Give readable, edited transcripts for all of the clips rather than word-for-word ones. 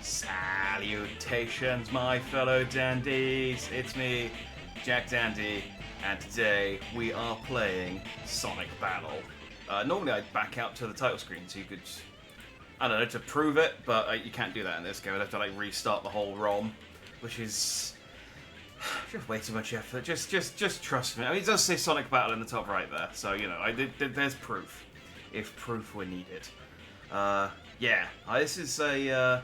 Salutations, my fellow dandies. It's me, Jack Dandy, and today we are playing Sonic Battle. Normally I'd back out to the title screen so you could, I don't know, to prove it, but you can't do that in this game. I'd have to like restart the whole ROM, which is just way too much effort. Just trust me. I mean, it does say Sonic Battle in the top right there, so you know, there's proof, if proof were needed. Yeah, this is a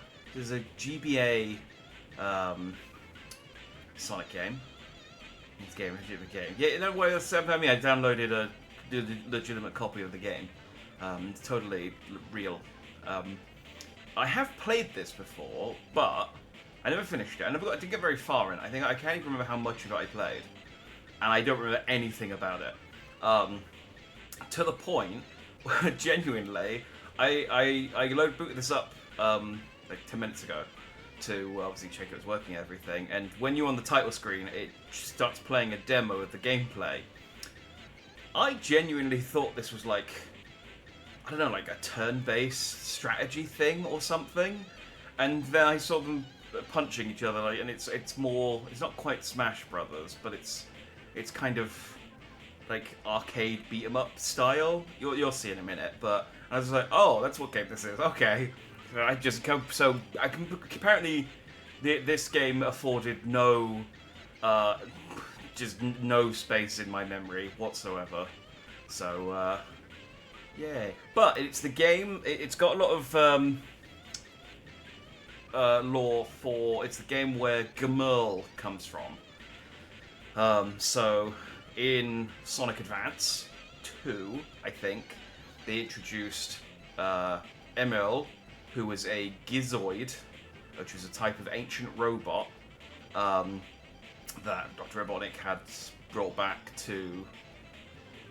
GBA Sonic game. It's a legitimate game. Yeah, in a way, I mean, I downloaded a legitimate copy of the game. It's totally real. I have played this before, but I never finished it. I didn't get very far in it. I can't even remember how much of it I played, and I don't remember anything about it. To the point where genuinely, I booted this up like 10 minutes ago to obviously check it was working and everything, and when you're on the title screen it starts playing a demo of the gameplay. I genuinely thought this was like, I don't know, like a turn-based strategy thing or something, and then I saw them punching each other, like, and it's not quite Smash Brothers, but it's kind of like arcade beat 'em up style. You'll see in a minute, but I was like, oh, that's what game this is. Okay. Apparently this game afforded no space in my memory whatsoever. So yeah, but it's the game. It's got a lot of lore for. It's the game where Gamurl comes from. So in Sonic Advance 2, I think they introduced Emerl, who was a Gizoid, which was a type of ancient robot that Dr. Robotnik had brought back to,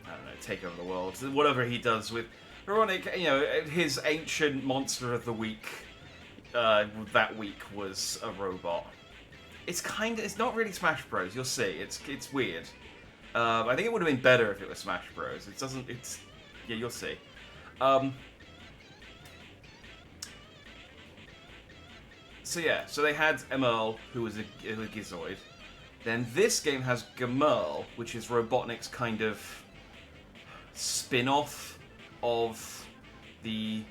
I don't know, take over the world. Whatever he does with Robotnik, you know, his ancient monster of the week that week was a robot. It's not really Smash Bros. You'll see. It's weird. I think it would have been better if it was Smash Bros. Yeah, you'll see. So they had Emerl, who was a Gizoid. Then this game has Gamurl, which is Robotnik's kind of spin-off of the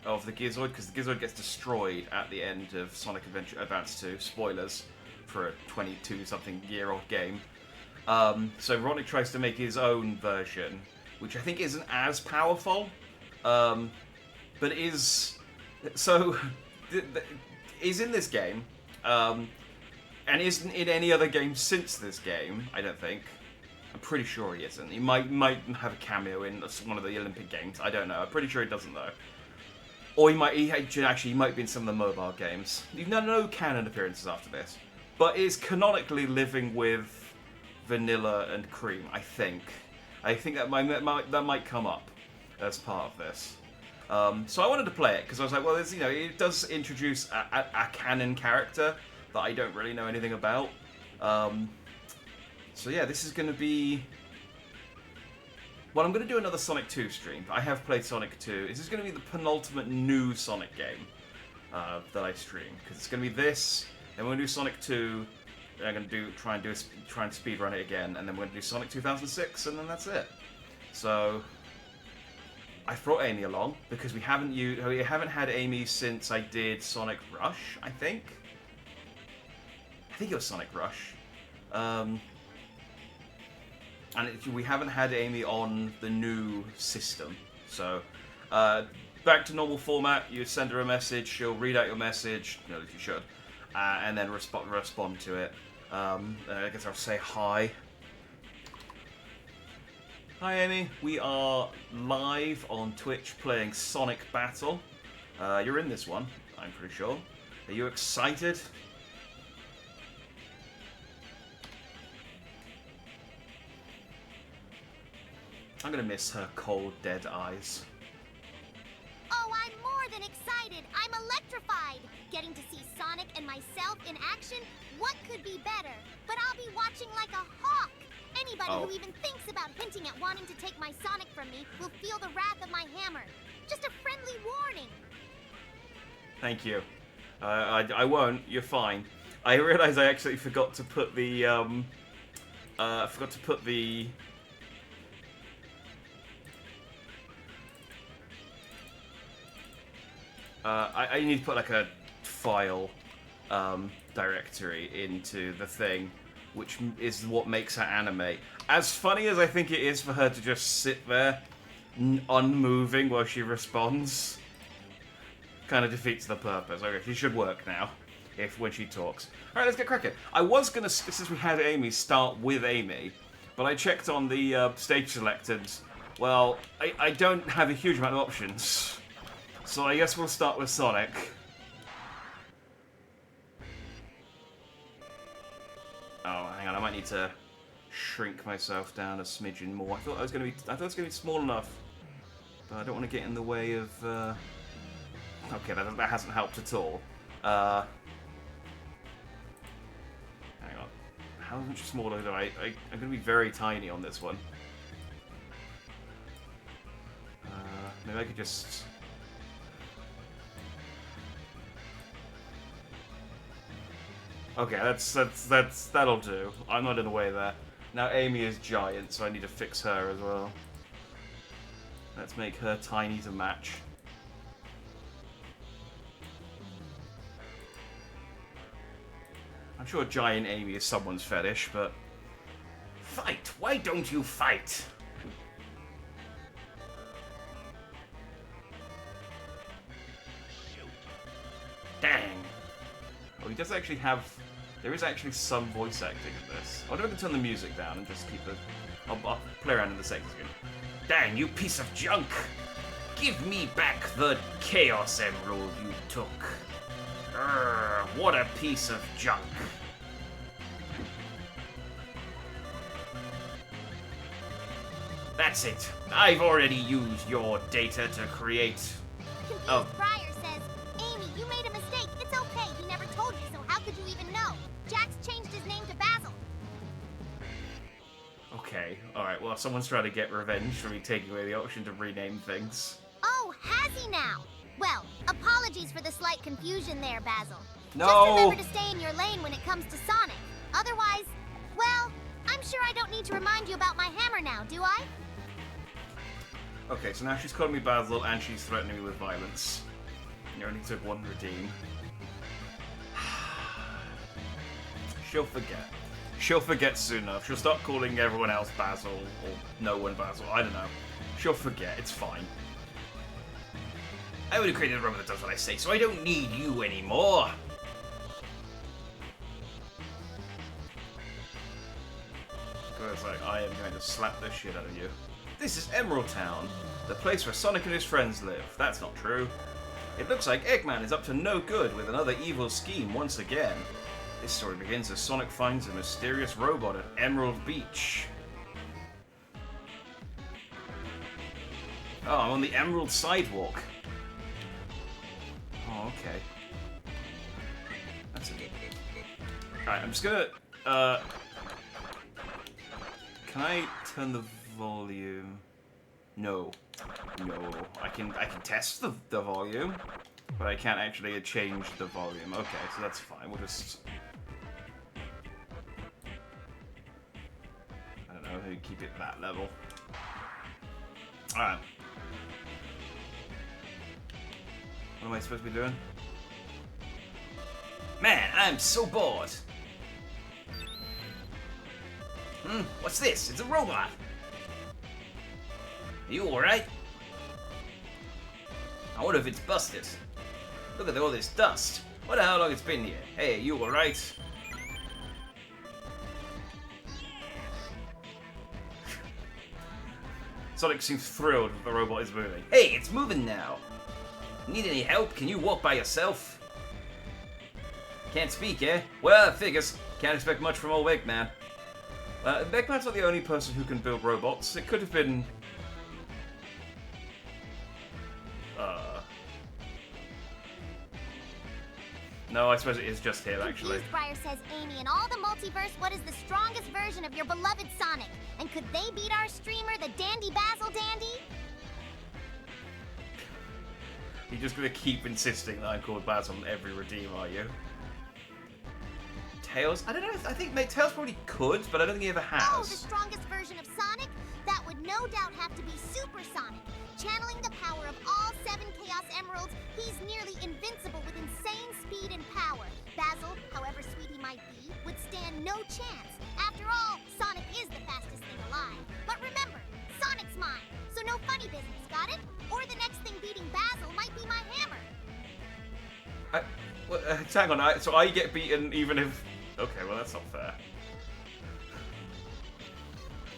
Gizoid, because the Gizoid gets destroyed at the end of Sonic Advance 2. Spoilers for a 22-something-year-old game. So Robotnik tries to make his own version, which I think isn't as powerful, but is in this game, and isn't in any other game since this game, I don't think. I'm pretty sure he isn't. He might have a cameo in one of the Olympic Games. I don't know. I'm pretty sure he doesn't, though. Or he might be in some of the mobile games. No canon appearances after this. But is canonically living with Vanilla and Cream, I think. I think that might come up as part of this. So I wanted to play it because I was like, well, it does introduce a canon character that I don't really know anything about. So yeah, this is going to be. Well, I'm going to do another Sonic 2 stream. I have played Sonic 2. This is going to be the penultimate new Sonic game that I stream, because it's going to be this. Then we're going to do Sonic 2. Then I'm going to try and speedrun it again, and then we're going to do Sonic 2006, and then that's it. So I brought Amy along because we haven't had Amy since I did Sonic Rush. I think it was Sonic Rush, we haven't had Amy on the new system. So back to normal format. You send her a message, she'll read out your message. No, if you should, and then respond to it. I guess I'll say hi. Hi Amy, we are live on Twitch playing Sonic Battle. You're in this one, I'm pretty sure. Are you excited? I'm gonna miss her cold, dead eyes. Oh, I'm more than excited. I'm electrified. Getting to see Sonic and myself in action, what could be better? But I'll be watching like a hawk. Anybody who even thinks about hinting at wanting to take my Sonic from me will feel the wrath of my hammer. Just a friendly warning. Thank you. I won't. You're fine. I realised I actually forgot to put the I need to put like a file directory into the thing, which is what makes her animate. As funny as I think it is for her to just sit there, unmoving while she responds, kind of defeats the purpose. Okay, she should work now, when she talks. All right, let's get cracking. I was gonna, since we had Amy, start with Amy, but I checked on the stage selected. Well, I don't have a huge amount of options, so I guess we'll start with Sonic. Oh, hang on, I might need to shrink myself down a smidgen more. I thought it was gonna be small enough, but I don't want to get in the way of. Okay, that hasn't helped at all. Hang on, how much smaller do I'm gonna be very tiny on this one. Maybe I could just. Okay, that'll do. I'm not in the way there. Now Amy is giant, so I need to fix her as well. Let's make her tiny to match. I'm sure giant Amy is someone's fetish, but... Fight! Why don't you fight? Dang. Oh, he does actually have... There is actually some voice acting in this. I wonder if I can turn the music down and just keep the... I'll play around in the settings again. Dang, you piece of junk! Give me back the Chaos Emerald you took. What a piece of junk. That's it. I've already used your data to create... Confused Briar says, Amy, you made a mistake. It's okay. He never told you, so how could you even know? Jax changed his name to Basil. Okay, alright, well, someone's trying to get revenge for me taking away the option to rename things. Oh, has he now? Well, apologies for the slight confusion there, Basil. No! Just remember to stay in your lane when it comes to Sonic. Otherwise, well, I'm sure I don't need to remind you about my hammer now, do I? Okay, so now she's calling me Basil and she's threatening me with violence. You only took one redeem. She'll forget. She'll forget soon enough. She'll start calling everyone else Basil, or no one Basil, I don't know. She'll forget, it's fine. I would have created a robot that does what I say, so I don't need you anymore. It's like, I am going to slap the shit out of you. This is Emerald Town, the place where Sonic and his friends live. That's not true. It looks like Eggman is up to no good with another evil scheme once again. This story begins as Sonic finds a mysterious robot at Emerald Beach. Oh, I'm on the Emerald Sidewalk. Oh, okay. That's it. Alright, I'm just gonna, can I turn the volume? No. No. I can test the volume, but I can't actually change the volume. Okay, so that's fine. We'll just... I don't know, maybe keep it that level. Alright. What am I supposed to be doing? Man, I'm so bored! What's this? It's a robot! Are you alright? I wonder if it's busted. Look at all this dust. Wonder how long it's been here. Hey, you alright? Sonic seems thrilled that the robot is moving. Hey, it's moving now! Need any help? Can you walk by yourself? Can't speak, eh? Well, that figures. Can't expect much from old Eggman. Eggman's not the only person who can build robots. It could have been... No, I suppose it is just him, actually. Confused Briar says, Amy, in all the multiverse, what is the strongest version of your beloved Sonic? And could they beat our streamer, the Dandy Basil Dandy? You're just gonna keep insisting that I'm called Basil on every redeem, are you? Tails? I don't know. I think Tails probably could, but I don't think he ever has. Oh, the strongest version of Sonic? That would no doubt have to be Super Sonic. Channeling the power of all 7 Chaos Emeralds, he's nearly invincible with insane speed and power. Basil, however sweet he might be, would stand no chance. After all, Sonic is the fastest thing alive. But remember, Sonic's mine, so no funny business, got it? Or the next thing beating Basil might be my hammer. Hang on, so I get beaten even if... Okay, well that's not fair.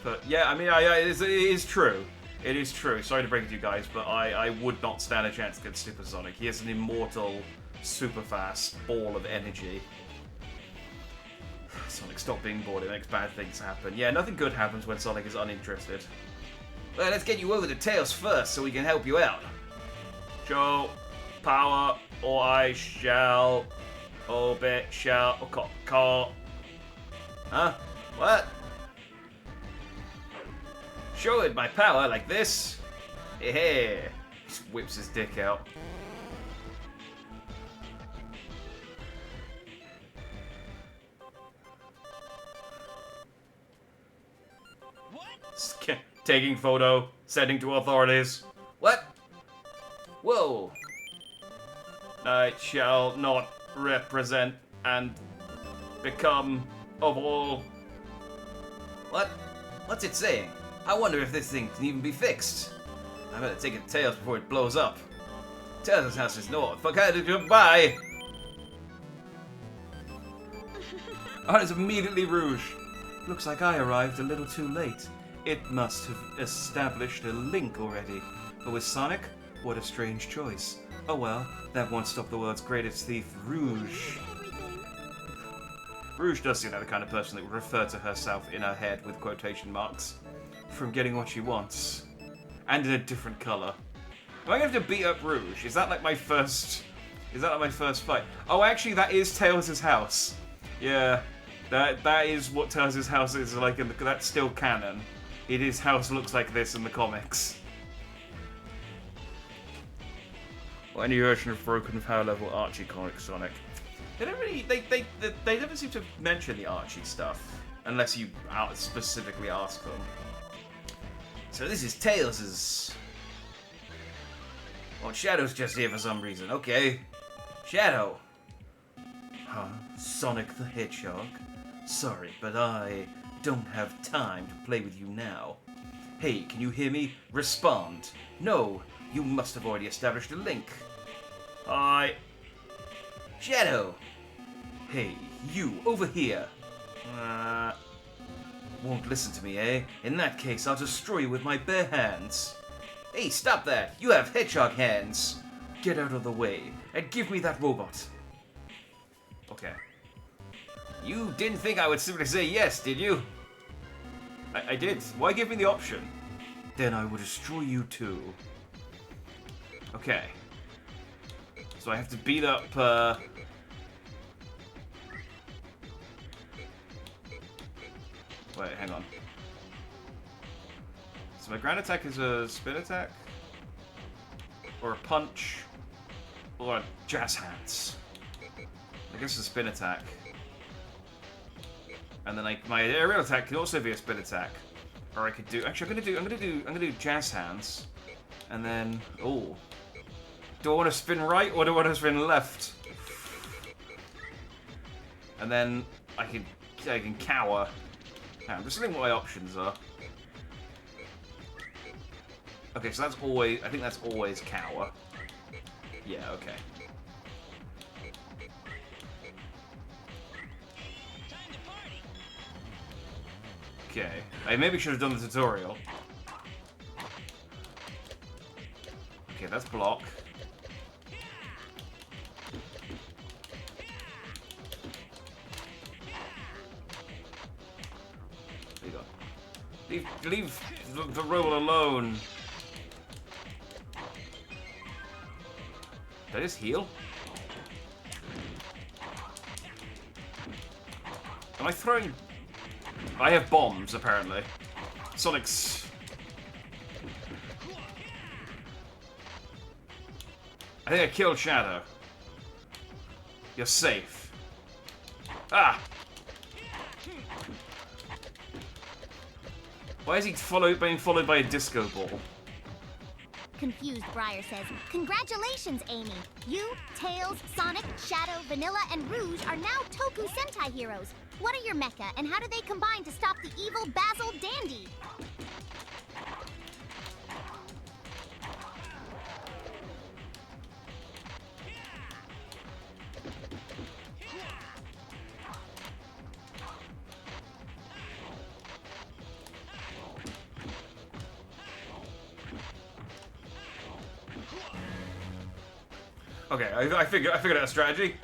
But yeah, I mean, it is true. It is true. Sorry to break it to you guys, but I would not stand a chance against Super Sonic. He is an immortal, super fast ball of energy. Sonic, stop being bored. It makes bad things happen. Yeah, nothing good happens when Sonic is uninterested. Well, let's get you over to Tails first so we can help you out. Show power, or I shall obey, shall call. Huh? What? Show it my power like this. Hey, just whips his dick out. What? Taking photo, sending to authorities. What? Whoa. I shall not represent and become of all. What? What's it saying? I wonder if this thing can even be fixed. I better take it to Tails before it blows up. Tails' house is north. Goodbye. Oh, it's immediately Rouge. Looks like I arrived a little too late. It must have established a link already. But with Sonic, what a strange choice. Oh well, that won't stop the world's greatest thief, Rouge. Rouge does seem like the kind of person that would refer to herself in her head with quotation marks. From getting what she wants. And in a different colour. Do I have to beat up Rouge? Is that like my first... Is that like my first fight? Oh, actually, that is Tails' house. Yeah. That is what Tails' house is like. That's still canon. His house looks like this in the comics. Or any version of Broken Power Level Archie comic Sonic. They don't really... They never seem to mention the Archie stuff. Unless you specifically ask them. So this is Tails's. Oh, Shadow's just here for some reason. Okay. Shadow. Huh? Sonic the Hedgehog? Sorry, but I don't have time to play with you now. Hey, can you hear me? Respond. No, you must have already established a link. Hi. Shadow. Hey, you, over here. Won't listen to me, eh? In that case, I'll destroy you with my bare hands. Hey, stop that! You have hedgehog hands! Get out of the way, and give me that robot. Okay. You didn't think I would simply say yes, did you? I did. Why give me the option? Then I will destroy you too. Okay. So I have to beat up, Wait, hang on. So my ground attack is a spin attack? Or a punch? Or a jazz hands? I guess a spin attack. And then like my aerial attack can also be a spin attack. Or I could do actually I'm gonna do jazz hands. And then oh. Do I want to spin right or do I want to spin left? And then I can cower. I'm just thinking what my options are. Okay, so that's always... I think that's always cower. Yeah, okay. Okay. I maybe should have done the tutorial. Okay, that's block. Leave the roll alone. Did I just heal? Am I throwing... I have bombs, apparently. Sonic's... I think I killed Shadow. You're safe. Ah! Why is he being followed by a disco ball? Confused, Briar says, "Congratulations, Amy. You, Tails, Sonic, Shadow, Vanilla, and Rouge are now Toku Sentai heroes. What are your mecha, and how do they combine to stop the evil Basil Dandy?" Okay, I figured out a strategy.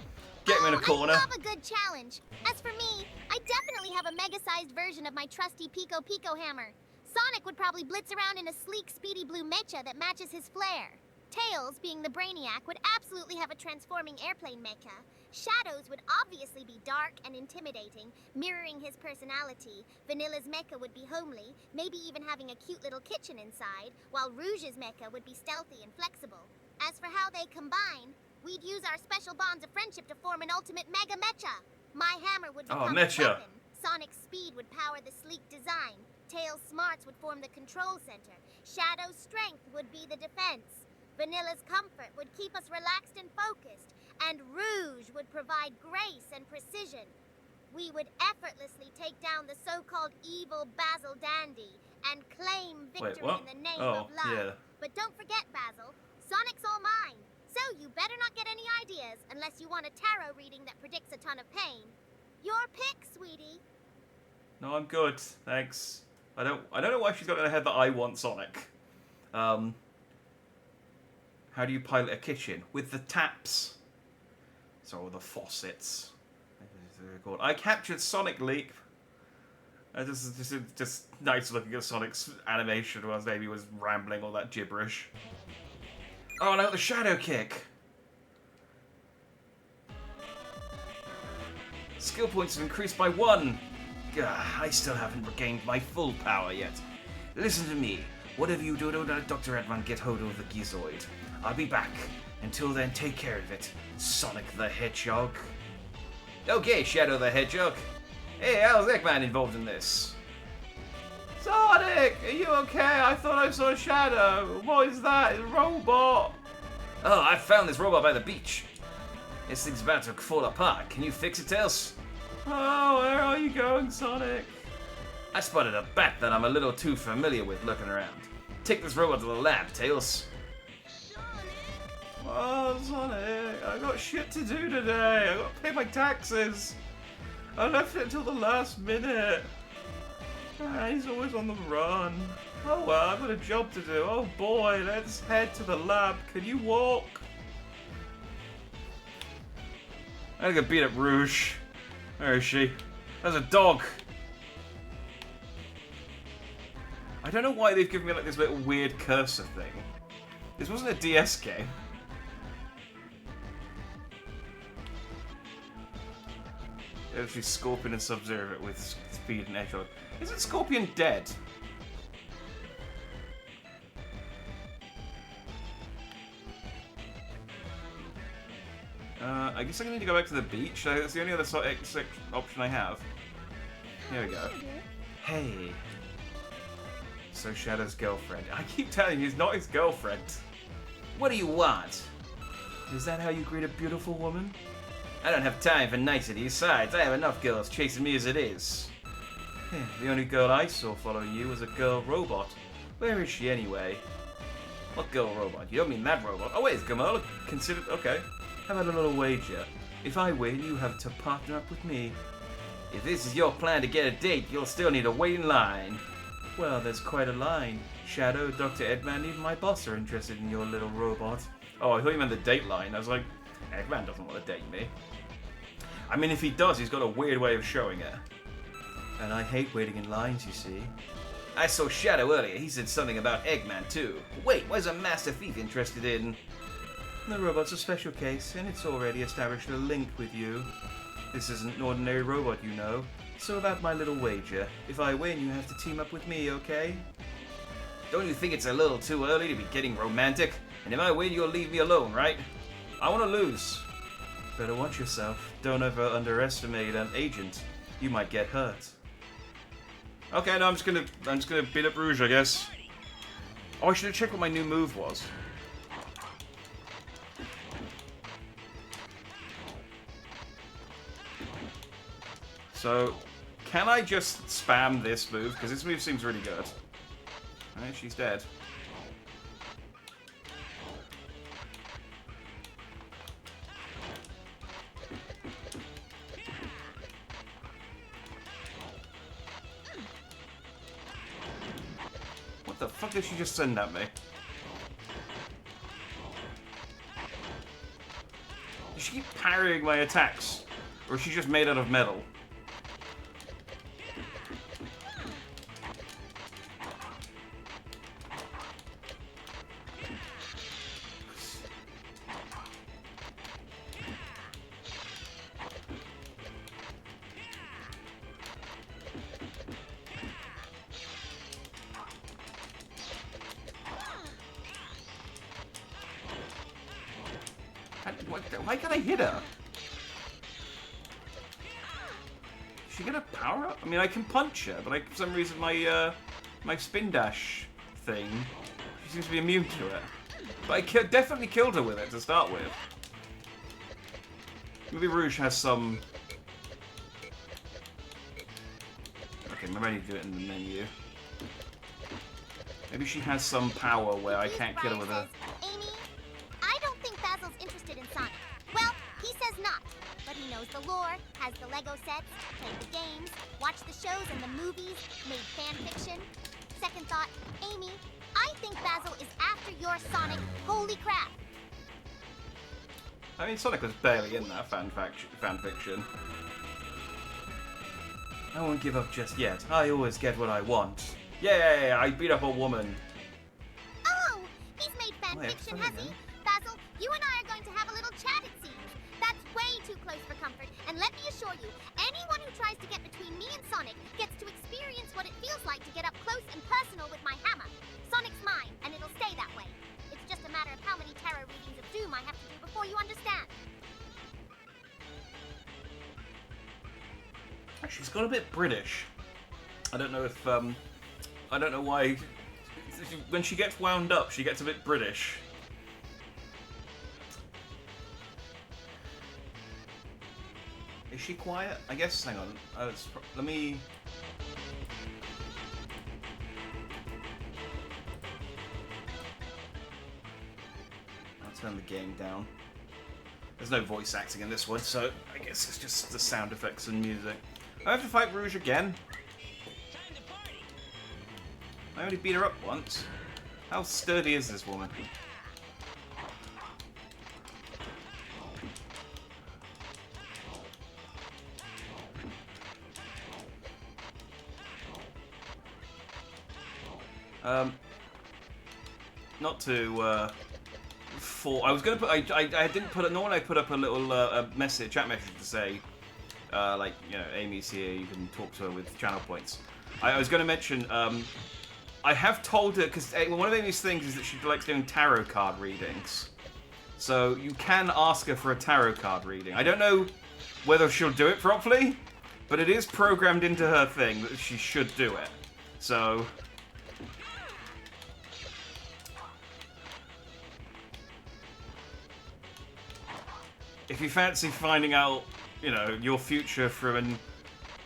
Get him in a corner. I love a good challenge. As for me, I definitely have a mega-sized version of my trusty Pico Pico hammer. Sonic would probably blitz around in a sleek, speedy blue mecha that matches his flair. Tails, being the brainiac, would absolutely have a transforming airplane mecha. Shadows would obviously be dark and intimidating, mirroring his personality. Vanilla's mecha would be homely, maybe even having a cute little kitchen inside, while Rouge's mecha would be stealthy and flexible. As for how they combine, we'd use our special bonds of friendship to form an ultimate mega mecha. My hammer would become a weapon. Sonic's speed would power the sleek design. Tails' smarts would form the control center. Shadow's strength would be the defense. Vanilla's comfort would keep us relaxed and focused. And Rouge would provide grace and precision. We would effortlessly take down the so-called evil Basil Dandy and claim victory in the name of love. Yeah. But don't forget, Basil, Sonic's all mine. So you better not get any ideas unless you want a tarot reading that predicts a ton of pain. Your pick, sweetie. No, I'm good. Thanks. I don't know why she's got in her head that I want Sonic. How do you pilot a kitchen? With the taps. So the faucets. I captured Sonic Leap. Just nice looking at Sonic's animation whilst Amy was rambling all that gibberish. Oh, and I got the Shadow Kick. Skill points have increased by 1. Gah, I still haven't regained my full power yet. Listen to me. Whatever you do, don't let Dr. Edman get hold of the Gizoid. I'll be back. Until then, take care of it, Sonic the Hedgehog. Okay, Shadow the Hedgehog. Hey, how's Eggman involved in this? Sonic, are you okay? I thought I saw a shadow. What is that? It's a robot. Oh, I found this robot by the beach. This thing's about to fall apart. Can you fix it, Tails? Oh, where are you going, Sonic? I spotted a bat that I'm a little too familiar with looking around. Take this robot to the lab, Tails. Oh, Sonic, I got shit to do today. I got to pay my taxes. I left it until the last minute. He's always on the run. Oh well, I've got a job to do. Oh boy, let's head to the lab. Can you walk? I gotta beat up Rouge. Where is she? There's a dog. I don't know why they've given me like this little weird cursor thing. This wasn't a DS game. Actually, Scorpion and Sub-Zero with speed and Hedgehog. Isn't Scorpion dead? I guess I need to go back to the beach. That's the only other option I have. Here we go. Hey. So Shadow's girlfriend. I keep telling you, he's not his girlfriend. What do you want? Is that how you greet a beautiful woman? I don't have time for niceties. Besides, I have enough girls chasing me as it is. The only girl I saw following you was a girl robot. Where is she anyway? What girl robot? You don't mean that robot. Oh wait, it's Gamola considered... Okay. How about a little wager? If I win, you have to partner up with me. If this is your plan to get a date, you'll still need to wait in line. Well, there's quite a line. Shadow, Dr. Edman, even my boss are interested in your little robot. Oh, I thought you meant the date line. I was like, Eggman doesn't want to date me. I mean, if he does, he's got a weird way of showing it. And I hate waiting in lines, you see. I saw Shadow earlier. He said something about Eggman, too. Wait, why's a Master Thief interested in... The robot's a special case, and it's already established a link with you. This isn't an ordinary robot, you know. So about my little wager. If I win, you have to team up with me, okay? Don't you think it's a little too early to be getting romantic? And if I win, you'll leave me alone, right? I want to lose. Better watch yourself. Don't ever underestimate an agent. You might get hurt. Okay, no, I'm just gonna beat up Rouge, I guess. Oh, I should have checked what my new move was. So, can I just spam this move? Because this move seems really good. Alright, she's dead. What the fuck did she just send at me? Does she keep parrying my attacks? Or is she just made out of metal? Why can't I hit her? Is she gonna power up? I mean, I can punch her, but for some reason my my spin dash thing, she seems to be immune to it. But I definitely killed her with it to start with. Maybe Rouge has some... Okay, I'm ready to do it in the menu. Maybe she has some power where I can't kill her with her. Amy, I don't think Basil's interested in Sonic. Well, he says not. But he knows the lore, has the Lego sets, played the games, watched the shows and the movies, made fan fiction. Second thought, Amy, I think Basil is after your Sonic. Holy crap. I mean, Sonic was barely in that fan fiction. I won't give up just yet. I always get what I want. Yay! I beat up a woman. Oh, he's made fan fiction, has he? Basil, you and I are going to have a little chat, it seems. That's way too close for comfort. And let me assure you, anyone who tries to get between me and Sonic gets to experience what it feels like to get up close and personal with my hammer. Sonic's mine, and it'll stay that way. It's just a matter of how many tarot readings of doom I have to do before you understand. She's got a bit British. I don't know if, I don't know why. When she gets wound up, she gets a bit British. Is she quiet? I guess, hang on. Let me... I'll turn the game down. There's no voice acting in this one, so I guess it's just the sound effects and music. I have to fight Rouge again. I only beat her up once. How sturdy is this woman? Not to I was gonna put. I didn't put. Normally I put up a little chat message to say, like, you know, Amy's here. You can talk to her with channel points. I was going to mention. I have told her, because one of Amy's things is that she likes doing tarot card readings. So you can ask her for a tarot card reading. I don't know whether she'll do it properly, but it is programmed into her thing that she should do it. So... if you fancy finding out, you know, your future from an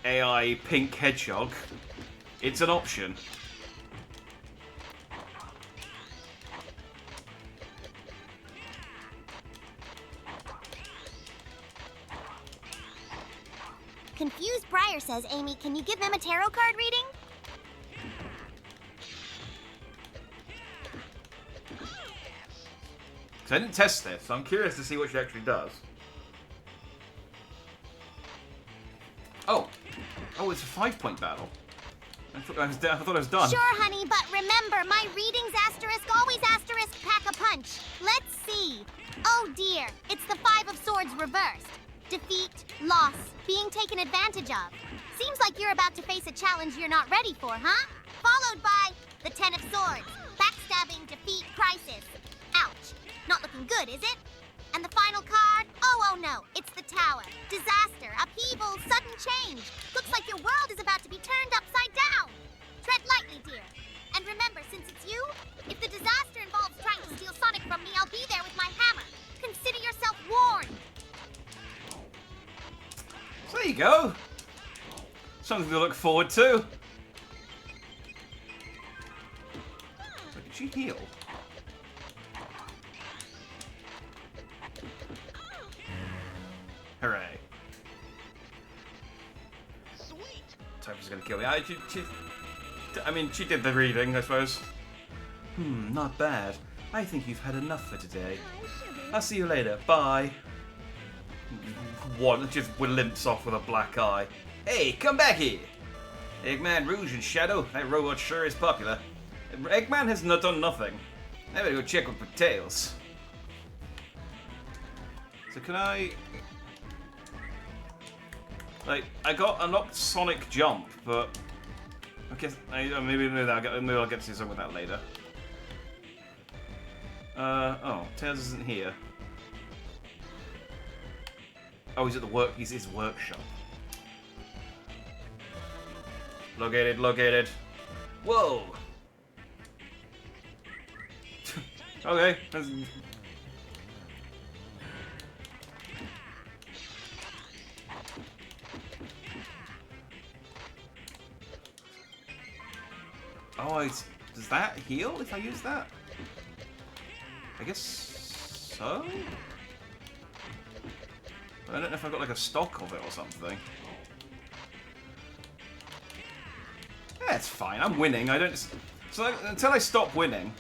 AI pink hedgehog, it's an option. Confused Briar says, Amy, can you give them a tarot card reading? So I didn't test this, so I'm curious to see what she actually does. Oh, it's a 5-point battle. I thought I was done. Sure, honey, but remember, my readings asterisk always asterisk pack a punch. Let's see. Oh dear, it's the 5 of Swords reversed. Defeat, loss, being taken advantage of. Seems like you're about to face a challenge you're not ready for, huh? Followed by the 10 of Swords. backstabbing defeat crisis. Ouch. Not looking good, is it? And the final card? Oh no. It's the tower. Disaster, upheaval, sudden change. Looks like your world is about to be turned upside down. Tread lightly, dear. And remember, since it's you, if the disaster involves trying to steal Sonic from me, I'll be there with my hammer. Consider yourself warned. So there you go. Something to look forward to. Wait, did she heal? Hooray. Sweet. Tifa's gonna kill me. I mean, she did the reading, I suppose. Not bad. I think you've had enough for today. I'll see you later. Bye. One just limps off with a black eye. Hey, come back here! Eggman, Rouge, and Shadow. That robot sure is popular. Eggman has not done nothing. I better go check with Tails. So can I... Like, I got unlocked Sonic Jump, but I guess maybe I'll get to do something with that later. Oh, Tails isn't here. Oh, he's at the he's his workshop. Located. Whoa. Okay. Oh, does that heal if I use that? I guess so? I don't know if I've got like a stock of it or something. Yeah, it's fine. I'm winning. I don't... So until I stop winning...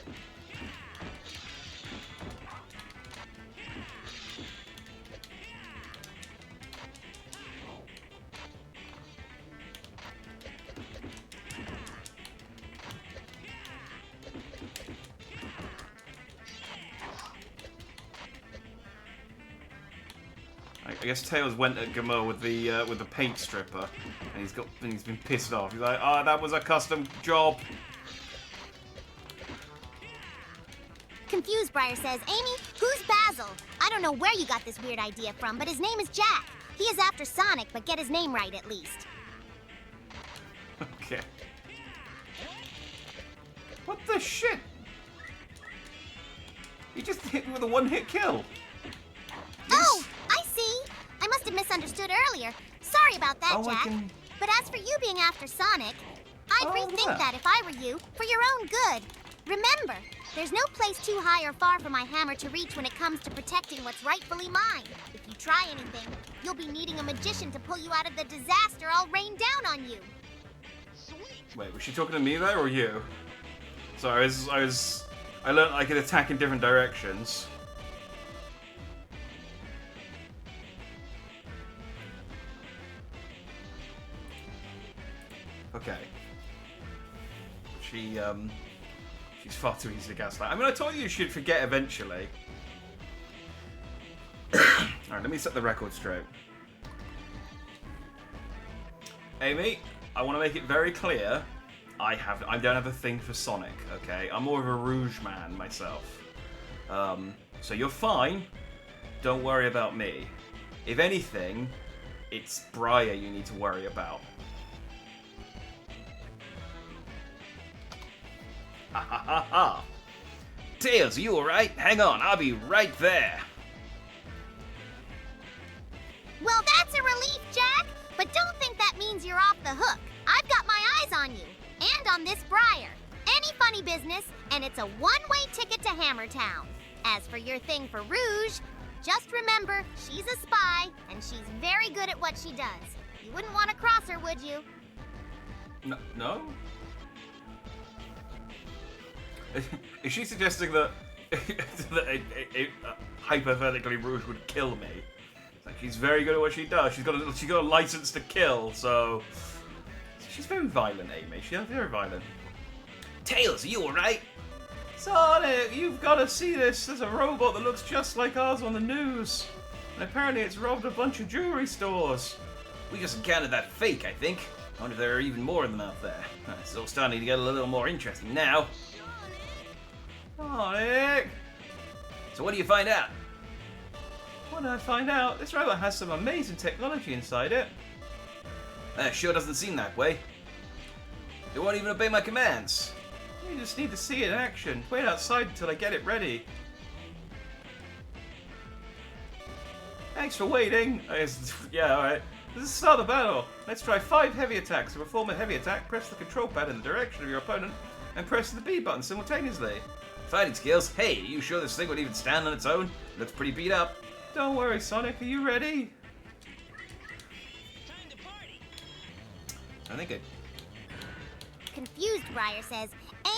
I guess Tails went at Gamur with the paint stripper, and he's been pissed off. He's like, "Oh, that was a custom job." Confused, Briar says, Amy, who's Basil? I don't know where you got this weird idea from, but his name is Jack. He is after Sonic, but get his name right at least. Okay. What the shit? He just hit me with a one-hit kill. Oh, I see. I must have misunderstood earlier. Sorry about that, Jack. But as for you being after Sonic, I'd rethink that if I were you, for your own good. Remember, there's no place too high or far for my hammer to reach when it comes to protecting what's rightfully mine. If you try anything, you'll be needing a magician to pull you out of the disaster I'll rain down on you. Sweet. Wait, was she talking to me there or you? Sorry, I learned I could attack in different directions. Okay. She's far too easy to gaslight. I mean, I told you she'd forget eventually. Alright, let me set the record straight. Amy, I want to make it very clear, I don't have a thing for Sonic, okay? I'm more of a Rouge man myself. So you're fine. Don't worry about me. If anything, it's Briar you need to worry about. Ha ha ha ha! Tails, are you alright? Hang on, I'll be right there. Well, that's a relief, Jack. But don't think that means you're off the hook. I've got my eyes on you. And on this Briar. Any funny business, and it's a one-way ticket to Hammertown. As for your thing for Rouge, just remember, she's a spy, and she's very good at what she does. You wouldn't want to cross her, would you? No? Is she suggesting that, hypothetically Rouge would kill me? It's like she's very good at what she does. She's got a license to kill, so she's very violent, Amy. She's very violent. Tails, are you alright? Sonic, you've got to see this. There's a robot that looks just like ours on the news, and apparently it's robbed a bunch of jewelry stores. We just encountered that fake, I think. I wonder if there are even more of them out there. It's all starting to get a little more interesting now. Sonic! So what do you find out? What did I find out? This robot has some amazing technology inside it. That sure doesn't seem that way. It won't even obey my commands. You just need to see it in action. Wait outside until I get it ready. Thanks for waiting. Yeah, alright. This is the start of the battle. Let's try 5 heavy attacks. To perform a heavy attack, press the control pad in the direction of your opponent and press the B button simultaneously. Fighting skills? Hey, are you sure this thing would even stand on its own? Looks pretty beat up. Don't worry, Sonic. Are you ready? Time to party. I think it... Confused, Briar says,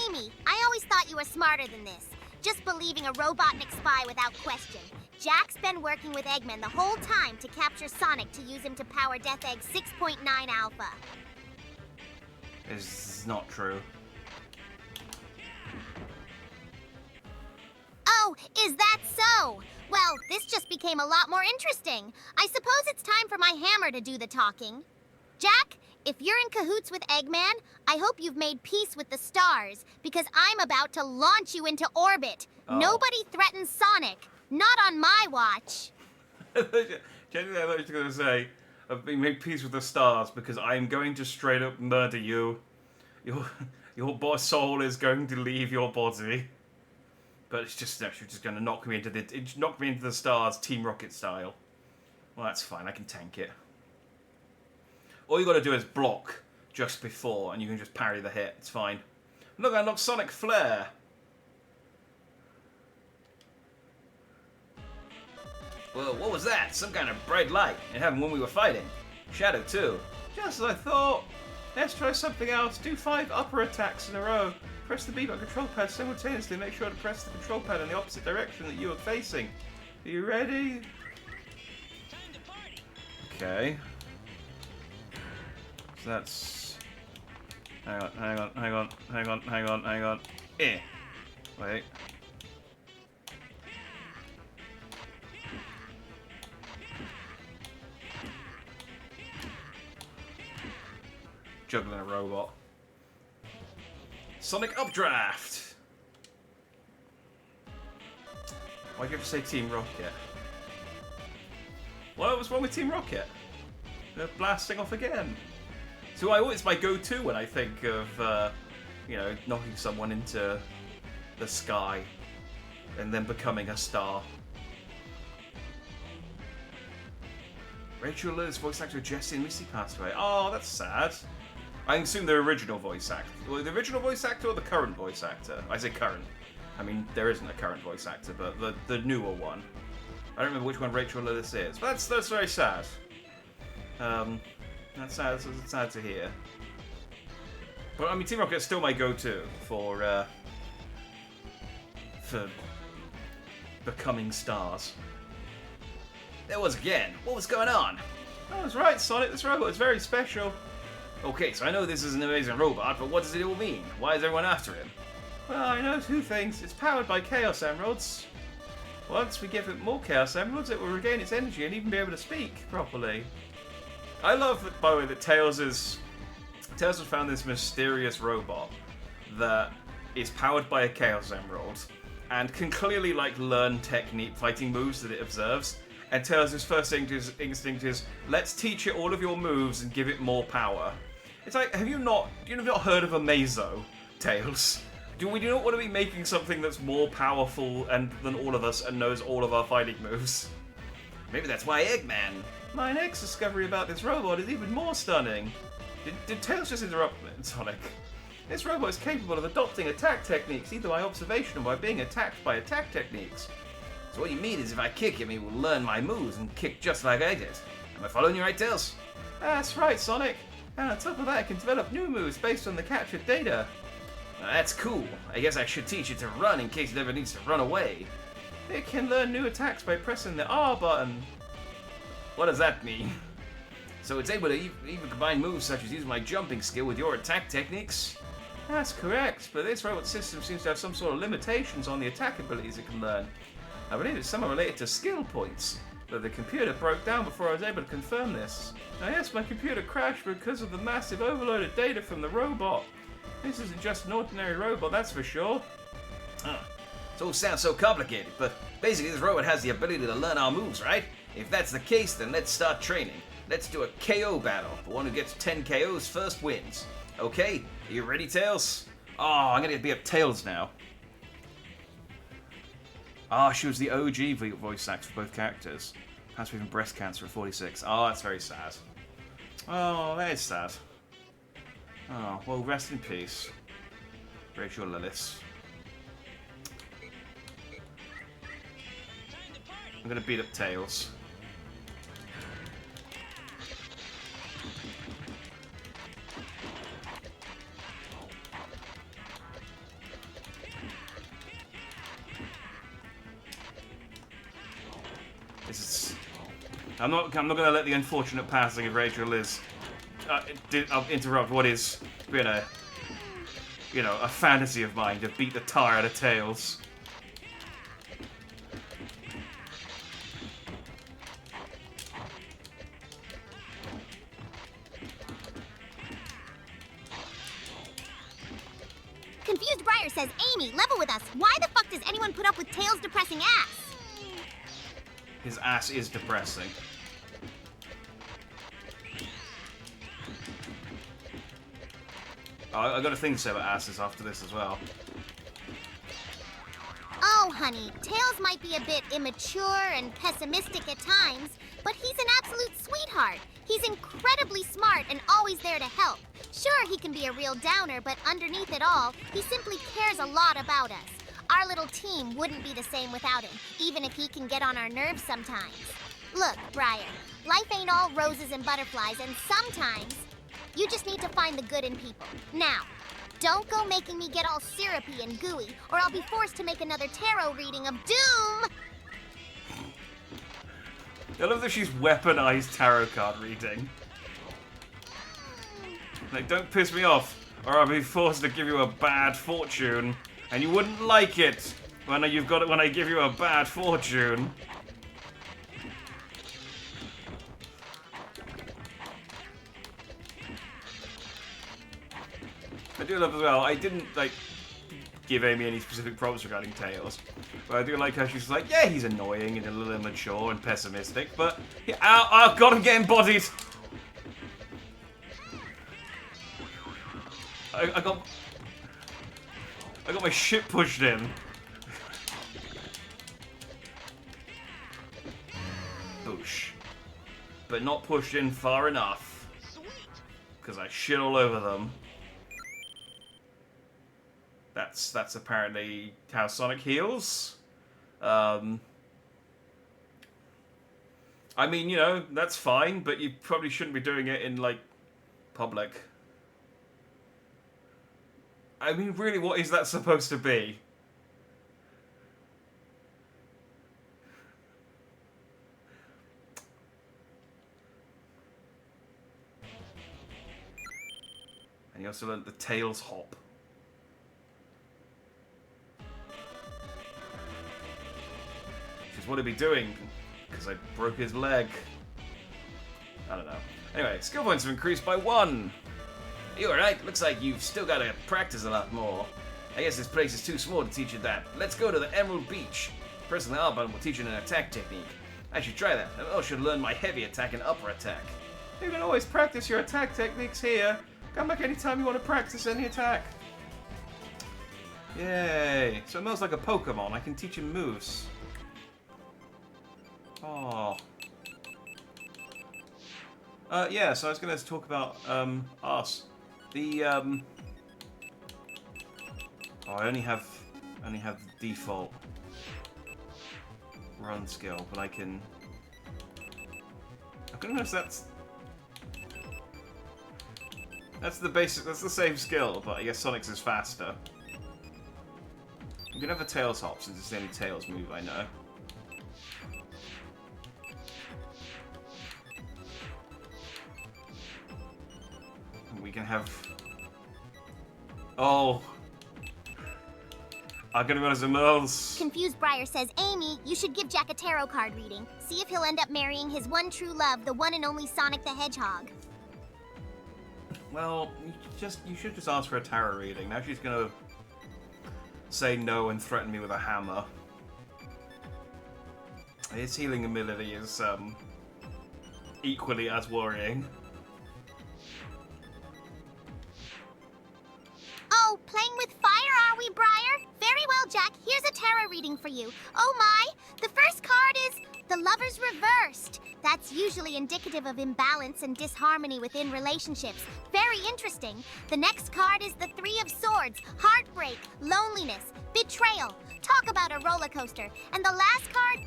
Amy, I always thought you were smarter than this. Just believing a Robotnik spy without question. Jack's been working with Eggman the whole time to capture Sonic to use him to power Death Egg 6.9 Alpha. It's not true. Oh, is that so? Well, this just became a lot more interesting. I suppose it's time for my hammer to do the talking. Jack, if you're in cahoots with Eggman, I hope you've made peace with the stars, because I'm about to launch you into orbit. Oh. Nobody threatens Sonic. Not on my watch. Genuinely, I thought you were going to say, I've been made peace with the stars because I'm going to straight up murder you. Your soul is going to leave your body. But it's just, no, she's just going to knock me into the stars, Team Rocket style. Well, that's fine. I can tank it. All you got to do is block just before, and you can just parry the hit. It's fine. Look, I unlocked Sonic Flare. Well, what was that? Some kind of bright light. It happened when we were fighting. Shadow, too. Just as I thought. Let's try something else. Do 5 upper attacks in a row. Press the B button control pad simultaneously. Make sure to press the control pad in the opposite direction that you are facing. Are you ready? Time to party. Okay. So that's... Hang on. Wait. Juggling a robot. Sonic Updraft! Why'd you have to say Team Rocket? What was wrong with Team Rocket? They're blasting off again. So it's my go-to when I think of, knocking someone into the sky and then becoming a star. Rachel Lewis, voice actor Jessie and Missy passed away. Oh, that's sad. I assume the original voice actor. Well, the original voice actor or the current voice actor? I say current. I mean, there isn't a current voice actor, but the newer one. I don't remember which one Rachel Lewis is, but that's very sad. That's sad. That's sad to hear. But I mean, Team Rocket is still my go-to for becoming stars. There was again. What was going on? Oh, that's right, Sonic. This robot is very special. Okay, so I know this is an amazing robot, but what does it all mean? Why is everyone after him? Well, I know 2 things. It's powered by Chaos Emeralds. Once we give it more Chaos Emeralds, it will regain its energy and even be able to speak properly. I love, by the way, that Tails has found this mysterious robot that is powered by a Chaos Emerald and can clearly, learn fighting moves that it observes. And Tails' first instinct is, let's teach it all of your moves and give it more power. It's like, have you not heard of a Mazo, Tails? Do we not want to be making something that's more powerful than all of us and knows all of our fighting moves? Maybe that's why Eggman. My next discovery about this robot is even more stunning. Did Tails just interrupt me, Sonic? This robot is capable of adopting attack techniques either by observation or by being attacked by attack techniques. So what you mean is if I kick him, he will learn my moves and kick just like I did. Am I following you right, Tails? That's right, Sonic. And on top of that, it can develop new moves based on the captured data. That's cool. I guess I should teach it to run in case it ever needs to run away. It can learn new attacks by pressing the R button. What does that mean? So it's able to even combine moves such as using my jumping skill with your attack techniques? That's correct, but this robot system seems to have some sort of limitations on the attack abilities it can learn. I believe it's somewhat related to skill points, but the computer broke down before I was able to confirm this. Now yes, my computer crashed because of the massive overload of data from the robot. This isn't just an ordinary robot, that's for sure. It all sounds so complicated, but basically this robot has the ability to learn our moves, right? If that's the case, then let's start training. Let's do a KO battle. The one who gets 10 KOs first wins. Okay, are you ready, Tails? Oh, I'm gonna be up Tails now. Ah, she was the OG voice actor for both characters. Has even breast cancer at 46. Oh, that's very sad. Oh, that is sad. Oh, well, rest in peace, Rachel Lillis. Time to party. I'm gonna beat up Tails. This is. I'm not gonna let the unfortunate passing of Rachel Liz interrupt what is been a, a fantasy of mine to beat the tar out of Tails. Confused Briar says, Amy, level with us. Why the fuck does anyone put up with Tails' depressing ass? His ass is depressing. Oh, I got a thing to say about asses after this as well. Oh, honey, Tails might be a bit immature and pessimistic at times, but he's an absolute sweetheart. He's incredibly smart and always there to help. Sure, he can be a real downer, but underneath it all, he simply cares a lot about us. Our little team wouldn't be the same without him, even if he can get on our nerves sometimes. Look, Briar, life ain't all roses and butterflies, and sometimes you just need to find the good in people. Now, don't go making me get all syrupy and gooey, or I'll be forced to make another tarot reading of doom! I love that she's weaponized tarot card reading. Like, don't piss me off, or I'll be forced to give you a bad fortune, and you wouldn't like it when I give you a bad fortune. I do love as well. I didn't give Amy any specific prompts regarding Tails, but I do like how she's like, yeah, he's annoying and a little immature and pessimistic, but I've got him getting bodied. I got my shit pushed in. Boosh. But not pushed in far enough. Sweet. Because I shit all over them. That's apparently how Sonic heals. I mean, that's fine, but you probably shouldn't be doing it in, public. I mean, really, what is that supposed to be? And you also learned the Tails hop. Which is what he'd be doing, because I broke his leg. I don't know. Anyway, skill points have increased by 1. You alright? Looks like you've still got to practice a lot more. I guess this place is too small to teach you that. Let's go to the Emerald Beach. Person in the Arbon will teach you an attack technique. I should try that. I also should learn my heavy attack and upper attack. You can always practice your attack techniques here. Come back anytime you want to practice any attack. Yay. So it knows like a Pokemon. I can teach him moves. Oh. Yeah, so I was going to talk about, us. The, Oh, I only have the default run skill, but I can... I don't know if that's the basic, that's the same skill, but I guess Sonic's is faster. You can have the Tails hop, since it's the only Tails move I know. We can have... Oh! I'm gonna go to Emeralds. Confused Briar says, Amy, you should give Jack a tarot card reading. See if he'll end up marrying his one true love, the one and only Sonic the Hedgehog. Well, you should just ask for a tarot reading. Now she's gonna say no and threaten me with a hammer. His healing ability is equally as worrying. Oh, playing with fire, are we, Briar? Very well, Jack. Here's a tarot reading for you. Oh my! The first card is the Lover's Reversed. That's usually indicative of imbalance and disharmony within relationships. Very interesting. The next card is the Three of Swords. Heartbreak, loneliness, betrayal. Talk about a roller coaster. And the last card?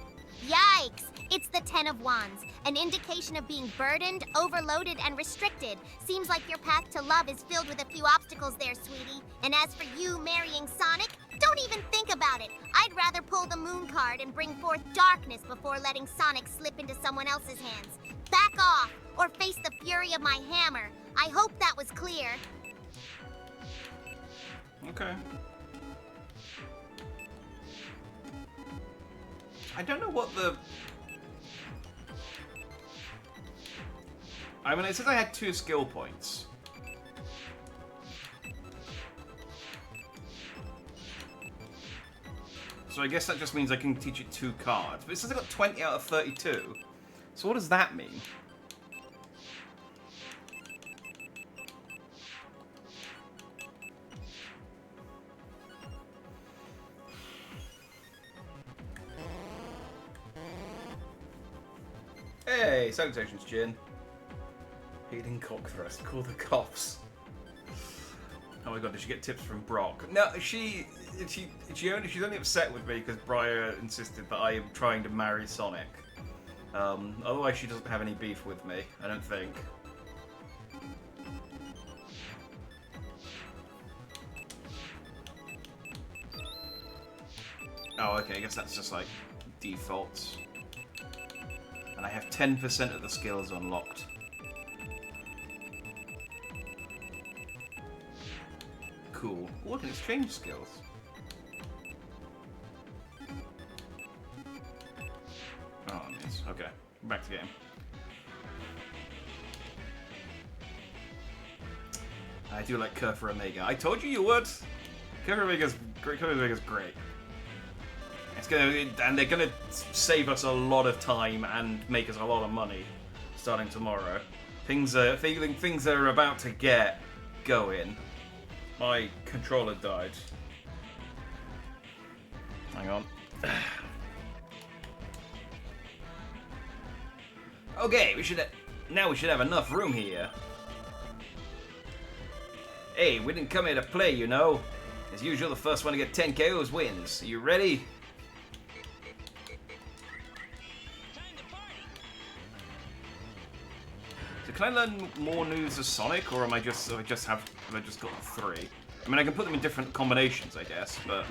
Yikes! It's the Ten of Wands, an indication of being burdened, overloaded, and restricted. Seems like your path to love is filled with a few obstacles there, sweetie. And as for you marrying Sonic, don't even think about it. I'd rather pull the Moon card and bring forth darkness before letting Sonic slip into someone else's hands. Back off, or face the fury of my hammer. I hope that was clear. Okay. I don't know what the... I mean, it says I had 2 skill points. So I guess that just means I can teach it 2 cards. But it says I got 20 out of 32. So what does that mean? Hey, salutations, Jin. Healing cock thrust. Call the cops. Oh my god, did she get tips from Brock? No, she's only upset with me because Briar insisted that I am trying to marry Sonic. Otherwise, she doesn't have any beef with me, I don't think. Oh, okay, I guess that's just like defaults. And I have 10% of the skills unlocked. Cool. Oh, I can exchange skills. Oh, nice. Okay. Back to game. I do like Kerr for Omega. I told you you would! Kerr for Omega's great. Kerr for Omega's great. It's gonna, and they're gonna save us a lot of time and make us a lot of money starting tomorrow. Things are about to get going. My controller died. Hang on. Okay, we should have enough room here. Hey, we didn't come here to play, you know. As usual, the first one to get 10 KOs wins. Are you ready? So can I learn more moves of Sonic, or have I just got the 3? I mean, I can put them in different combinations, I guess, but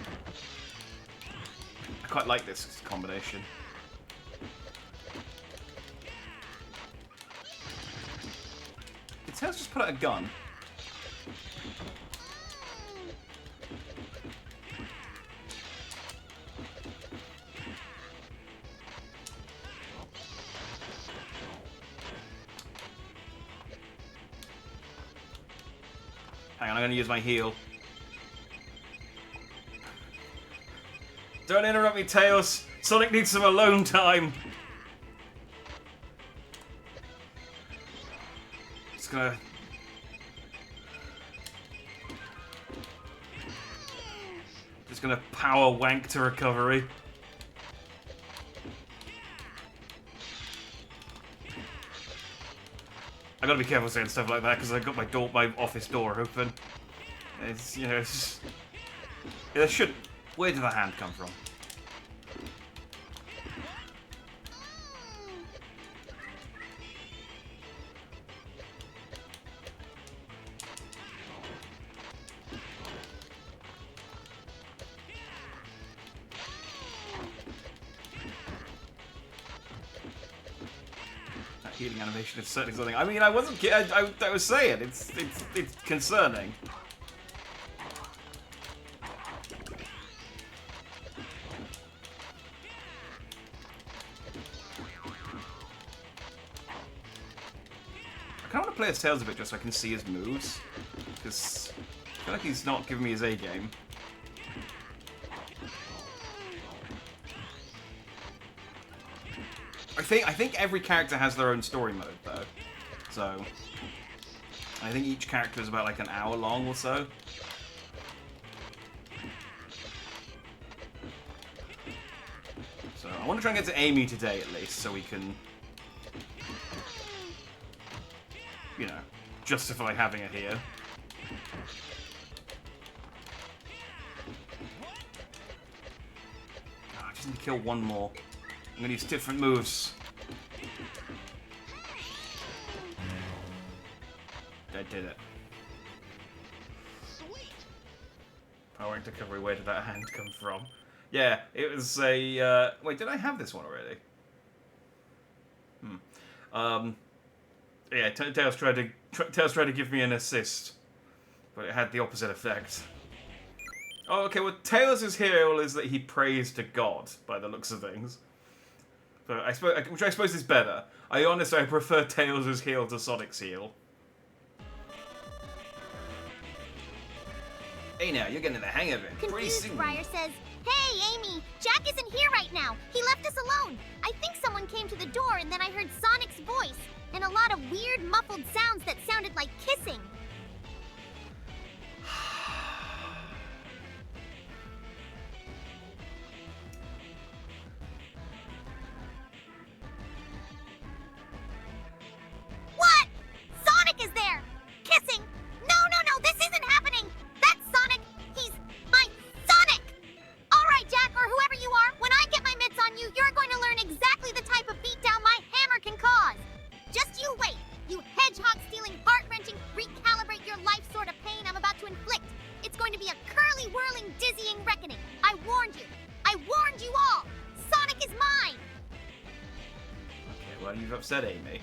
I quite like this combination. Did Tails just put out a gun? Hang on, I'm gonna use my heal. Don't interrupt me, Tails. Sonic needs some alone time. Just gonna power wank to recovery. I gotta be careful saying stuff like that because I got my office door open. It's, you know, it's just, yeah, where did the hand come from? Healing animation is certainly something. I mean, I wasn't kidding. I was saying it's concerning. I kind of want to play as Tails a bit just so I can see his moves, because I feel like he's not giving me his A game. I think every character has their own story mode though. So I think each character is about like an hour long or so. So I want to try and get to Amy today at least, so we can, you know, justify having her here. Oh, I just need to kill one more. I'm gonna use different moves. I did it. Sweet. Powering recovery, where did that hand come from? Yeah, it was a... wait, did I have this one already? Yeah, Tails tried to give me an assist, but it had the opposite effect. Oh, okay, well, Tails' heal is that he prays to God, by the looks of things. But which I suppose is better. I honestly prefer Tails' heal to Sonic's heal. Hey now, you're getting the hang of it. Pretty Confused soon. Briar says, "Hey, Amy, Jack isn't here right now. He left us alone. I think someone came to the door and then I heard Sonic's voice and a lot of weird muffled sounds that sounded like kissing." What? Sonic is there! Kissing! No, this isn't happening! That's Sonic! He's my Sonic! Alright, Jack, or whoever you are, when I get my mitts on you, you're going to learn exactly the type of beatdown my hammer can cause! Just you wait, you hedgehog-stealing, heart-wrenching, recalibrate your life sort of pain I'm about to inflict. It's going to be a curly, whirling, dizzying reckoning. I warned you! I warned you all! Sonic is mine! Okay, well, you've upset Amy.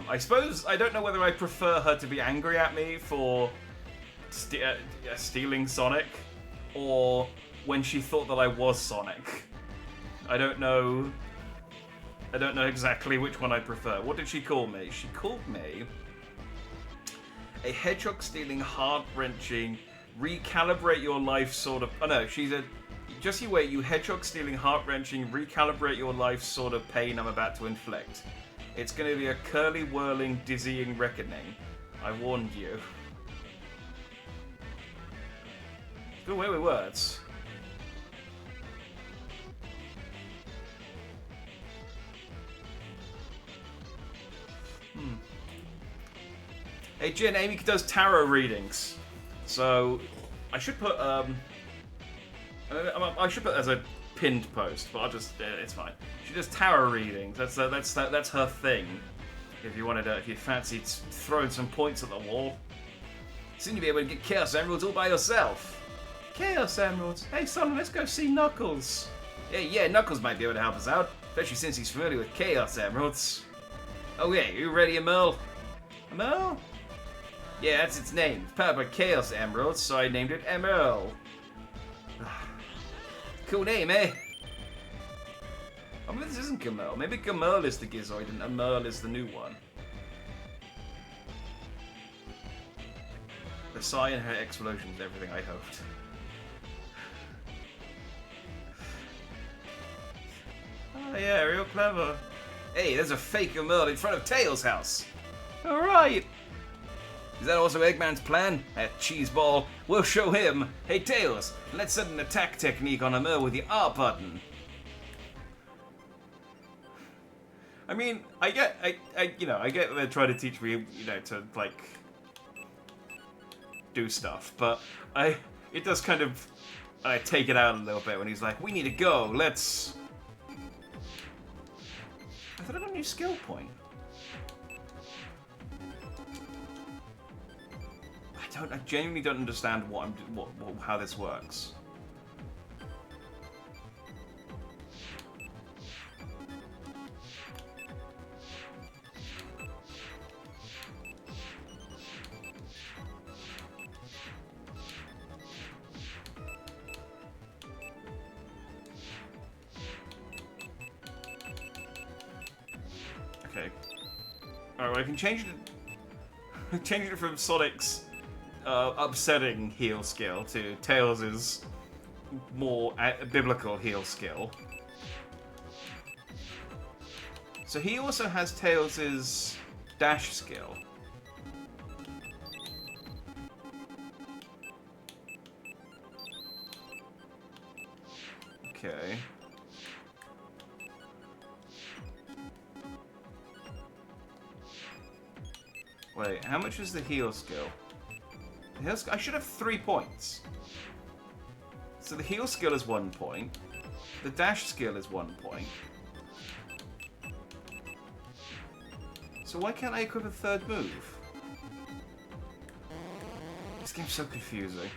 I suppose I don't know whether I prefer her to be angry at me for stealing Sonic, or when she thought that I was Sonic. I don't know exactly which one I prefer. What did she call me? She called me a hedgehog-stealing, heart-wrenching, recalibrate your life sort of... Oh no, she said, just you wait, you hedgehog-stealing, heart-wrenching, recalibrate your life sort of pain I'm about to inflict. It's going to be a curly, whirling, dizzying reckoning. I warned you. Good way with words. Hey Jin, Amy does tarot readings. So, I should put, I should put as a pinned post, but I'll just, it's fine. She does tarot readings. That's her thing. If you fancied throwing some points at the wall. Soon you'll be able to get Chaos Emeralds all by yourself. Chaos Emeralds? Hey son, let's go see Knuckles. Yeah, Knuckles might be able to help us out, especially since he's familiar with Chaos Emeralds. Oh yeah, you ready, Emerl? Emerl? Yeah, that's its name. It's powered by Chaos Emeralds, so I named it Emerl. Cool name, eh? I mean, this isn't Gamerl. Maybe Gamerl is the Gizoid and Emerl is the new one. The sigh in her explosion is everything I hoped. Oh yeah, real clever. Hey, there's a fake Emerl in front of Tails' house. Alright. Is that also Eggman's plan? That cheeseball. We'll show him. Hey Tails, let's set an attack technique on Emerl with the R button. I mean, I get that they're trying to teach me, to like do stuff, but it does kind of take it out a little bit when he's like, "We need to go. Let's." I thought I got a new skill point. I genuinely don't understand how this works. Okay. Alright, I can change it from Sonic's upsetting heal skill to Tails' more biblical heal skill. So he also has Tails' dash skill. Okay. Wait, how much is the heal skill? The heal I should have 3 points. So the heal skill is 1 point. The dash skill is 1 point. So why can't I equip a third move? This game's so confusing.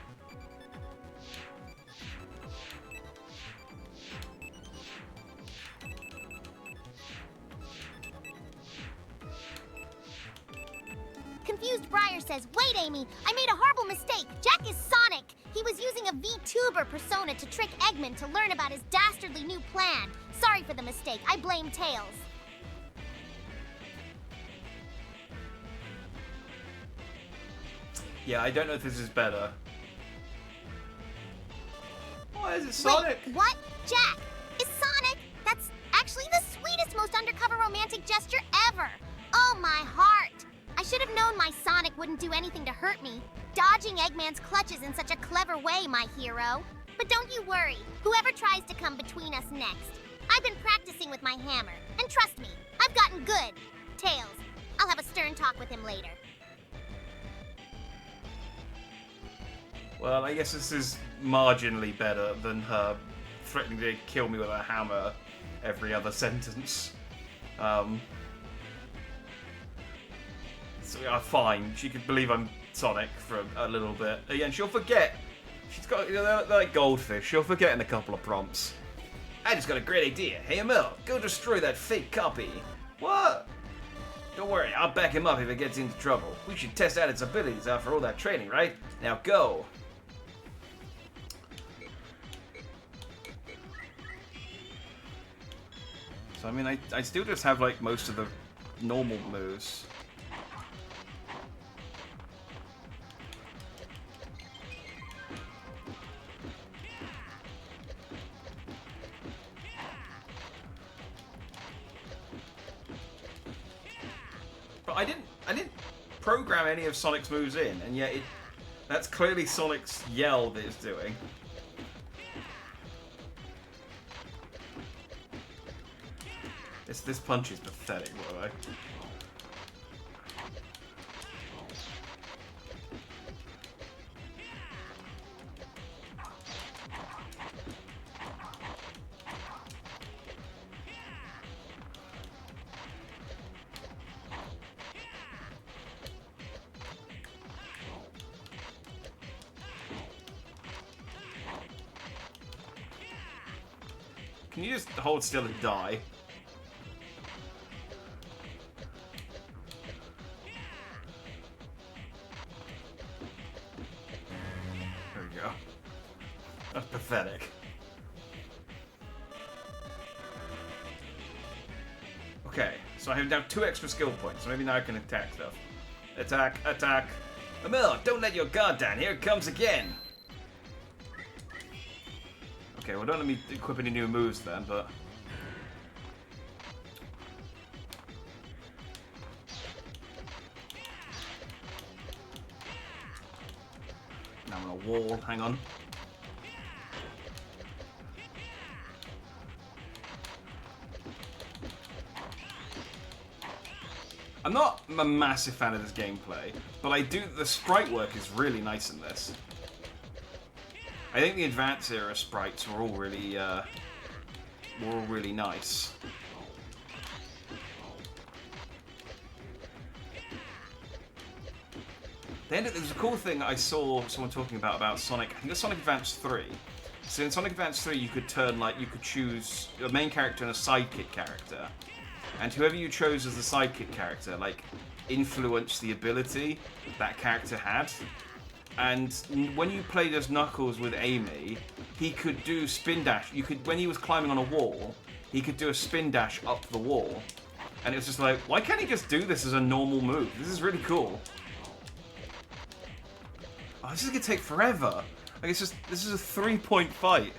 Confused Briar says, wait, Amy, I made a horrible mistake. Jack is Sonic. He was using a VTuber persona to trick Eggman to learn about his dastardly new plan. Sorry for the mistake. I blame Tails. Yeah, I don't know if this is better. Why is it Sonic? Wait, what? Jack, is Sonic? That's actually the sweetest, most undercover romantic gesture ever. Oh, my heart. I should have known my Sonic wouldn't do anything to hurt me. Dodging Eggman's clutches in such a clever way, my hero. But don't you worry. Whoever tries to come between us next. I've been practicing with my hammer. And trust me, I've gotten good. Tails, I'll have a stern talk with him later. Well, I guess this is marginally better than her threatening to kill me with a hammer every other sentence. So, yeah, fine. She could believe I'm Sonic for a little bit. Again, she'll forget. She's got, they're like goldfish. She'll forget in a couple of prompts. I just got a great idea. Hey, Emil, go destroy that fake copy. What? Don't worry, I'll back him up if it gets into trouble. We should test out its abilities after all that training, right? Now go. So, I mean, I still just have, like, most of the normal moves. But I didn't program any of Sonic's moves in, and yet that's clearly Sonic's yell that it's doing. This punch is pathetic, by the way. Can you just hold still and die? There we go. That's pathetic. Okay, so I have now 2 extra skill points, so maybe now I can attack stuff. Attack, attack. Emil, don't let your guard down. Here it comes again. Okay, well, don't let me equip any new moves then, but... Now I'm on a wall, hang on. I'm not a massive fan of this gameplay, but the sprite work is really nice in this. I think the Advance era sprites were all really nice. Then there's a cool thing I saw someone talking about Sonic. I think it's Sonic Advance 3. So in Sonic Advance 3, you could choose a main character and a sidekick character, and whoever you chose as the sidekick character, like, influenced the ability that character had. And when you played as Knuckles with Amy, he could do spin dash. When he was climbing on a wall, he could do a spin dash up the wall. And it was just like, why can't he just do this as a normal move? This is really cool. Oh, this is gonna take forever. Like, this is a 3-point fight.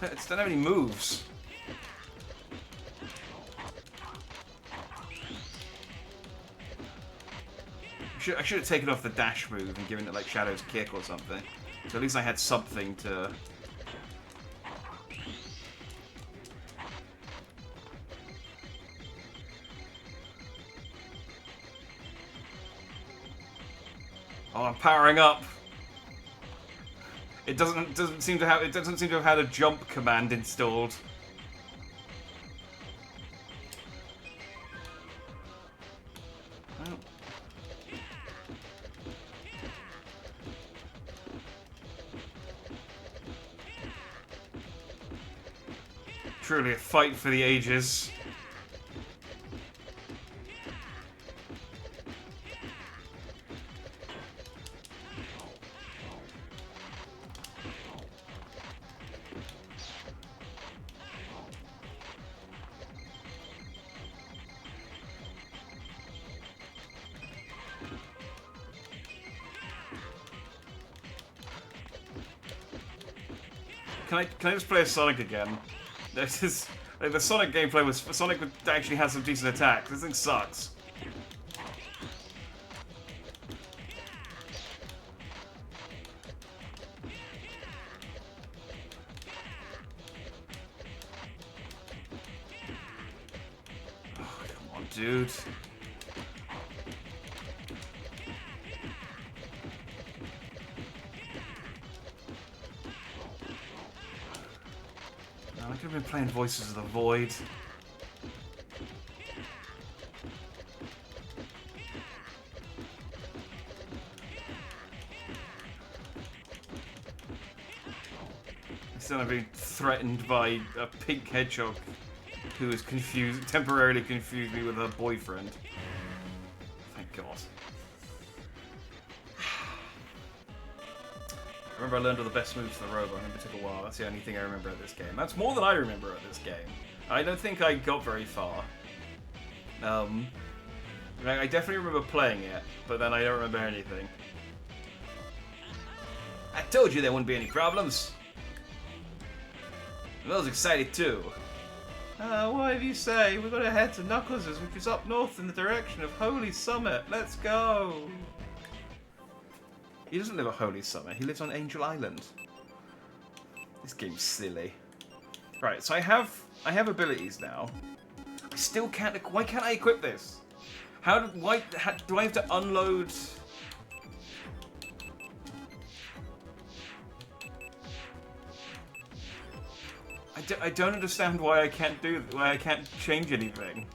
I just don't have any moves. I should have taken off the dash move and given it like Shadow's kick or something. So at least I had something to... Oh, I'm powering up. It doesn't seem to have had a jump command installed. Well. Truly a fight for the ages. Can I just play as Sonic again? This is like, the Sonic gameplay was Sonic would actually have some decent attacks. This thing sucks. Oh, come on, dude. I could have been playing Voices of the Void. Instead of being threatened by a pink hedgehog who has temporarily confused me with her boyfriend. Thank God. I remember I learned all the best moves for the robot. I remember it took a while. That's the only thing I remember at this game. That's more than I remember at this game. I don't think I got very far. I definitely remember playing it, but then I don't remember anything. I told you there wouldn't be any problems. I was excited too. Whatever you say, we're gonna head to Knuckles', which is up north in the direction of Holy Summit. Let's go! He doesn't live at Holy Summit, he lives on Angel Island. This game's silly. Right, so I have abilities now. I still can't. Why can't I equip this? Do I have to unload? I don't understand why I can't change anything.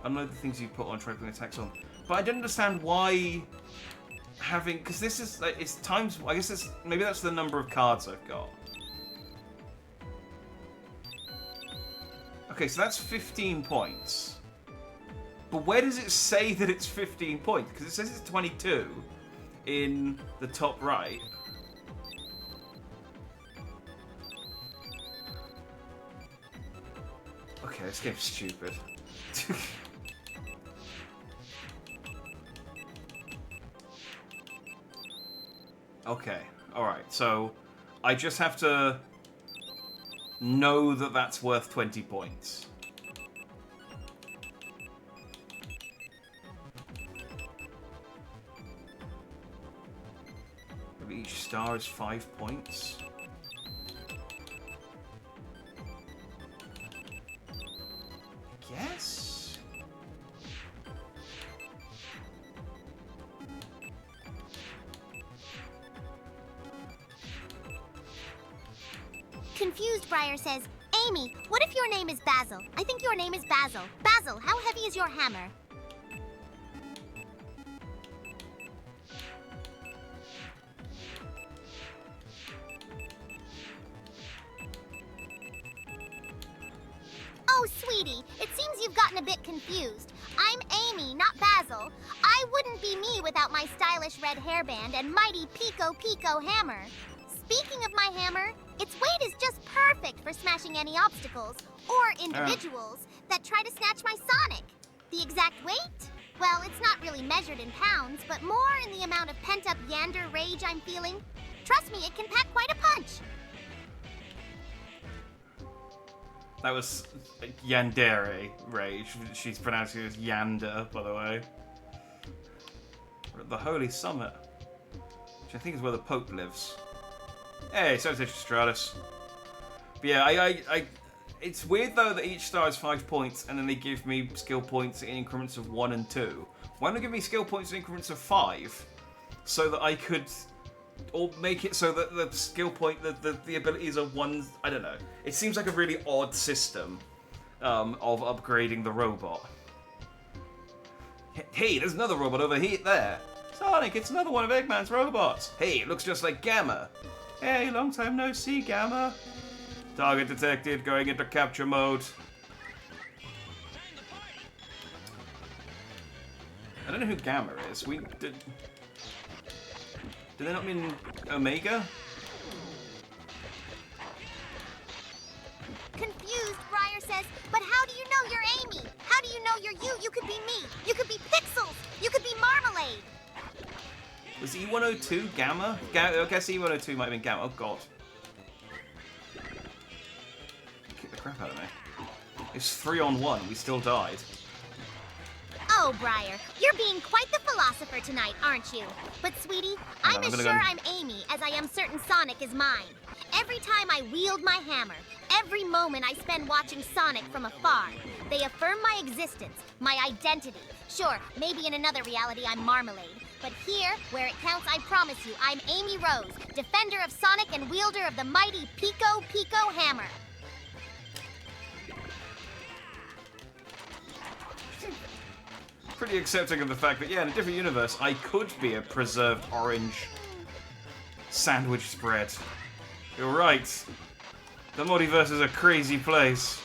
Unload the things you put on tripling attacks on. But I don't understand why because this is like, it's times, I guess maybe that's the number of cards I've got. Okay, so that's 15 points. But where does it say that it's 15 points? Because it says it's 22 in the top right. Okay, this game's stupid. Okay, alright, so I just have to know that that's worth 20 points. Maybe each star is 5 points. Yes. Confused Briar says, Amy, what if your name is Basil? I think your name is Basil. Basil, how heavy is your hammer? Oh, sweetie, it seems you've gotten a bit confused. I'm Amy, not Basil. I wouldn't be me without my stylish red hairband and mighty Pico Pico hammer. Speaking of my hammer, its weight is just perfect for smashing any obstacles or individuals that try to snatch my Sonic. The exact weight? Well, it's not really measured in pounds, but more in the amount of pent-up Yander rage I'm feeling. Trust me, it can pack quite a punch. That was Yandere rage. She's pronouncing it as Yander, by the way. We're at the Holy Summit, which I think is where the Pope lives. Hey, so is Stratus. But yeah, it's weird though that each star is 5 points, and then they give me skill points in increments of 1 and 2. Why don't they give me skill points in increments of 5, so that I could, or make it so that the skill point, the abilities are ones. I don't know. It seems like a really odd system of upgrading the robot. Hey, there's another robot over here. There, Sonic. It's another one of Eggman's robots. Hey, it looks just like Gamma. Hey, long time no see, Gamma. Target detected. Going into capture mode. I don't know who Gamma is. We did. Do they not mean Omega? Confused, Briar says, but how do you know you're Amy? How do you know you're you? You could be me. You could be Pixels. You could be Marmalade. Was E102 Gamma? I guess E102 might have been Gamma. Oh god. Kick the crap out of me. It's 3-on-1. We still died. Oh, Briar, you're being quite the philosopher tonight, aren't you? But, sweetie, I'm as sure I'm Amy as I am certain Sonic is mine. Every time I wield my hammer, every moment I spend watching Sonic from afar, they affirm my existence, my identity. Sure, maybe in another reality I'm Marmalade. But here, where it counts, I promise you, I'm Amy Rose, defender of Sonic and wielder of the mighty Pico Pico Hammer. Pretty accepting of the fact that, yeah, in a different universe, I could be a preserved orange sandwich spread. You're right. The multiverse is a crazy place.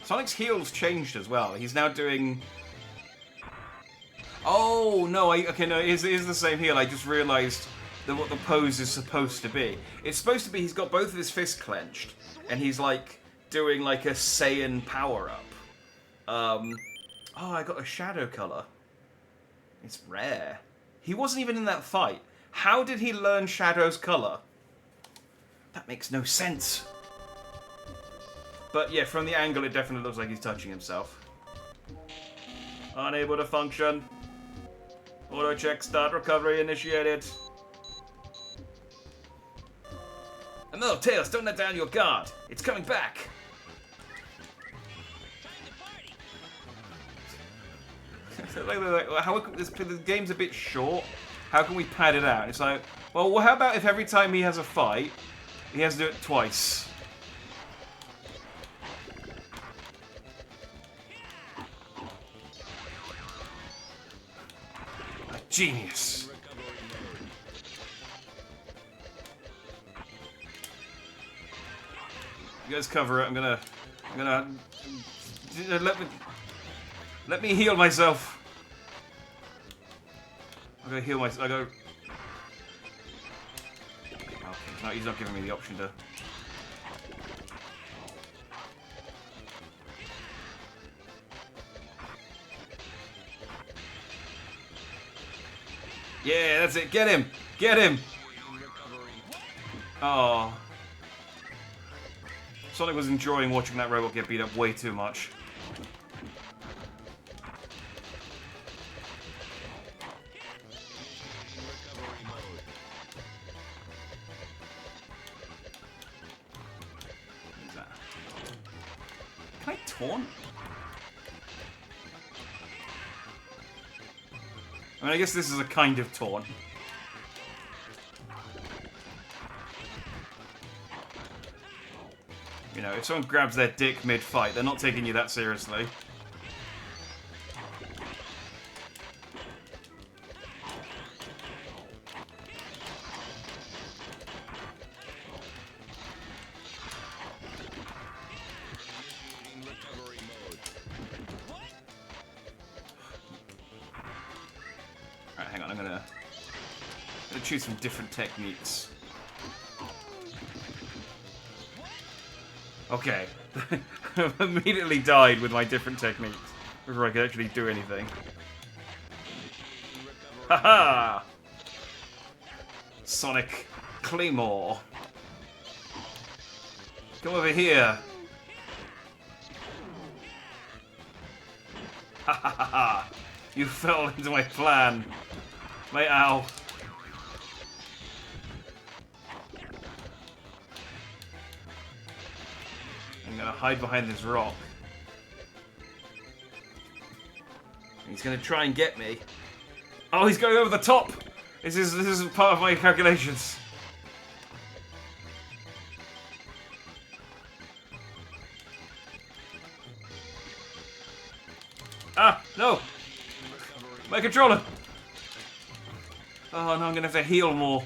Sonic's heal's changed as well. He's now doing... Oh, no, okay, no, it is the same heal. I just realised that what the pose is supposed to be. It's supposed to be he's got both of his fists clenched, and he's, like, doing, like, a Saiyan power-up. Oh, I got a shadow colour. It's rare. He wasn't even in that fight. How did he learn Shadow's colour? That makes no sense. But, yeah, from the angle, it definitely looks like he's touching himself. Unable to function. Auto check start recovery initiated. And no, Tails, don't let down your guard. It's coming back. The game's a bit short. How can we pad it out? It's like, well, how about if every time he has a fight, he has to do it twice? Genius. You guys cover it. I'm gonna let me heal myself. I'm gonna heal myself. Okay, no, he's not giving me the option to. Yeah, that's it. Get him! Get him! Oh. Sonic was enjoying watching that robot get beat up way too much. What is that? Can I taunt? I mean, I guess this is a kind of taunt. You know, if someone grabs their dick mid-fight, they're not taking you that seriously. choose some different techniques. Okay. I've immediately died with my different techniques before I could actually do anything. Haha! Sonic Claymore. Come over here. Ha ha ha ha! You fell into my plan. My ow. I'm gonna hide behind this rock. He's gonna try and get me. Oh, he's going over the top! This is part of my calculations. Ah, no! My controller! Oh no, I'm gonna have to heal more.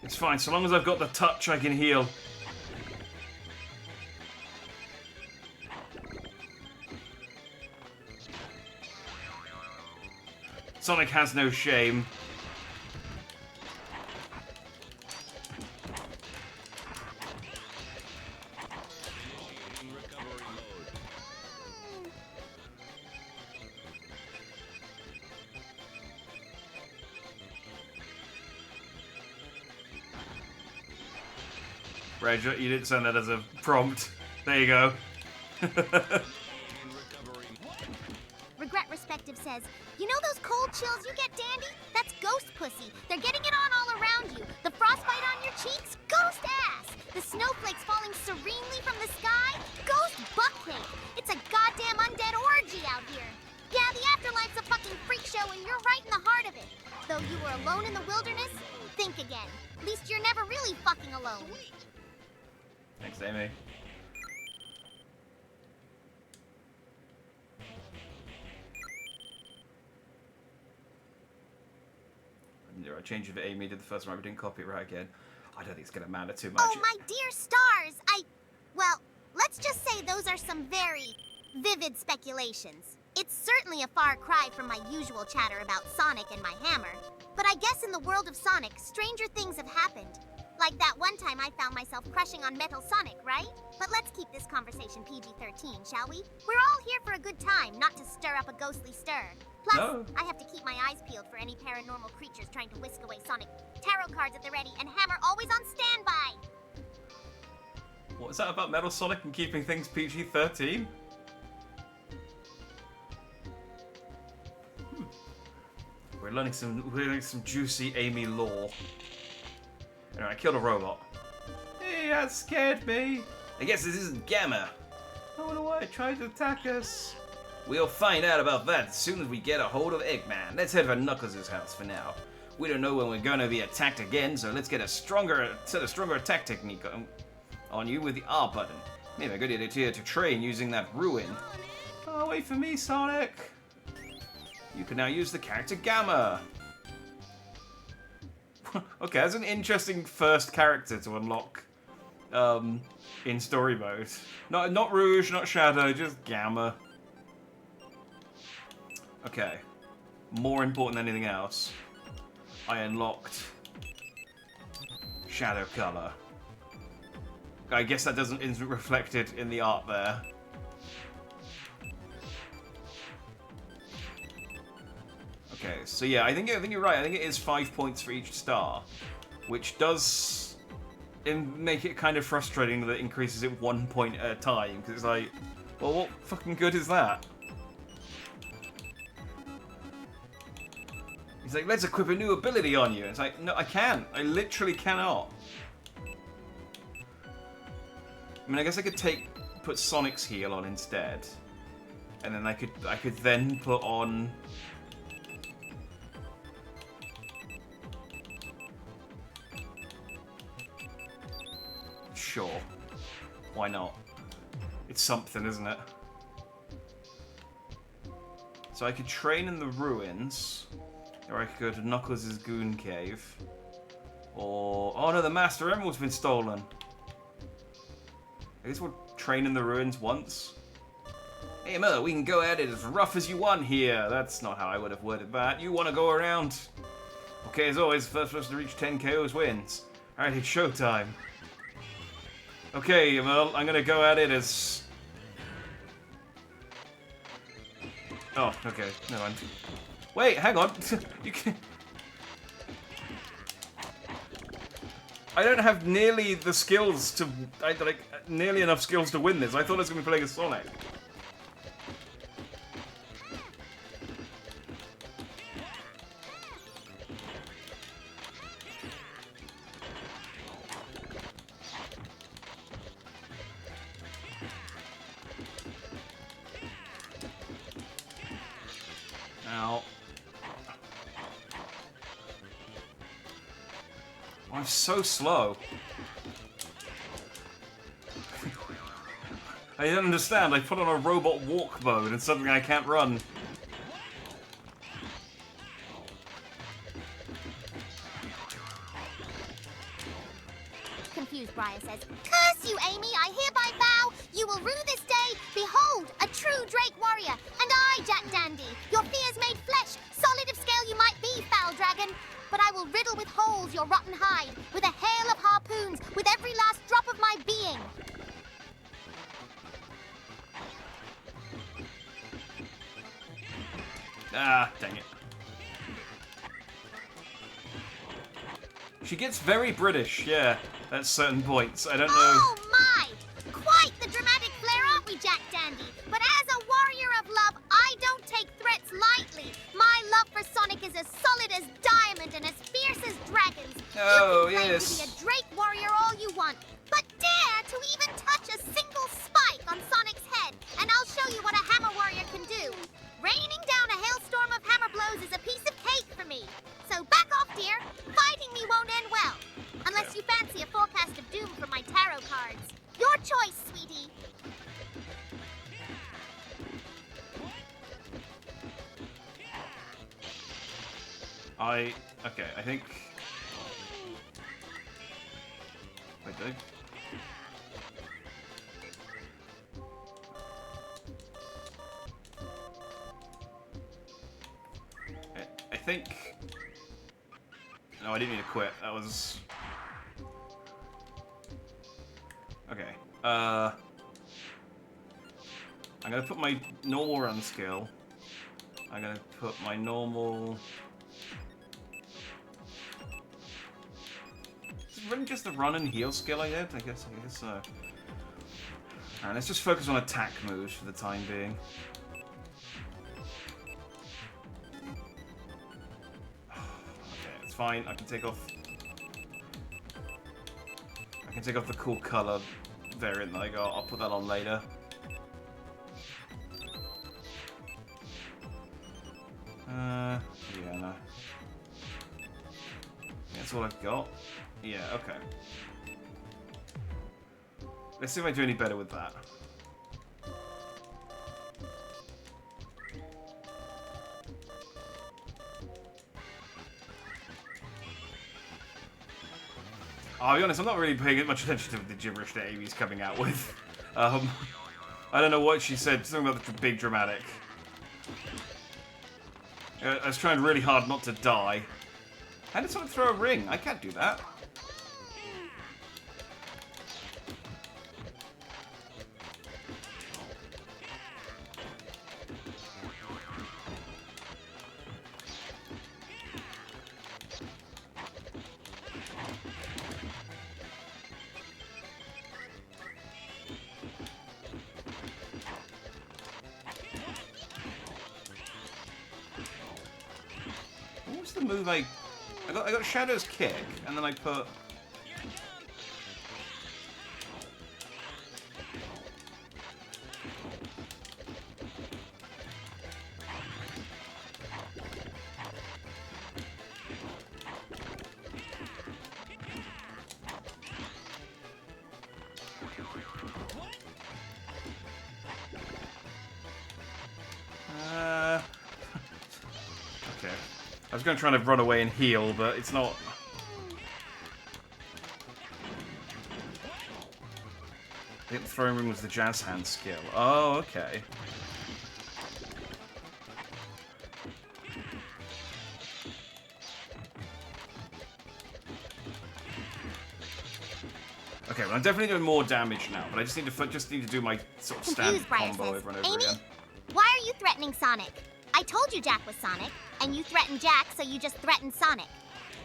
It's fine, so long as I've got the touch, I can heal. Sonic has no shame. Reg, you didn't send that as a prompt. There you go. Regret Respective says, you know those cold chills you get, Dandy? That's ghost pussy. They're getting it on all around you. The frostbite on your cheeks? Ghost ass. The snowflakes falling serenely from the sky? Ghost butt cake. It's a goddamn undead orgy out here. Yeah, the afterlife's a fucking freak show and you're right in the heart of it. Though you were alone in the wilderness, think again. At least you're never really fucking alone. Thanks, Amy. I changed it to Amy, did the first one, we didn't copy it right again. I don't think it's gonna matter too much. Oh, my dear stars, well, let's just say those are some very vivid speculations. It's certainly a far cry from my usual chatter about Sonic and my hammer. But I guess in the world of Sonic, stranger things have happened. Like that one time I found myself crushing on Metal Sonic, right? But let's keep this conversation PG-13, shall we? We're all here for a good time, not to stir up a ghostly stir. Plus, No. I have to keep my eyes peeled for any paranormal creatures trying to whisk away Sonic. Tarot cards at the ready, and hammer always on standby! What is that about Metal Sonic and keeping things PG-13? We're learning some juicy Amy lore. Anyway, I killed a robot. Hey, that scared me. I guess this isn't Gamma. I wonder why it tried to attack us. We'll find out about that as soon as we get a hold of Eggman. Let's head for Knuckles' house for now. We don't know when we're gonna be attacked again, so let's get a stronger attack technique on you with the R button. Maybe a good idea to train using that ruin. Oh, wait for me, Sonic. You can now use the character Gamma. Okay, that's an interesting first character to unlock in story mode. Not Rouge, not Shadow, just Gamma. Okay. More important than anything else, I unlocked Shadow Color. I guess that isn't reflected in the art there. Okay, so yeah, I think you're right. I think it is 5 points for each star, which does make it kind of frustrating that it increases it 1 point at a time, because it's like, well, what fucking good is that? He's like, let's equip a new ability on you. It's like, no, I can't. I literally cannot. I mean, I guess I could put Sonic's heal on instead, and then I could then put on. Sure. Why not? It's something, isn't it? So I could train in the ruins, or I could go to Knuckles' Goon Cave, or... Oh no, the Master Emerald's been stolen! I guess we'll train in the ruins once. Hey, Miller, we can go at it as rough as you want here. That's not how I would have worded that. You want to go around? Okay, as always, first person to reach 10 KOs wins. Alright, it's showtime. Okay, well, I'm gonna go at it as... Oh, okay, no, I'm... Wait, hang on. You can... I don't have nearly the skills to... nearly enough skills to win this. I thought I was going to be playing as Sonic. Ow. I'm so slow. I didn't understand. I put on a robot walk mode and suddenly I can't run. Confused Briar says, "Curse you, Amy! I hereby vow you will rue this day. Behold, a true Drake warrior, and I, Jack Dandy, your fears made flesh. Solid of scale you might be, foul dragon, but I will riddle with holes your rotten hide, with a hail of harpoons, with every last drop of my being." Ah, dang it. She gets very British, yeah, at certain points. I don't know. Oh my! Quite the dramatic flair, aren't we, Jack Dandy? But as a warrior of love, I don't take threats lightly. My love for Sonic is as solid as diamond and as fierce as dragons. Oh, you can claim yes. to be a Drake warrior all you want, but dare to even touch a single spike on Sonic's head, and I'll show you what a hammer warrior can do. Raining down a hailstorm of hammer blows is a piece of cake for me. So back off, dear. Fighting me won't end well. Unless you fancy a forecast of doom from my tarot cards. Your choice, sweetie. Okay, I think... Wait, did I... I think... No, I didn't need to quit. That was... Okay. I'm gonna put my normal run skill. I'm gonna put my normal... Is it really just the run and heal skill I did? I guess so. Alright, let's just focus on attack moves for the time being. Fine, I can take off the cool color variant that I got. I'll put that on later. Yeah, no. That's all I've got. Yeah, okay. Let's see if I do any better with that. I'll be honest, I'm not really paying much attention to the gibberish that Amy's coming out with. I don't know what she said, something about the big dramatic. I was trying really hard not to die. How did someone throw a ring? I can't do that. What was the move I got Shadow's kick, and then I put... Okay. I was going to try to run away and heal, but it's not... I think the throwing ring was the jazz hand skill. Oh, okay. Okay, well, I'm definitely doing more damage now, but I just need to do my sort of standard Confused, Briar combo says, over and over Amy, again. why are you threatening Sonic? I told you Jack was Sonic, and you threatened Jack, so you just threatened Sonic.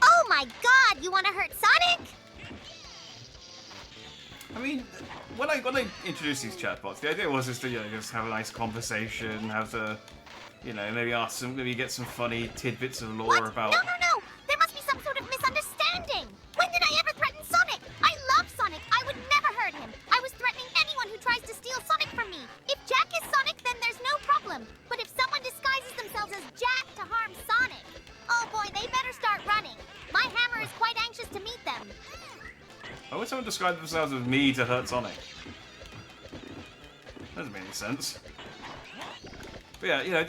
Oh my god, you want to hurt Sonic? I mean, when I introduced these chatbots, the idea was just to just have a nice conversation, have a maybe get some funny tidbits of lore What? about. No. There must be some sort of misunderstanding. When did I ever threaten Sonic? I love Sonic. I would never hurt him. I was threatening anyone who tries to steal Sonic from me. If Jack is Sonic, then there's no problem. But if someone disguises themselves as Jack to harm Sonic, oh boy, they better start running. My hammer is quite anxious to meet them. Why would someone describe themselves as me to hurt Sonic? Doesn't make any sense. But yeah,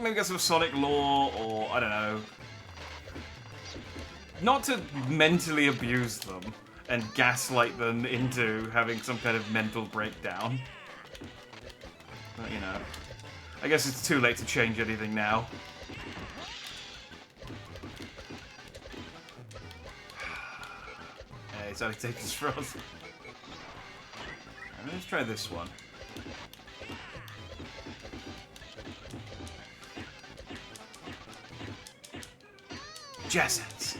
maybe get some Sonic lore, or I don't know. Not to mentally abuse them and gaslight them into having some kind of mental breakdown. But, I guess it's too late to change anything now. Hey, it's only taking us for us. Let's try this one. Jazz hands.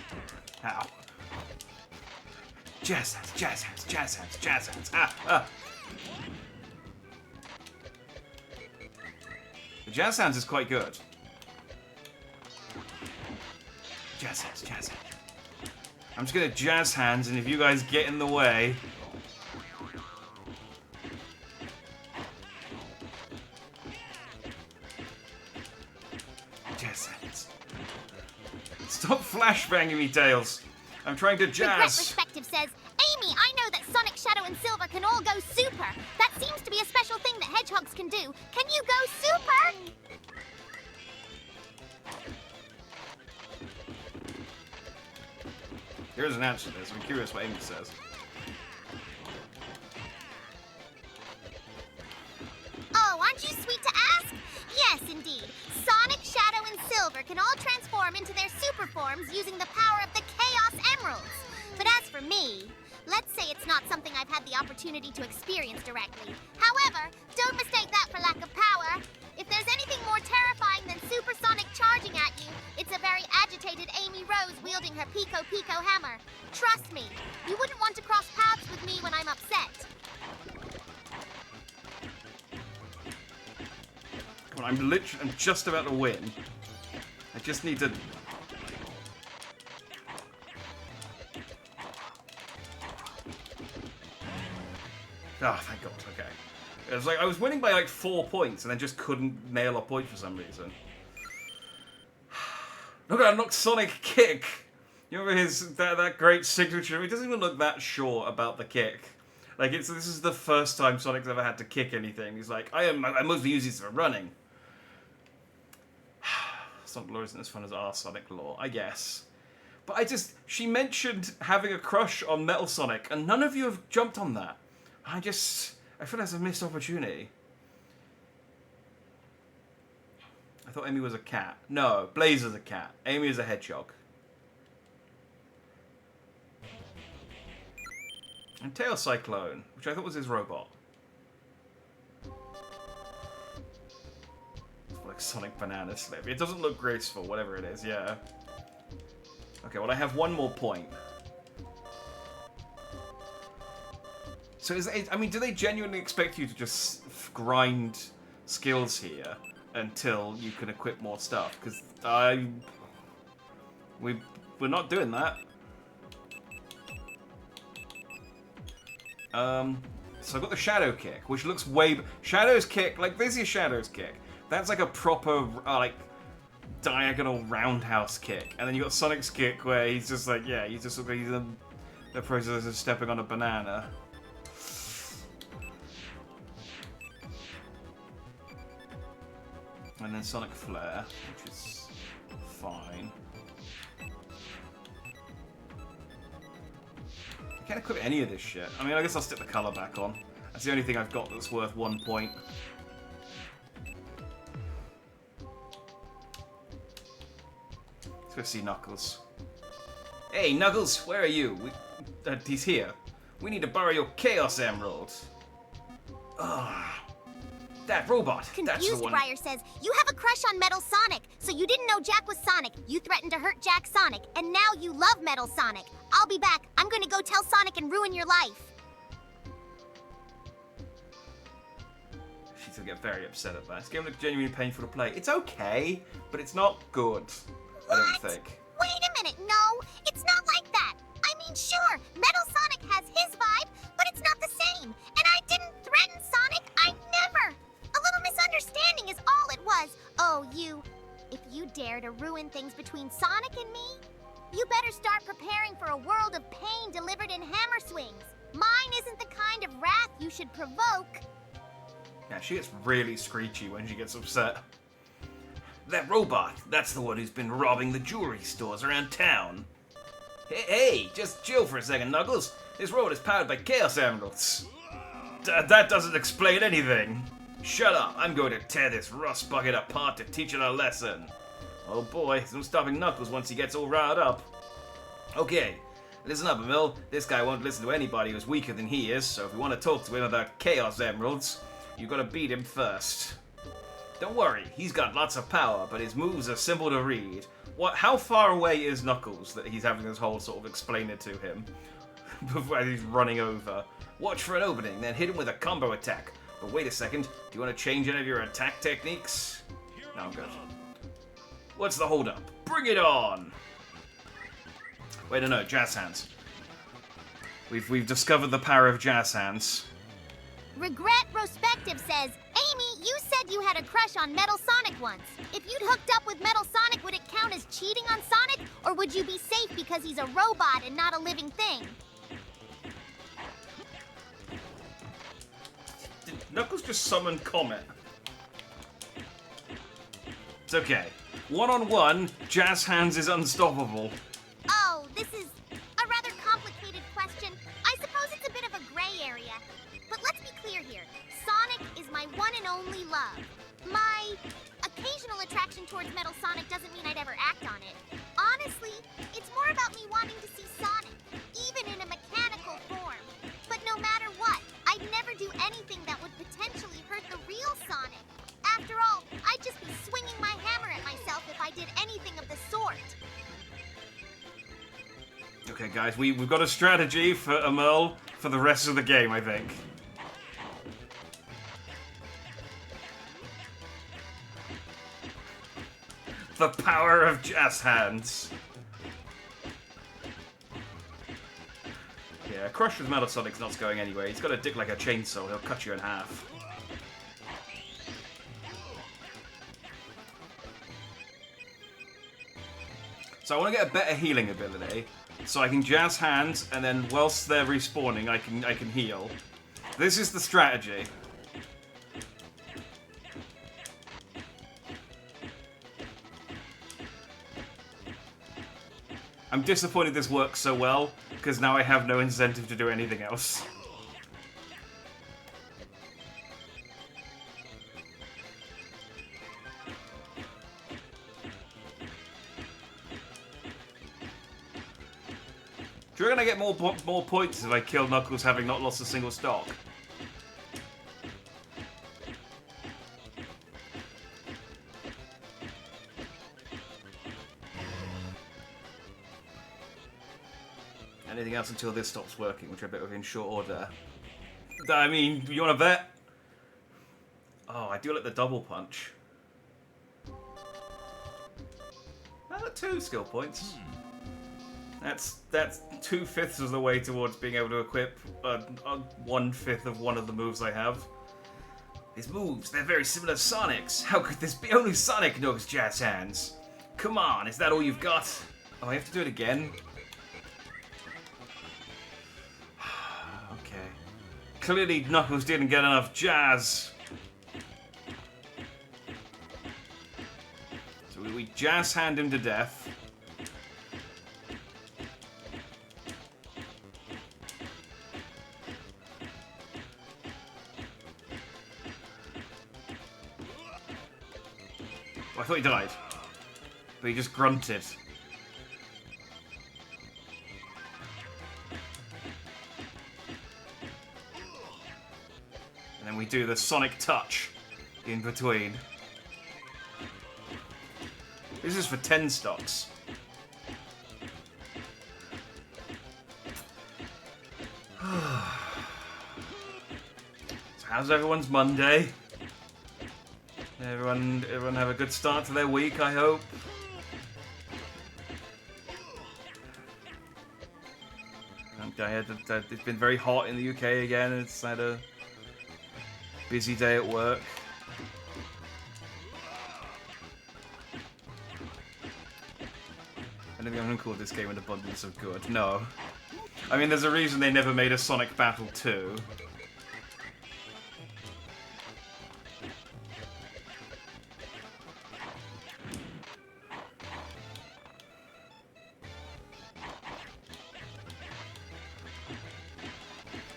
Ow. Jazz hands, jazz hands, jazz hands, jazz hands. Ah. The jazz hands is quite good. Jazz hands, jazz hands. I'm just gonna jazz hands, and if you guys get in the way. Jazz hands. Stop flashbanging me, Tails. I'm trying to Regret jazz. Perspective says, Amy, I know that Sonic, Shadow, and Silver can all go super. That seems to be a special thing that hedgehogs can do. Can you go super? Here's an answer to this. I'm curious what Amy says. Oh, aren't you sweet to ask? Yes, indeed. Sonic, Shadow, and Silver can all transform into their super forms using the power of the Chaos Emeralds. But as for me, let's say it's not something I've had the opportunity to experience directly. However, don't mistake that for lack of power. If there's anything more terrifying than supersonic charging at you, it's a very agitated Amy Rose wielding her Pico Pico hammer. Trust me, you wouldn't want to cross paths with me when I'm upset. Come on, I'm just about to win. I just need to. Ah, thank God. Okay. It was like I was winning by like 4 points and then just couldn't nail a point for some reason. Look at that knock Sonic kick. You remember that great signature? He doesn't even look that sure about the kick. Like this is the first time Sonic's ever had to kick anything. He's like, I mostly use these for running. Sonic lore isn't as fun as our Sonic lore, I guess. But she mentioned having a crush on Metal Sonic, and none of you have jumped on that. I feel that's a missed opportunity. I thought Amy was a cat. No, Blaze is a cat. Amy is a hedgehog. And Tail Cyclone, which I thought was his robot. It's like Sonic Banana Slip. It doesn't look graceful, whatever it is, yeah. Okay, well I have one more point. So do they genuinely expect you to just grind skills here until you can equip more stuff? Because we're not doing that. So I've got the Shadow Kick, which looks Shadow's Kick, like this is Shadow's Kick. That's like a proper like diagonal roundhouse kick, and then you got Sonic's Kick where he's just like he's just he's in the process of stepping on a banana. And then Sonic Flare, which is fine. I can't equip any of this shit. I mean, I guess I'll stick the colour back on. That's the only thing I've got that's worth 1 point. Let's go see Knuckles. Hey, Knuckles, where are you? He's here. We need to borrow your Chaos Emerald. Ah, that robot. That's the Confused one. Briar says, you have a crush on Metal Sonic, so you didn't know Jack was Sonic. You threatened to hurt Jack Sonic, and now you love Metal Sonic. I'll be back. I'm gonna go tell Sonic and ruin your life. She's gonna get very upset at that. This game looks genuinely painful to play. It's okay, but it's not good. I don't What? think. Wait a minute, no, it's not like that. I mean, sure, Metal Sonic has his vibe, but it's not the same. And I didn't threaten Sonic, I never. A little misunderstanding is all it was. Oh, if you dare to ruin things between Sonic and me, you better start preparing for a world of pain delivered in hammer swings. Mine isn't the kind of wrath you should provoke. Yeah, she gets really screechy when she gets upset. That robot, that's the one who's been robbing the jewelry stores around town. Hey, just chill for a second, Knuckles. This robot is powered by Chaos Emeralds. That doesn't explain anything. Shut up, I'm going to tear this rust bucket apart to teach it a lesson. Oh boy, there's no stopping Knuckles once he gets all riled up. Okay, listen up, Emil. This guy won't listen to anybody who's weaker than he is, so if you want to talk to him about Chaos Emeralds, you've got to beat him first. Don't worry, he's got lots of power, but his moves are simple to read. How far away is Knuckles that he's having this whole sort of explain it to him before he's running over? Watch for an opening, then hit him with a combo attack. But wait a second, do you want to change any of your attack techniques? No, I'm good. What's the holdup? Bring it on! Wait, no, Jazz Hands. We've discovered the power of Jazz Hands. Regret Prospective says, Amy, you said you had a crush on Metal Sonic once. If you'd hooked up with Metal Sonic, would it count as cheating on Sonic? Or would you be safe because he's a robot and not a living thing? Did Knuckles just summon Comet? It's okay. One-on-one, Jazz Hands is unstoppable. Oh, this is a rather complicated question. I suppose it's a bit of a gray area. But let's be clear here. Sonic is my one and only love. My occasional attraction towards Metal Sonic doesn't mean I'd ever act on it. Honestly, it's more about me wanting to see Sonic, even in a mechanical form. But no matter what, I'd never do anything that would potentially hurt the real Sonic. After all, I'd just be swinging my hammer at myself if I did anything of the sort. Okay, guys, we've got a strategy for Emil for the rest of the game, I think. The power of Jazz Hands. Yeah, Crush with Metal Sonic's not going anywhere. He's got a dick like a chainsaw. He'll cut you in half. So I want to get a better healing ability, so I can Jazz Hands, and then whilst they're respawning, I can heal. This is the strategy. I'm disappointed this works so well, because now I have no incentive to do anything else. Do you reckon I get more points if I kill Knuckles having not lost a single stock? Anything else until this stops working, which I bet we're in short order. I mean, you want to bet? Oh, I do like the double punch. I got 2 skill points. That's 2/5 of the way towards being able to equip 1/5 of one of the moves I have. These moves, they're very similar to Sonic's. How could this be? Only Sonic knows Jazz Hands. Come on, is that all you've got? Oh, I have to do it again? Okay. Clearly Knuckles didn't get enough jazz. So we Jazz Hand him to death. I thought he died, but he just grunted. then we do the Sonic Touch in between. This is for 10 stocks. So how's everyone's Monday? Everyone have a good start to their week, I hope. It's been very hot in the UK again. It's had a busy day at work. I don't think I'm going to call this game an abundance of good. No. I mean, there's a reason they never made a Sonic Battle 2.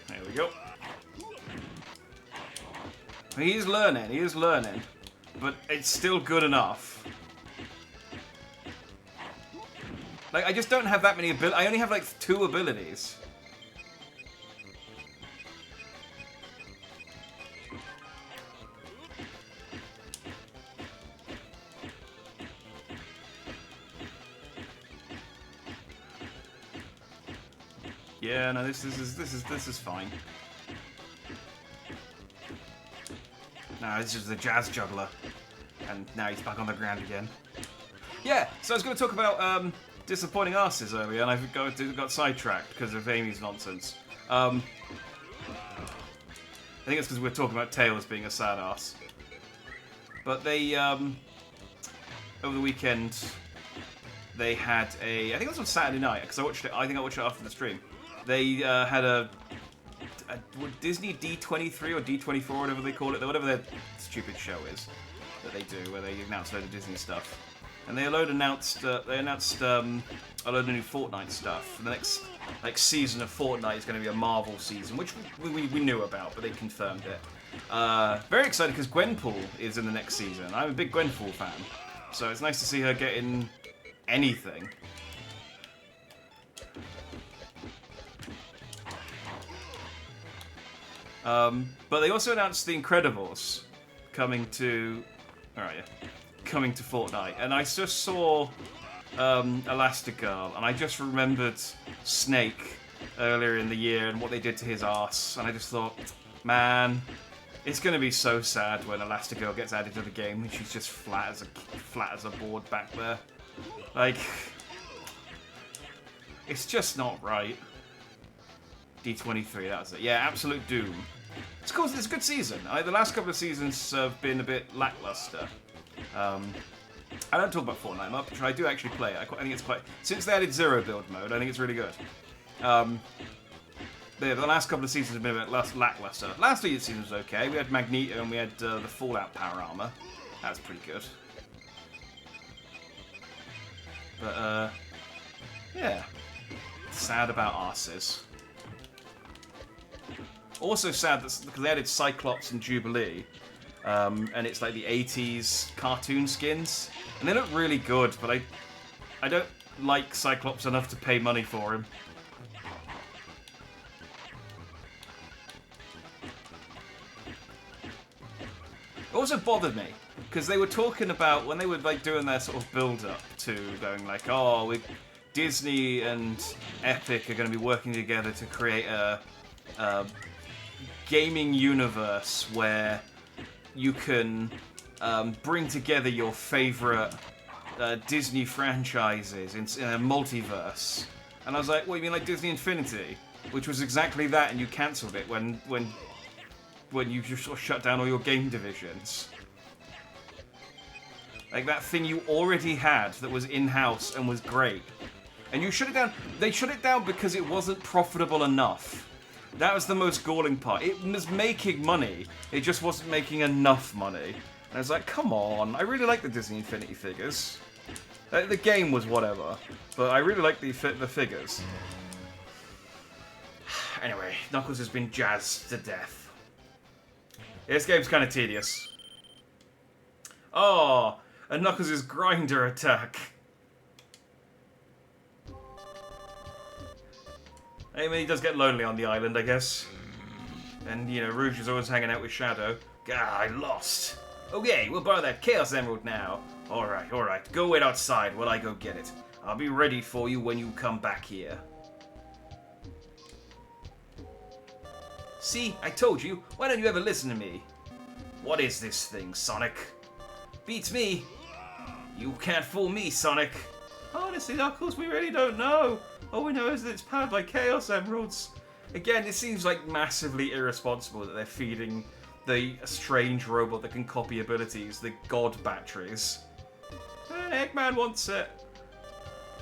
There we go. He's learning, but it's still good enough. Like, I just don't have that many abilities. I only have, like, 2 abilities. Yeah, no, this is fine. No, this is the Jazz Juggler. And now he's back on the ground again. Yeah, so I was going to talk about, disappointing asses earlier, and I got sidetracked because of Amy's nonsense. I think it's because we're talking about Tails being a sad ass. But they, over the weekend, they had I think it was on Saturday night, because I think I watched it after the stream. They had a Disney D23 or D24, whatever they call it, whatever their stupid show is that they do, where they announce a load of Disney stuff. And they announced a load of new Fortnite stuff. The next season of Fortnite is going to be a Marvel season, which we knew about, but they confirmed it. Very excited because Gwenpool is in the next season. I'm a big Gwenpool fan, so it's nice to see her get in anything. But they also announced The Incredibles coming to Fortnite, and I just saw Elastigirl, and I just remembered Snake earlier in the year and what they did to his ass, and I just thought, man, it's gonna be so sad when Elastigirl gets added to the game and she's just flat as a board back there. Like, it's just not right. D23, that was it. Yeah, Absolute Doom. It's cool. It's a good season. The last couple of seasons have been a bit lackluster. I don't talk about Fortnite much, but I do actually play it. I think it's quite... Since they added Zero Build mode, I think it's really good. The last couple of seasons have been a bit lackluster. Last season was okay. We had Magneto and we had the Fallout Power Armor. That's pretty good. But, yeah. Sad about arses. Also sad because they added Cyclops and Jubilee. And it's like the 80s cartoon skins. And they look really good, but I don't like Cyclops enough to pay money for him. It also bothered me, because they were talking about, when they were like doing their sort of build-up to going like, oh, Disney and Epic are going to be working together to create a gaming universe where you can bring together your favorite Disney franchises in a multiverse. And I was like, what, you mean like Disney Infinity? Which was exactly that, and you cancelled it when you just sort of shut down all your game divisions. Like that thing you already had that was in-house and was great. And you shut it down. They shut it down because it wasn't profitable enough. That was the most galling part. It was making money. It just wasn't making enough money. And I was like, come on. I really like the Disney Infinity figures. The game was whatever. But I really like the figures. Anyway, Knuckles has been jazzed to death. This game's kind of tedious. Oh, and Knuckles' grinder attack. I mean, he does get lonely on the island, I guess. And, you know, Rouge is always hanging out with Shadow. Gah, I lost. Okay, we'll borrow that Chaos Emerald now. Alright. Go wait outside while I go get it. I'll be ready for you when you come back here. See, I told you. Why don't you ever listen to me? What is this thing, Sonic? Beats me. You can't fool me, Sonic. Honestly, Knuckles, we really don't know. All we know is that it's powered by Chaos Emeralds. Again, it seems like massively irresponsible that they're feeding the strange robot that can copy abilities the God batteries. Eggman wants it.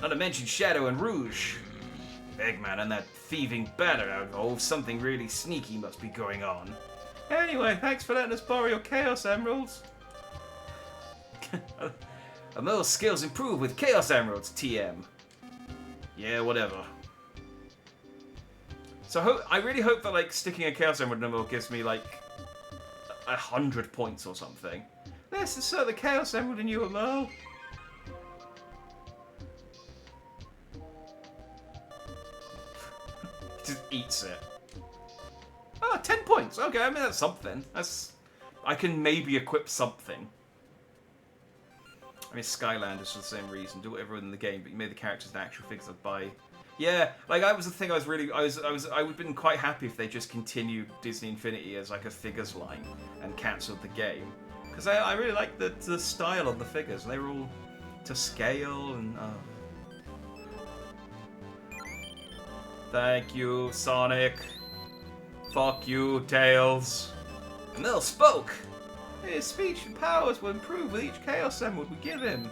Not to mention Shadow and Rouge. Eggman and that thieving Banner. Oh, something really sneaky must be going on. Anyway, thanks for letting us borrow your Chaos Emeralds. Amel's skills improve with Chaos Emeralds, TM. Yeah, whatever. So I really hope that like sticking a Chaos Emerald in Amel gives me like 100 points or something. Let's insert the Chaos Emerald in you, Amel. Just eats it. Ah, 10 points. Okay, I mean that's something. I can maybe equip something. I mean, Skylanders for the same reason. Do whatever in the game, but you made the characters and actual figures I'd buy. Yeah, like that was the thing. I would have been quite happy if they just continued Disney Infinity as like a figures line and cancelled the game, because I really like the style of the figures. They were all to scale and. Thank you, Sonic. Fuck you, Tails. Emil spoke. His speech and powers will improve with each Chaos Emerald we give him.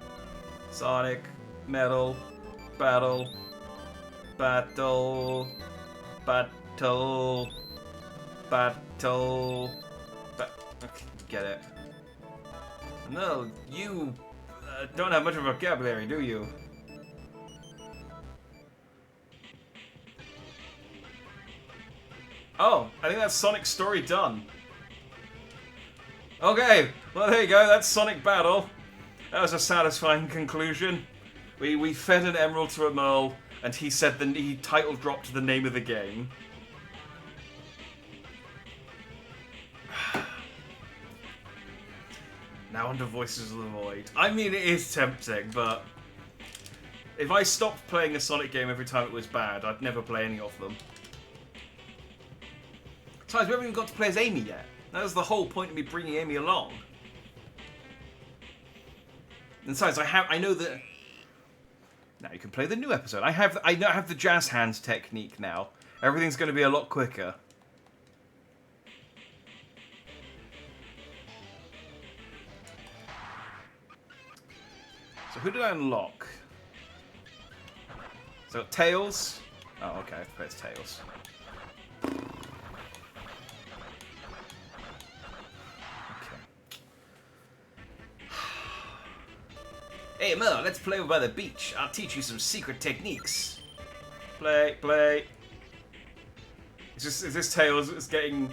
Sonic, Metal, Battle, Battle, Battle, Battle. Okay, get it. No, you don't have much of a vocabulary, do you? Oh, I think that's Sonic's story done. Okay, well there you go, that's Sonic Battle. That was a satisfying conclusion. We fed an emerald to a Merle, and he said he title dropped the name of the game. Now onto Voices of the Void. I mean, it is tempting, but if I stopped playing a Sonic game every time it was bad, I'd never play any of them. Besides, we haven't even got to play as Amy yet. That was the whole point of me bringing Amy along. And besides, I know that. Now you can play the new episode. I have the jazz hands technique now. Everything's going to be a lot quicker. So who did I unlock? So Tails. Oh, okay. I have to play as Tails. Hey Mel, let's play by the beach. I'll teach you some secret techniques. Play. Is this Tails is getting...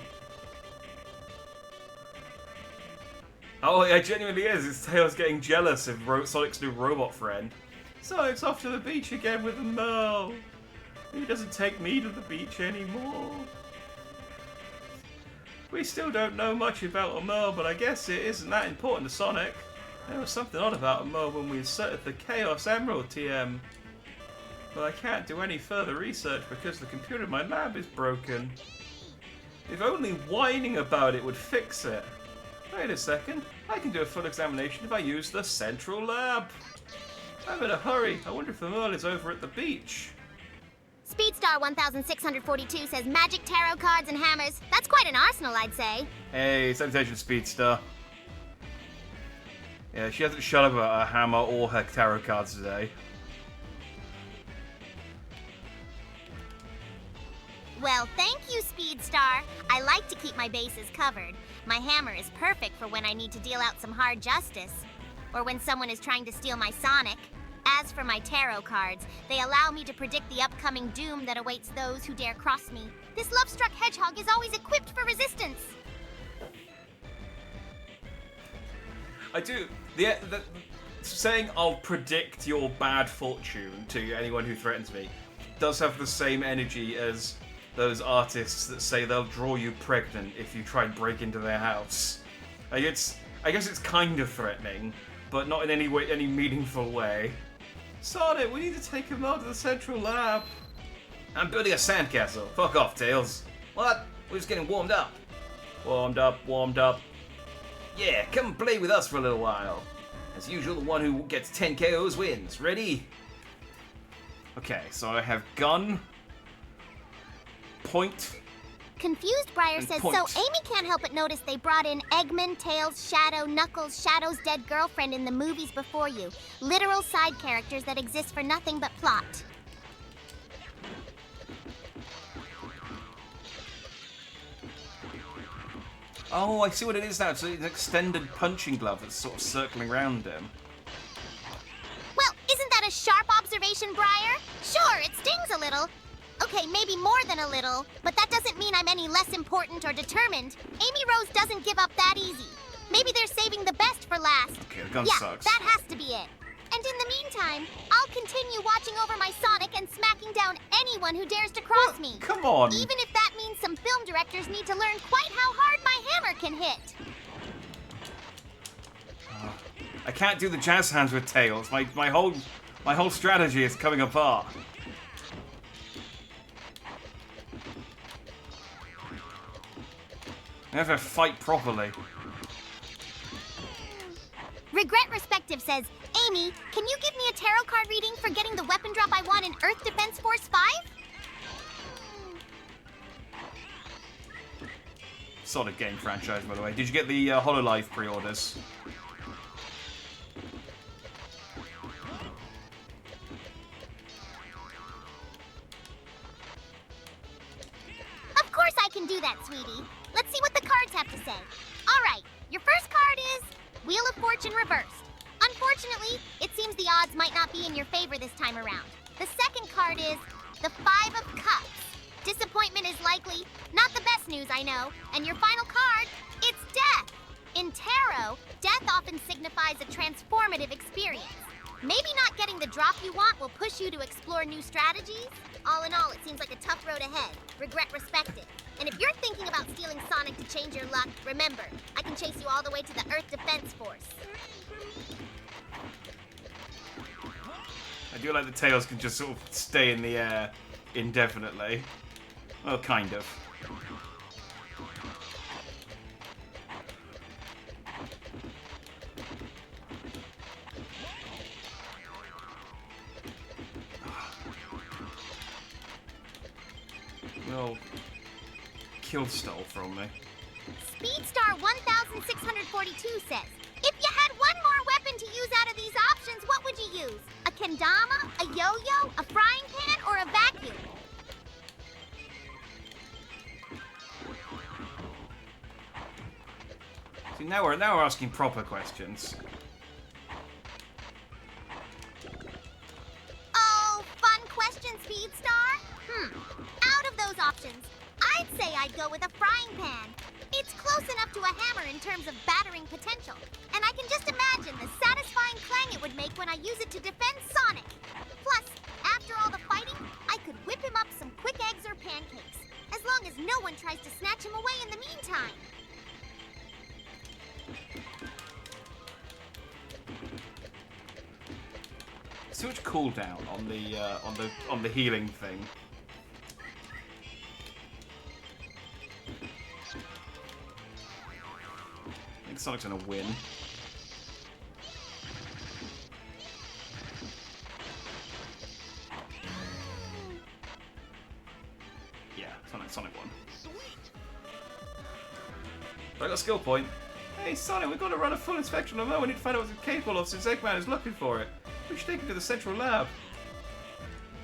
Oh, it genuinely is. It's Tails getting jealous of Sonic's new robot friend. Sonic's off to the beach again with Mel. He doesn't take me to the beach anymore. We still don't know much about Mel, but I guess it isn't that important to Sonic. There was something odd about Mo when we inserted the Chaos Emerald TM. But I can't do any further research because the computer in my lab is broken. If only whining about it would fix it. Wait a second, I can do a full examination if I use the central lab. I'm in a hurry. I wonder if the Merle is over at the beach. Speedstar 1642 says magic tarot cards and hammers. That's quite an arsenal, I'd say. Hey, salutations, Speedstar. Yeah, she hasn't shut up about her hammer or her tarot cards today. Well, thank you, Speedstar. I like to keep my bases covered. My hammer is perfect for when I need to deal out some hard justice. Or when someone is trying to steal my Sonic. As for my tarot cards, they allow me to predict the upcoming doom that awaits those who dare cross me. This love-struck hedgehog is always equipped for resistance. I do. Saying I'll predict your bad fortune to anyone who threatens me does have the same energy as those artists that say they'll draw you pregnant if you try and break into their house. I guess it's kind of threatening, but not in any meaningful way. Sonic, we need to take him out to the central lab. I'm building a sandcastle. Fuck off, Tails. What? We're just getting warmed up. Warmed up. Yeah, come and play with us for a little while. As usual, the one who gets 10 KOs wins. Ready? Okay, so I have gun, point. Confused Briar And says, point. so Amy can't help but notice they brought in Eggman, Tails, Shadow, Knuckles, Shadow's dead girlfriend in the movies before you. Literal side characters that exist for nothing but plot. Oh, I see what it is now. It's an extended punching glove that's sort of circling around him. Well, isn't that a sharp observation, Briar? Sure, it stings a little. Okay, maybe more than a little, but that doesn't mean I'm any less important or determined. Amy Rose doesn't give up that easy. Maybe they're saving the best for last. Okay, the gun Yeah, sucks. that has to be it. And in the meantime, I'll continue watching over my Sonic and smacking down anyone who dares to cross me. Come on. Even if that means some film directors need to learn quite how hard my hammer can hit. I can't do the jazz hands with Tails. My whole strategy is coming apart. I have to fight properly. Regret Respective says, Amy, can you give me a tarot card reading for getting the weapon drop I want in Earth Defense Force 5? Solid game franchise, by the way. Did you get the HoloLive pre-orders? Of course I can do that, sweetie. Let's see what the cards have to say. All right, your first card is Wheel of Fortune reversed. Unfortunately, it seems the odds might not be in your favor this time around. The second card is the Five of Cups. Disappointment is likely. Not the best news, I know. And your final card, it's Death. In tarot, death often signifies a transformative experience. Maybe not getting the drop you want will push you to explore new strategies. All in all, it seems like a tough road ahead. Regret respected. And if you're thinking about stealing Sonic to change your luck, remember, I can chase you all the way to the Earth Defense Force. I do like the Tails can just sort of stay in the air indefinitely. Well, kind of. Well, kill stole from me. Speedstar 1642 says, if you had one more weapon to use out of these options, what would you use? A kendama, a yo-yo, a frying pan, or a vacuum? See, now we're asking proper questions. Oh, fun question, Speedstar. Out of those options, I'd say I'd go with a frying pan. It's close enough to a hammer in terms of battering potential, and I can just imagine the satisfying clang it would make when I use it to defend Sonic. Plus, after all the fighting, I could whip him up some quick eggs or pancakes, as long as no one tries to snatch him away in the meantime. Too much cooldown on the healing thing. I think Sonic's gonna win. Yeah, Sonic won. But I got a skill point. Hey Sonic, we've got to run a full inspection of Mo. We need to find out what it's capable of since Eggman is looking for it. We should take him to the central lab.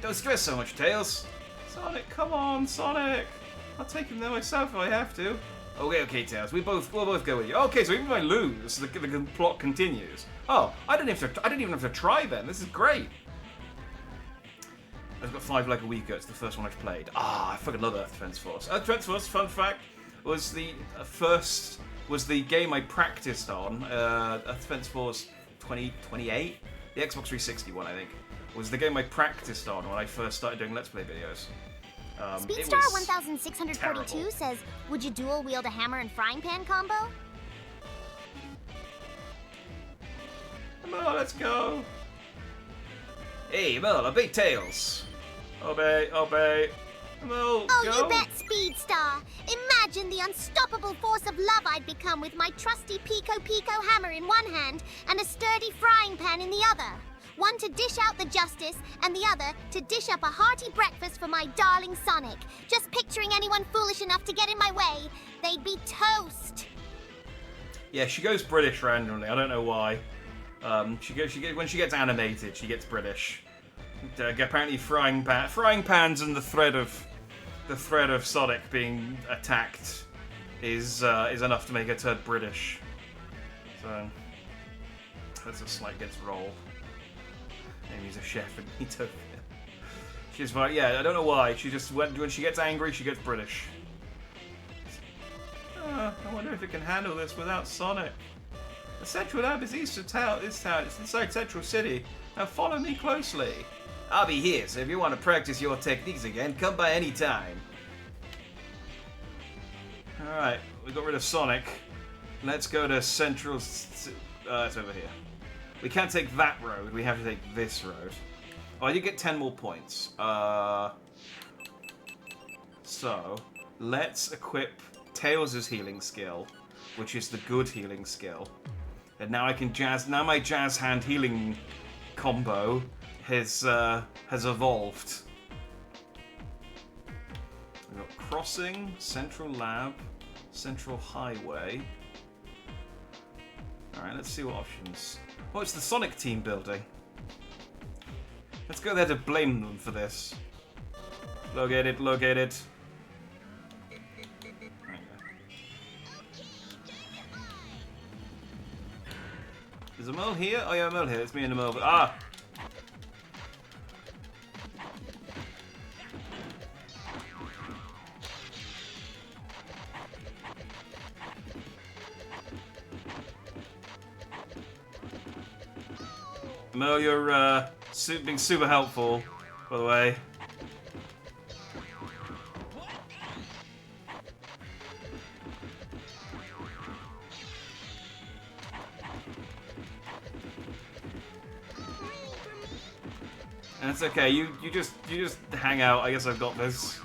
Don't stress so much, Tails. Sonic, come on, Sonic. I'll take him there myself if I have to. Okay, Tails. We'll both go with you. Okay, so even if I lose, the plot continues. Oh, I didn't even have to try then. This is great. I've got 5 like a week ago. It's the first one I've played. I fucking love Earth Defense Force. Earth Defense Force, fun fact, was the game I practiced on. Earth Defense Force 2028. The Xbox 360 one, I think, was the game I practiced on when I first started doing Let's Play videos. It Speedstar was 1642 terrible. says, would you dual wield a hammer and frying pan combo? Merle, let's go. Hey, Merle, obey Tails. Obey, obey. Merle, Oh, go. you bet, Speedstar. Imagine the unstoppable force of love I'd become with my trusty Pico Pico hammer in one hand and a sturdy frying pan in the other. One to dish out the justice, and the other to dish up a hearty breakfast for my darling Sonic. Just picturing anyone foolish enough to get in my way, they'd be toast. Yeah, she goes British randomly. I don't know why. When she gets animated, she gets British. Apparently, frying pans and the thread of Sonic being attacked is enough to make her turn British. So that's a slight gets roll. Amy's a chef in Ethiopia. She's like, yeah, I don't know why. She just when she gets angry, she gets British. I wonder if it can handle this without Sonic. The Central Lab is east of this town. It's inside Central City. Now follow me closely. I'll be here, so if you want to practice your techniques again, come by any time. Alright, we got rid of Sonic. Let's go to Central... it's over here. We can't take that road, we have to take this road. Oh, I did get 10 more points. So, let's equip Tails' healing skill, which is the good healing skill. And now I can now my Jazz Hand healing combo has evolved. We've got Crossing, Central Lab, Central Highway. Alright, let's see what options. Oh, it's the Sonic team building. Let's go there to blame them for this. Located, located. Is a Merle here? Oh yeah, Merle here. It's me and a Merle. Ah! Merle, you're being super helpful, by the way. And it's okay. You just hang out. I guess I've got this.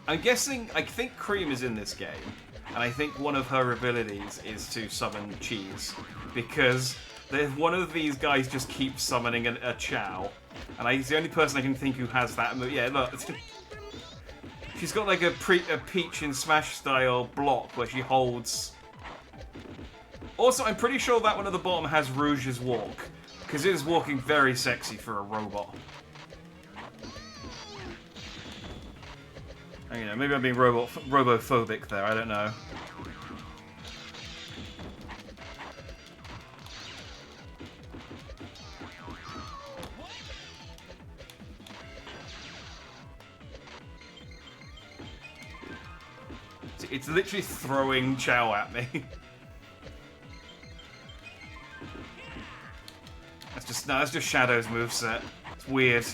I'm guessing. I think Cream is in this game, and I think one of her abilities is to summon cheese, because one of these guys just keeps summoning a Chow, and he's the only person I can think who has that move. Yeah, look. She's got like a Peach in Smash style block where she holds. Also, I'm pretty sure that one at the bottom has Rouge's walk, because it is walking very sexy for a robot. And, you know, maybe I'm being robophobic there, I don't know. It's literally throwing Chow at me. That's just Shadow's moveset. It's weird.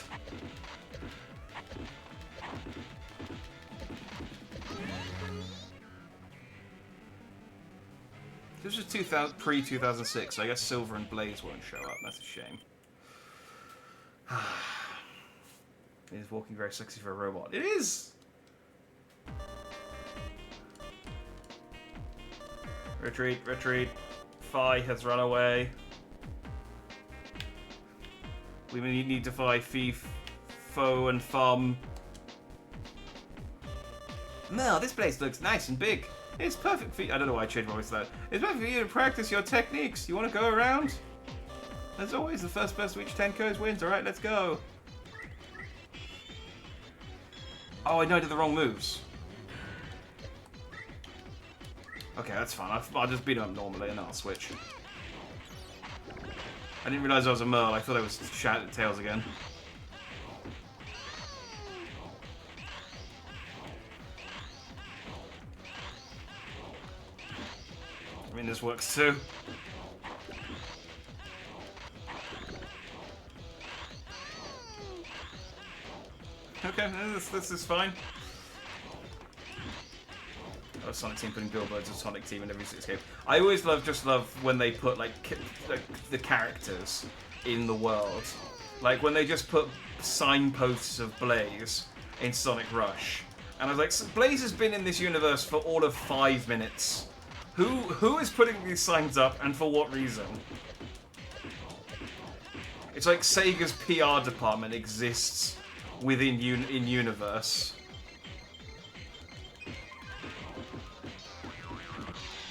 This was pre-2006, so I guess Silver and Blaze won't show up. That's a shame. It is walking very sexy for a robot. It is! Retreat, retreat. Fi has run away. We need to fight Thief, Foe, and Thumb. No, this place looks nice and big. It's perfect for you. I don't know why I changed my voice to that. It's perfect for you to practice your techniques. You want to go around? As always, the first person to reach 10 codes wins. Alright, let's go. Oh, I know I did the wrong moves. Okay, that's fine. I'll just beat him up normally and then I'll switch. I didn't realise I was a Merle. I thought I was shouting at Tails again. I mean, this works too. Okay, this is fine. Oh, Sonic Team putting billboards of Sonic Team in every game. I always love when they put like the characters in the world. Like when they just put signposts of Blaze in Sonic Rush. And I was like, so Blaze has been in this universe for all of 5 minutes. Who is putting these signs up and for what reason? It's like Sega's PR department exists within in universe.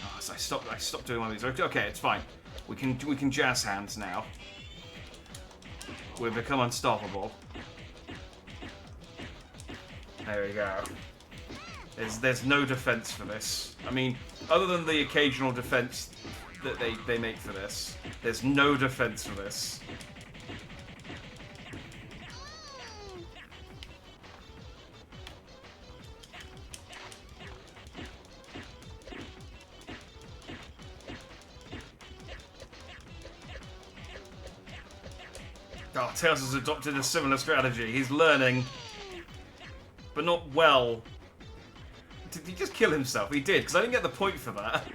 Oh, so I stopped doing one of these. Okay, it's fine. We can jazz hands now. We've become unstoppable. There we go. There's no defense for this. I mean, other than the occasional defense that they make for this, there's no defense for this. Oh, Tails has adopted a similar strategy. He's learning, but not well. Did he just kill himself? He did, because I didn't get the point for that.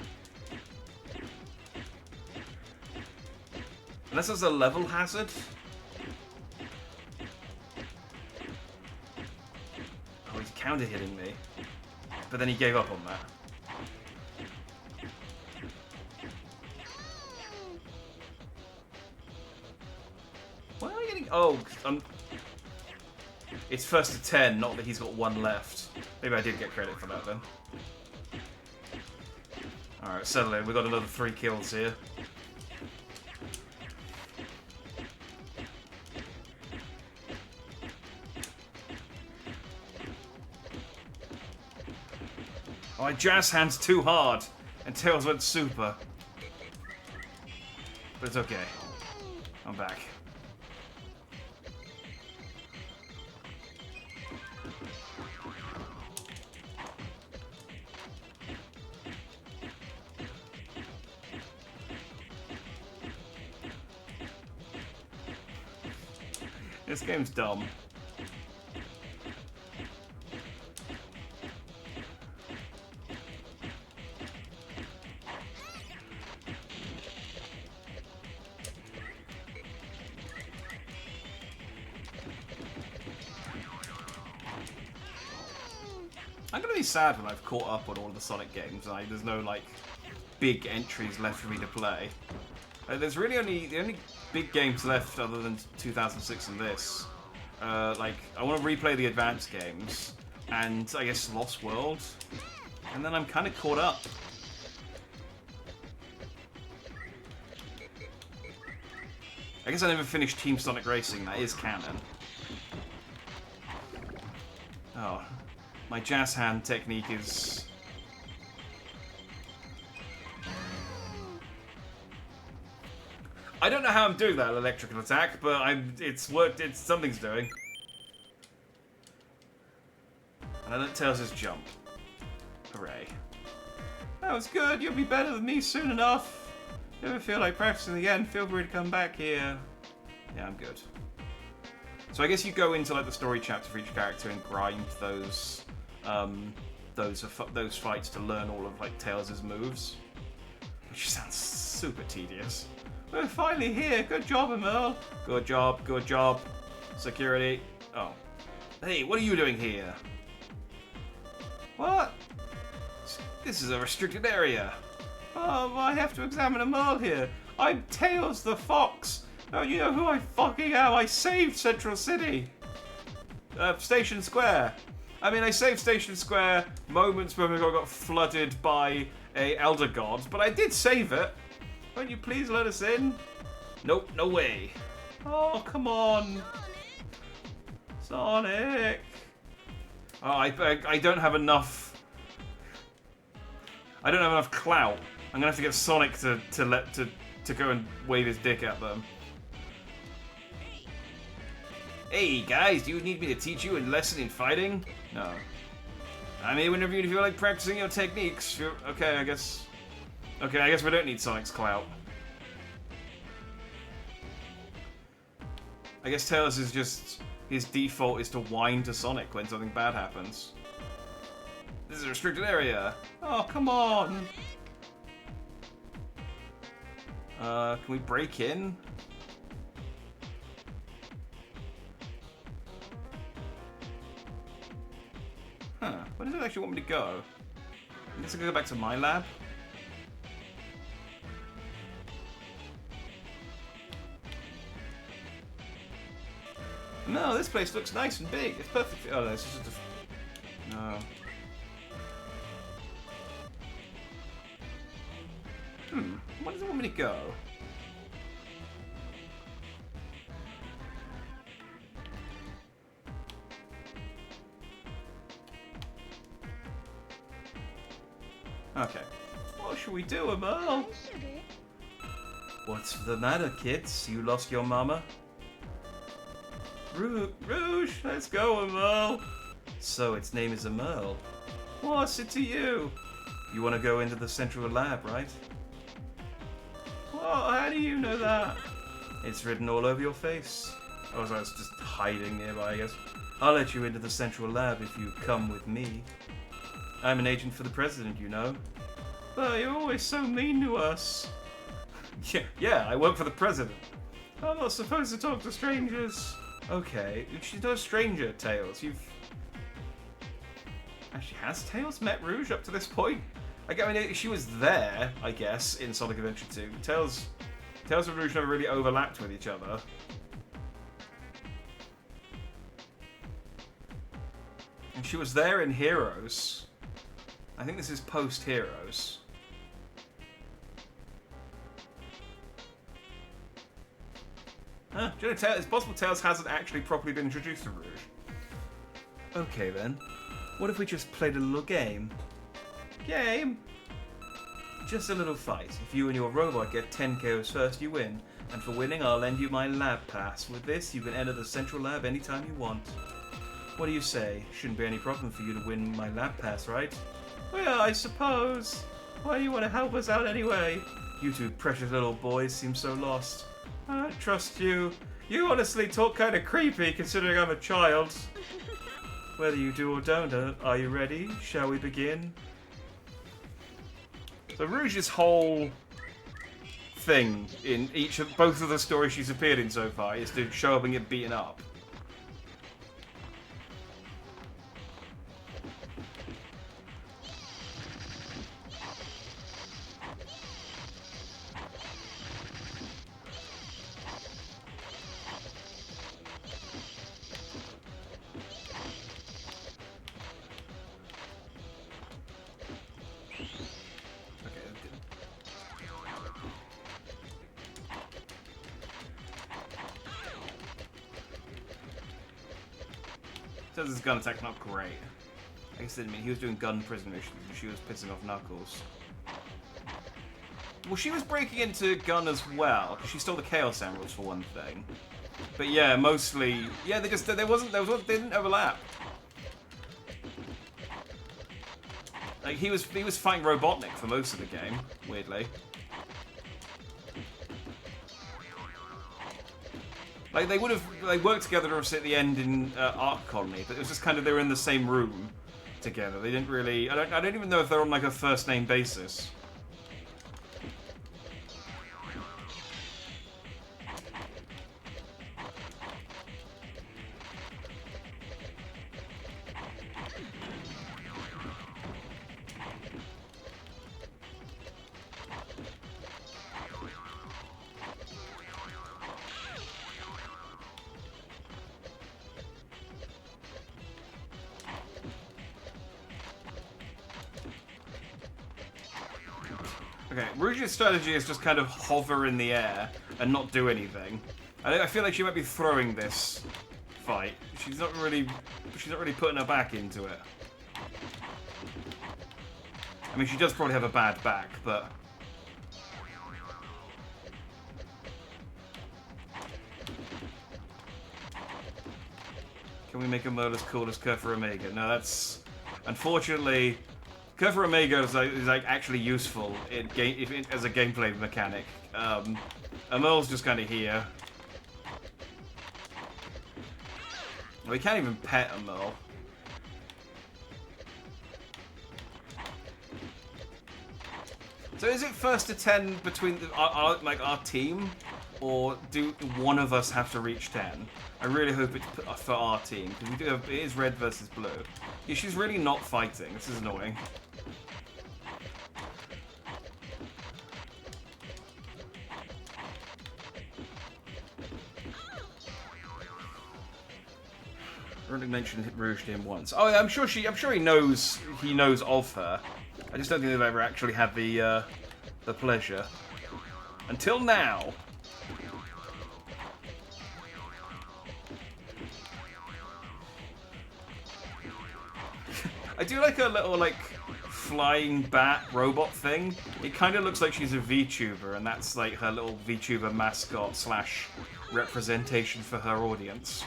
Unless there's a level hazard. Oh, he's counter-hitting me. But then he gave up on that. Why am I getting... Oh, it's first to 10, not that he's got 1 left. Maybe I did get credit for that then. Alright, settle in. We've got another 3 kills here. Oh, I jazz hands too hard, and Tails went super. But it's okay. I'm back. This game's dumb. I'm gonna be sad when I've caught up on all the Sonic games and there's no like big entries left for me to play. There's really the only big games left other than 2006 and this. Like, I want to replay the advanced games, and I guess Lost World, and then I'm kind of caught up. I guess I never finished Team Sonic Racing, that is canon. Oh, my jazz hand technique is... I don't know how I'm doing that electrical attack, but it's worked. Something's doing. And I let Tails just jump. Hooray. That was good. You'll be better than me soon enough. If you ever feel like practicing again, feel free to come back here. Yeah, I'm good. So I guess you go into like the story chapter for each character and grind those fights to learn all of like Tails' moves, which sounds super tedious. We're finally here. Good job, Emerl. Good job. Good job. Security. Oh. Hey, what are you doing here? What? This is a restricted area. Oh, I have to examine Emerl here. I'm Tails the Fox. Oh, you know who I fucking am. I saved Central City. Station Square. I mean, I saved Station Square moments when we got flooded by a Elder God, but I did save it. Won't you please let us in? Nope, no way. Oh, come on. Sonic. Oh, I don't have enough. I don't have enough clout. I'm gonna have to get Sonic to go and wave his dick at them. Hey guys, do you need me to teach you a lesson in fighting? No. I'm here whenever you feel like practicing your techniques. Okay, I guess. Okay, I guess we don't need Sonic's clout. I guess Tails is just his default is to whine to Sonic when something bad happens. This is a restricted area. Oh, come on. Can we break in? Huh. Where does it actually want me to go? I guess I can go back to my lab. No, this place looks nice and big. It's perfect. Oh, no, this is just a... No. Where does it want me to go? Okay. What should we do, Emerl? What's the matter, kids? You lost your mama? Rouge, let's go, Emerl. So its name is Emerl. What's it to you? You want to go into the central lab, right? Well, how do you know that? It's written all over your face. Oh, I was just hiding nearby, I guess. I'll let you into the central lab if you come with me. I'm an agent for the president, you know. But you're always so mean to us. Yeah, I work for the president. I'm not supposed to talk to strangers. Okay, she's no stranger, Tails. Actually, has Tails met Rouge up to this point? I mean, she was there, I guess, in Sonic Adventure 2. Tails and Rouge never really overlapped with each other. And she was there in Heroes. I think this is post-Heroes. Huh, do you know, it's possible Tails hasn't actually properly been introduced to Rouge. Okay then, what if we just played a little game? Game? Just a little fight. If you and your robot get 10 KOs first, you win. And for winning, I'll lend you my lab pass. With this, you can enter the central lab anytime you want. What do you say? Shouldn't be any problem for you to win my lab pass, right? Well, I suppose. Why do you want to help us out anyway? You two precious little boys seem so lost. I don't trust you. You honestly talk kind of creepy considering I'm a child. Whether you do or don't, are you ready? Shall we begin? So Rouge's whole thing in both of the stories she's appeared in so far is to show up and get beaten up. Says his gun attack not great. I guess I didn't mean he was doing gun prison missions and she was pissing off Knuckles. Well, she was breaking into Gun as well, because she stole the Chaos Emeralds for one thing. But yeah, mostly, yeah, they didn't overlap. Like he was fighting Robotnik for most of the game, weirdly. Like they worked together obviously at the end in Arc Colony, but it was just kind of they were in the same room together. They didn't really. I don't even know if they're on like a first name basis. Okay, Rouge's strategy is just kind of hover in the air and not do anything. I feel like she might be throwing this fight. She's not really putting her back into it. I mean, she does probably have a bad back, but... Can we make Emerl as cool as Kerfur Omega? No, that's... Unfortunately... Kerfur Omega is like actually useful as a gameplay mechanic. Emerl's just kind of here. We can't even pet him though. So is it first to 10 between our team, or do one of us have to reach 10? I really hope it's for our team, because we do have, it is red versus blue. Yeah, she's really not fighting. This is annoying. I already mentioned Rouge to him once. Oh, I'm sure he knows of her. I just don't think they've ever actually had the pleasure. Until now. I do like a little, like, flying bat robot thing. It kind of looks like she's a VTuber, and that's, like, her little VTuber mascot slash representation for her audience.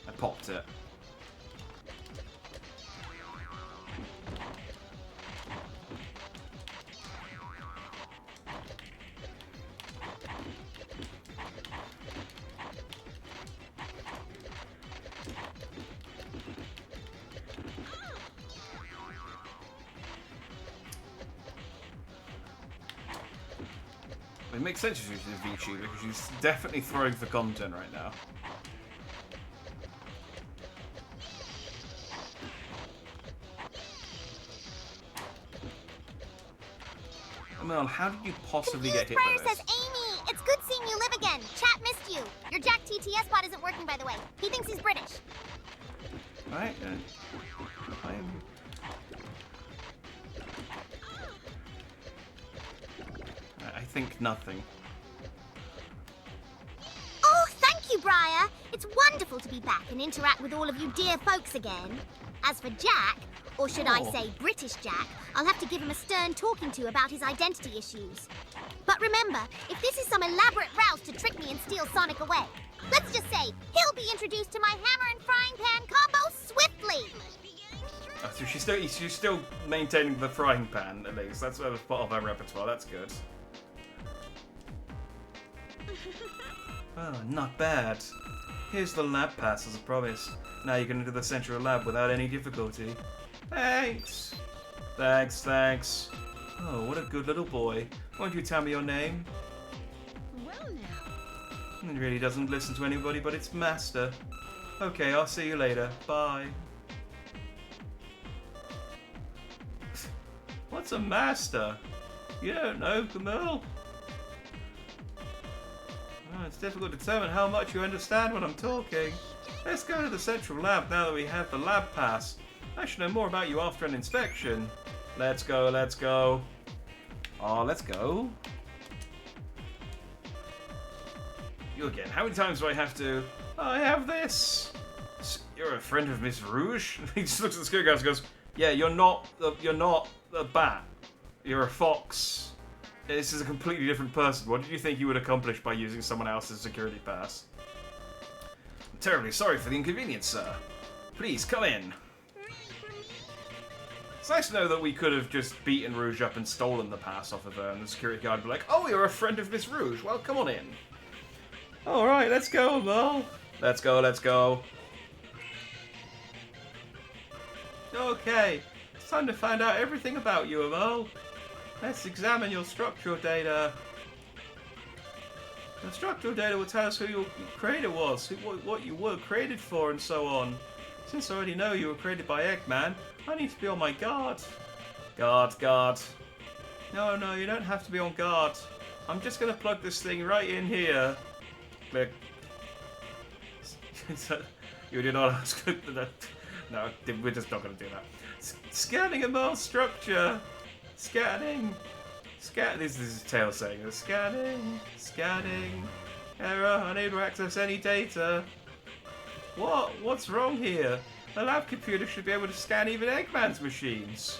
I popped it. It makes sense if she's a VTuber, because she's definitely throwing for content right now. Mel, how did you possibly get hit by Prayer this? says, Amy, it's good seeing you live again. Chat missed you. Your Jack TTS bot isn't working, by the way. He thinks he's British. Right, I think nothing. Oh, thank you, Briar. It's wonderful to be back and interact with all of you dear folks again. As for Jack, or should I Oh. say British Jack, I'll have to give him a stern talking to about his identity issues. But remember, if this is some elaborate rouse to trick me and steal Sonic away, let's just say he'll be introduced to my hammer and frying pan combo swiftly. Oh, so she's still maintaining the frying pan, at least. That's part of her repertoire. That's good. Oh, not bad. Here's the lab pass as promised. Now you can enter the central lab without any difficulty. Thanks. Thanks. Oh, what a good little boy. Won't you tell me your name? Well now. He really doesn't listen to anybody but its master. Okay, I'll see you later. Bye. What's a master? You don't know, Camille? Oh, it's difficult to determine how much you understand when I'm talking. Let's go to the central lab now that we have the lab pass. I should know more about you after an inspection. Let's go. Oh, let's go. You again. How many times do I have to... I have this. You're a friend of Miss Rouge? He just looks at the schoolgirls and goes, yeah, you're not a bat. You're a fox. This is a completely different person. What did you think you would accomplish by using someone else's security pass? I'm terribly sorry for the inconvenience, sir. Please, come in. It's nice to know that we could have just beaten Rouge up and stolen the pass off of her, and the security guard would be like, oh, you're a friend of Miss Rouge. Well, come on in. Alright, let's go, Mel. Let's go. Okay, it's time to find out everything about you, Amal. Let's examine your structural data. The structural data will tell us who your creator was, what you were created for, and so on. Since I already know you were created by Eggman, I need to be on my guard. Guard. No, you don't have to be on guard. I'm just going to plug this thing right in here. Click. You did not ask. No, we're just not going to do that. Scanning a Mel structure. Scanning. This is Tails saying this. Scanning. Error. Unable to access any data. What's wrong here? A lab computer should be able to scan even Eggman's machines.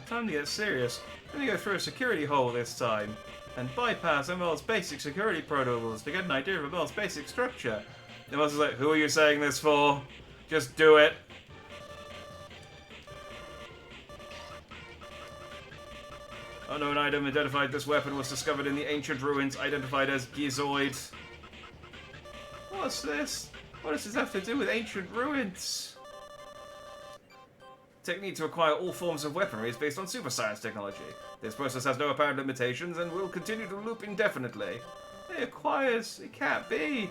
Time to get serious. Let me go through a security hole this time and bypass ML's basic security protocols to get an idea of ML's basic structure. ML's like, who are you saying this for? Just do it. Unknown item identified. This weapon was discovered in the ancient ruins, identified as Gizoid. What's this? What does this have to do with ancient ruins? Technique to acquire all forms of weaponry is based on super science technology. This process has no apparent limitations and will continue to loop indefinitely. It can't be.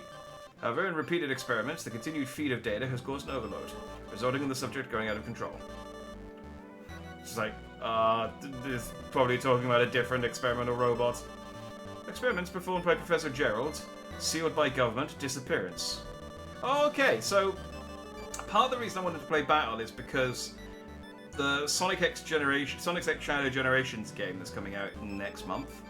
However, in repeated experiments, the continued feed of data has caused an overload, resulting in the subject going out of control. It's like, this is probably talking about a different experimental robot. Experiments performed by Professor Gerald, sealed by government, disappearance. Okay, so part of the reason I wanted to play Battle is because the Sonic X Shadow Generations game that's coming out next month,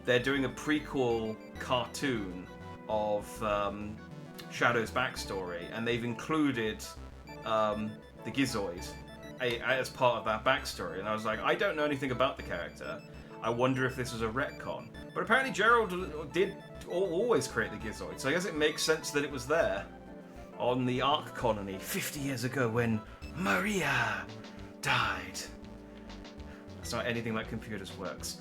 they're doing a prequel cartoon of Shadow's backstory, and they've included the Gizoid as part of that backstory. And I was like, I don't know anything about the character. I wonder if this was a retcon. But apparently Gerald did always create the Gizoid, so I guess it makes sense that it was there on the Ark colony 50 years ago when Maria died. That's not anything like computers works.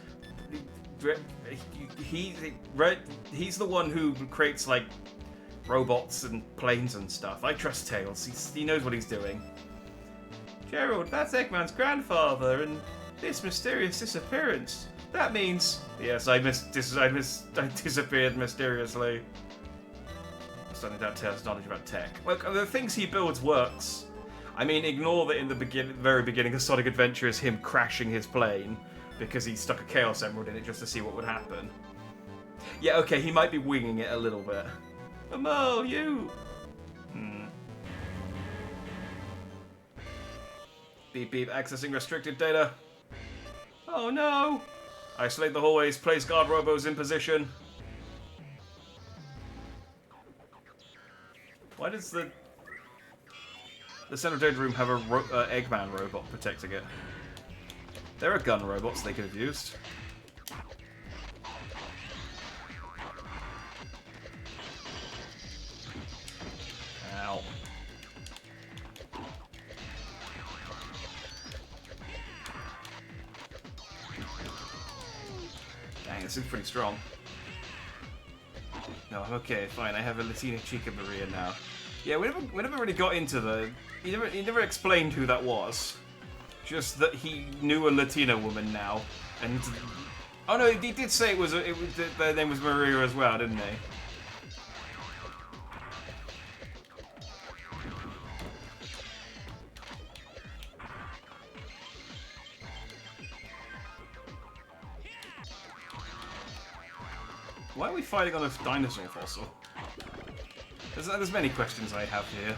He's the one who creates like robots and planes and stuff. I trust Tails. He knows what he's doing. Gerald, that's Eggman's grandfather, and this mysterious disappearance. That means yes, I disappeared mysteriously. I'm starting to have Tails' knowledge about tech. Look, the things he builds works. I mean, ignore that in the very beginning of Sonic Adventure is him crashing his plane because he stuck a Chaos Emerald in it just to see what would happen. Yeah, okay, he might be winging it a little bit. Amal, you! Beep beep, accessing restricted data. Oh no! Isolate the hallways, place guard robos in position. Why does the center data room have a Eggman robot protecting it? There are gun robots they could have used. Ow. Dang, this is pretty strong. No, I'm okay, fine. I have a Latina Chica Maria now. Yeah, we never really got into the... He never explained who that was. Just that he knew a Latina woman now, and oh no, he did say their name was Maria as well, didn't he? Why are we fighting on a dinosaur fossil? There's many questions I have here.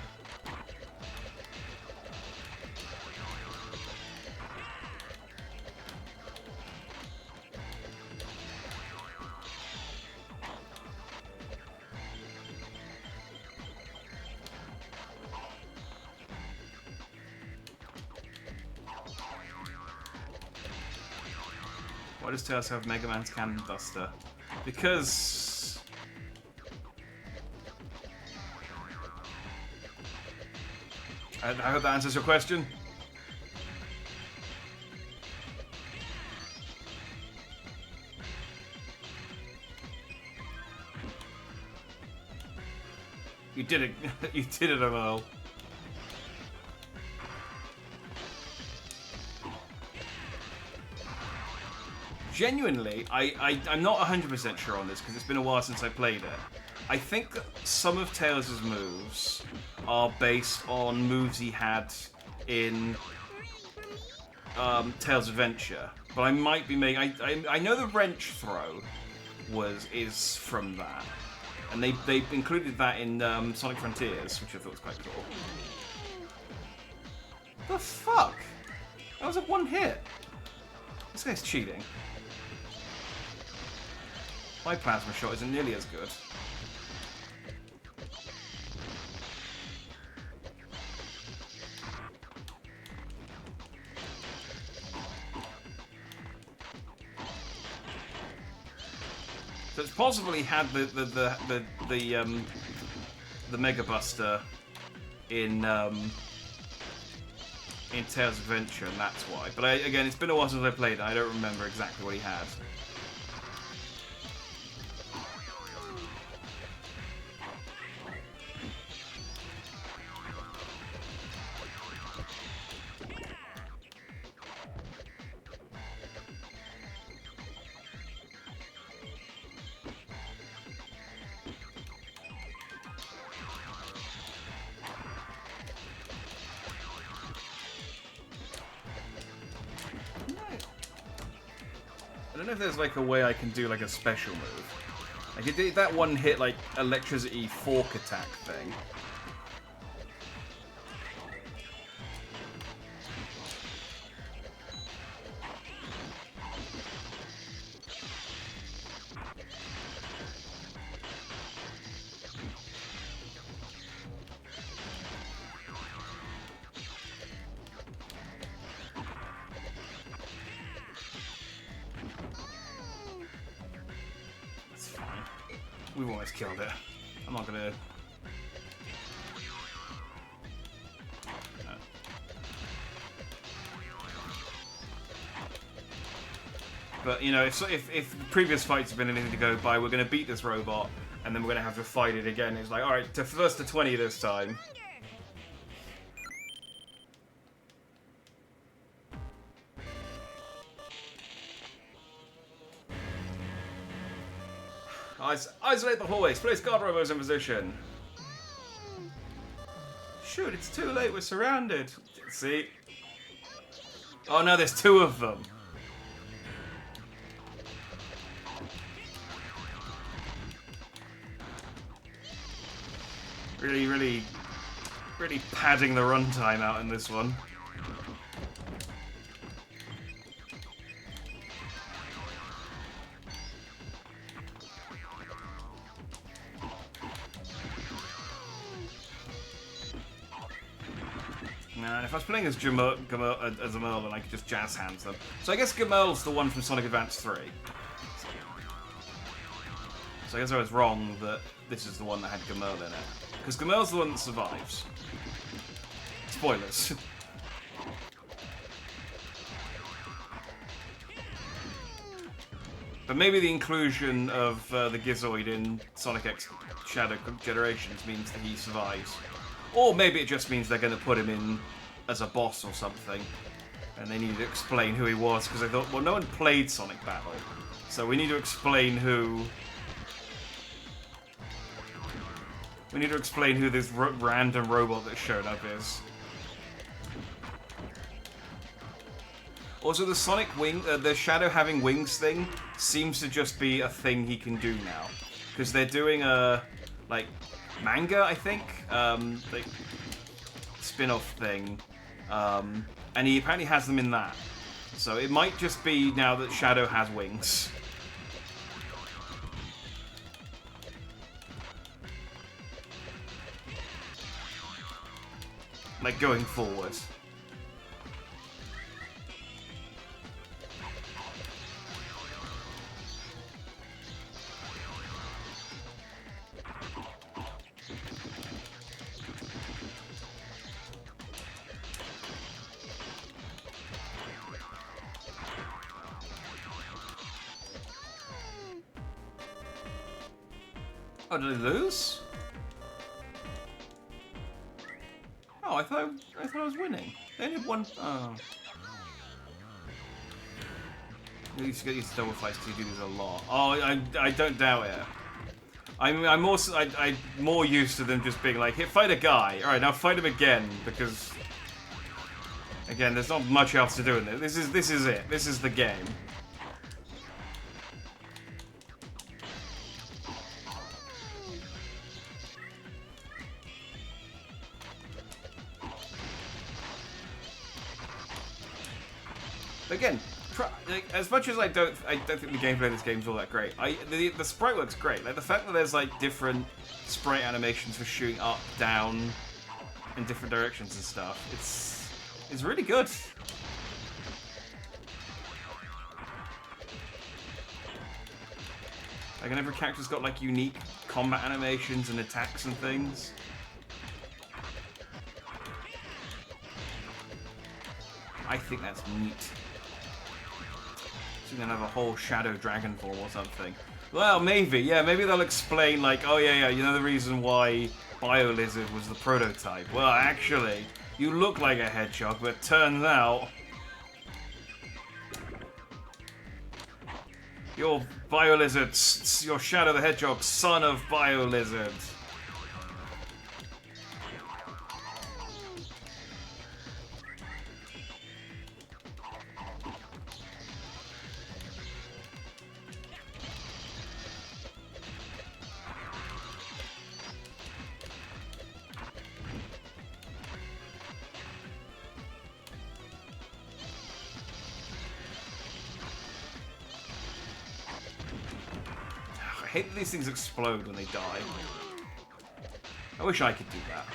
Why does Tails have Mega Man's Cannon Duster? Because... I hope that answers your question. You did it. You did it, Amal. Genuinely, I'm not 100% sure on this because it's been a while since I played it. I think that some of Tails' moves are based on moves he had in Tails Adventure, but I might be making. I know the wrench throw is from that, and they included that in Sonic Frontiers, which I thought was quite cool. The fuck? That was a one hit. This guy's cheating. My plasma shot isn't nearly as good. So it's possible he had the Mega Buster in Tails Adventure, and that's why. But again, it's been a while since I played it. I don't remember exactly what he had. don't know if there's like a way I can do like a special move. Like it did that one hit like electricity fork attack thing. We've almost killed it. I'm not gonna... But, you know, if the previous fights have been anything to go by, we're gonna beat this robot, and then we're gonna have to fight it again. It's like, alright, first to 20 this time. Isolate the hallways. Place guard robots in position. Shoot, it's too late. We're surrounded. See? Oh no, there's two of them. Really padding the runtime out in this one. And if I was playing as Gamerl, then I could just jazz hands them. So I guess Gamerl's the one from Sonic Advance 3. So I guess I was wrong that this is the one that had Gamerl in it. Because Gamerl's the one that survives. Spoilers. But maybe the inclusion of the Gizoid in Sonic X Shadow Generations means that he survives. Or maybe it just means they're going to put him in as a boss or something. And they need to explain who he was, because they thought, well, no one played Sonic Battle. So we need to explain who... We need to explain who this random robot that showed up is. Also, the Sonic wing, the Shadow having wings thing seems to just be a thing he can do now. Because they're doing a, like, manga, I think? Like, spin-off thing. And he apparently has them in that. So it might just be now that Shadow has wings. Like, going forward. Oh, did they lose? Oh, I thought I was winning. They only had one. Oh. You used to get used to double fights because you do this a lot. Oh, I don't doubt it. I'm more used to them just being like, hit, fight a guy. All right, now fight him again, because again, there's not much else to do in it. This is it. This is the game. Again, as much as I don't think the gameplay of this game is all that great. The sprite works great. Like the fact that there's like different sprite animations for shooting up, down, in different directions and stuff. It's really good. Like, and every character's got like unique combat animations and attacks and things. I think that's neat. So we're gonna have a whole Shadow Dragon form or something. Well, maybe, yeah, maybe they'll explain, like, oh yeah, you know the reason why BioLizard was the prototype? Well, actually, you look like a hedgehog, but turns out you're BioLizard, you're Shadow the Hedgehog, son of BioLizard. hate that these things explode when they die. I wish I could do that.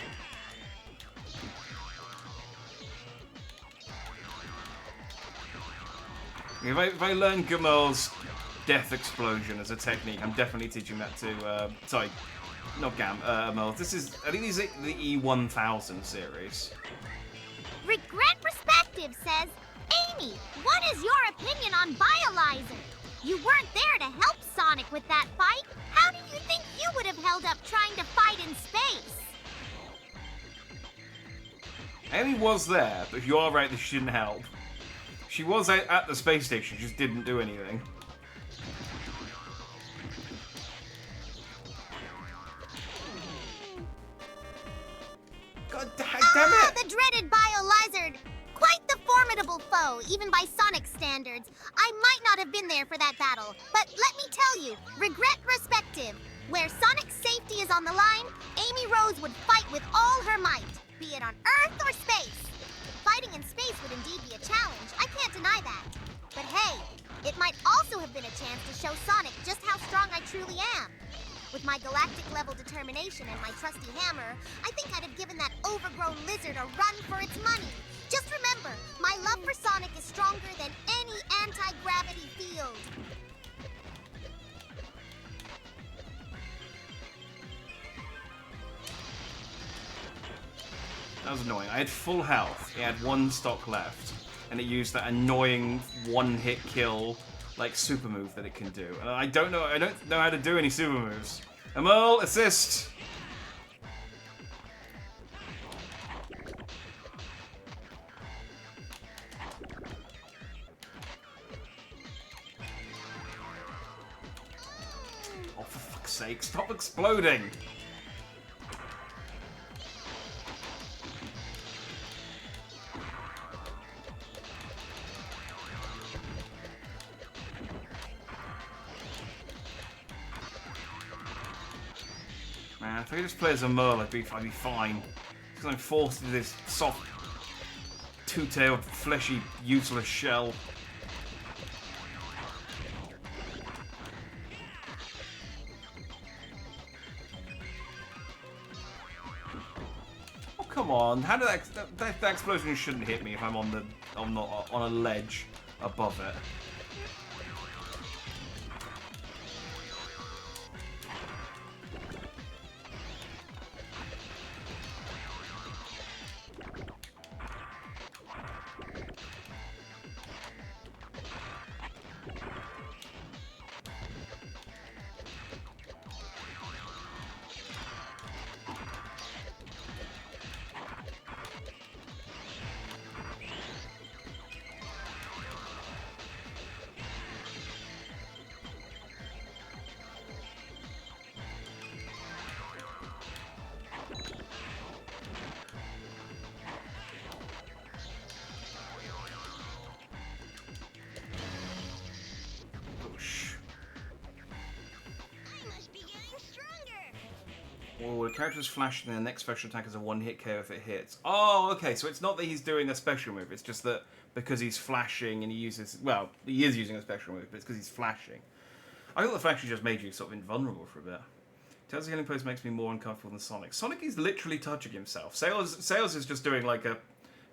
If I learn Gamel's death explosion as a technique, I'm definitely teaching that to, sorry, not Gamel. This is, I think these are the E1000 series. Regret Perspective says, Amy, what is your opinion on Biolizer? You weren't there to help Sonic with that fight. How do you think you would have held up trying to fight in space? Amy was there, but you are right that she didn't help. She was at the space station, just didn't do anything. God damn it! The dreaded Biolizard! Quite the formidable foe, even by Sonic standards. I might not have been there for that battle, but let me tell you, regret perspective. Where Sonic's safety is on the line, Amy Rose would fight with all her might, be it on Earth or space. Fighting in space would indeed be a challenge, I can't deny that. But hey, it might also have been a chance to show Sonic just how strong I truly am. With my galactic-level determination and my trusty hammer, I think I'd have given that overgrown lizard a run for its money. Just remember, my love for Sonic is stronger than any anti-gravity field. That was annoying. I had full health. It had one stock left, and it used that annoying one-hit kill, like super move that it can do. And I don't know how to do any super moves. Amel, assist. Oh, for fuck's sake! Stop exploding. Man, if I could just play as a Merle, I'd be fine. Because I'm forced into this soft, two-tailed, fleshy, useless shell. Oh come on! How did that explosion shouldn't hit me if I'm on a ledge above it. Oh, the character's flashing and the next special attack is a one-hit KO if it hits. Oh, okay, so it's not that he's doing a special move, it's just that because he's flashing and he uses... Well, he is using a special move, but it's because he's flashing. I thought the flash just made you sort of invulnerable for a bit. Tails' healing pose makes me more uncomfortable than Sonic. Sonic is literally touching himself. Sails is just doing like a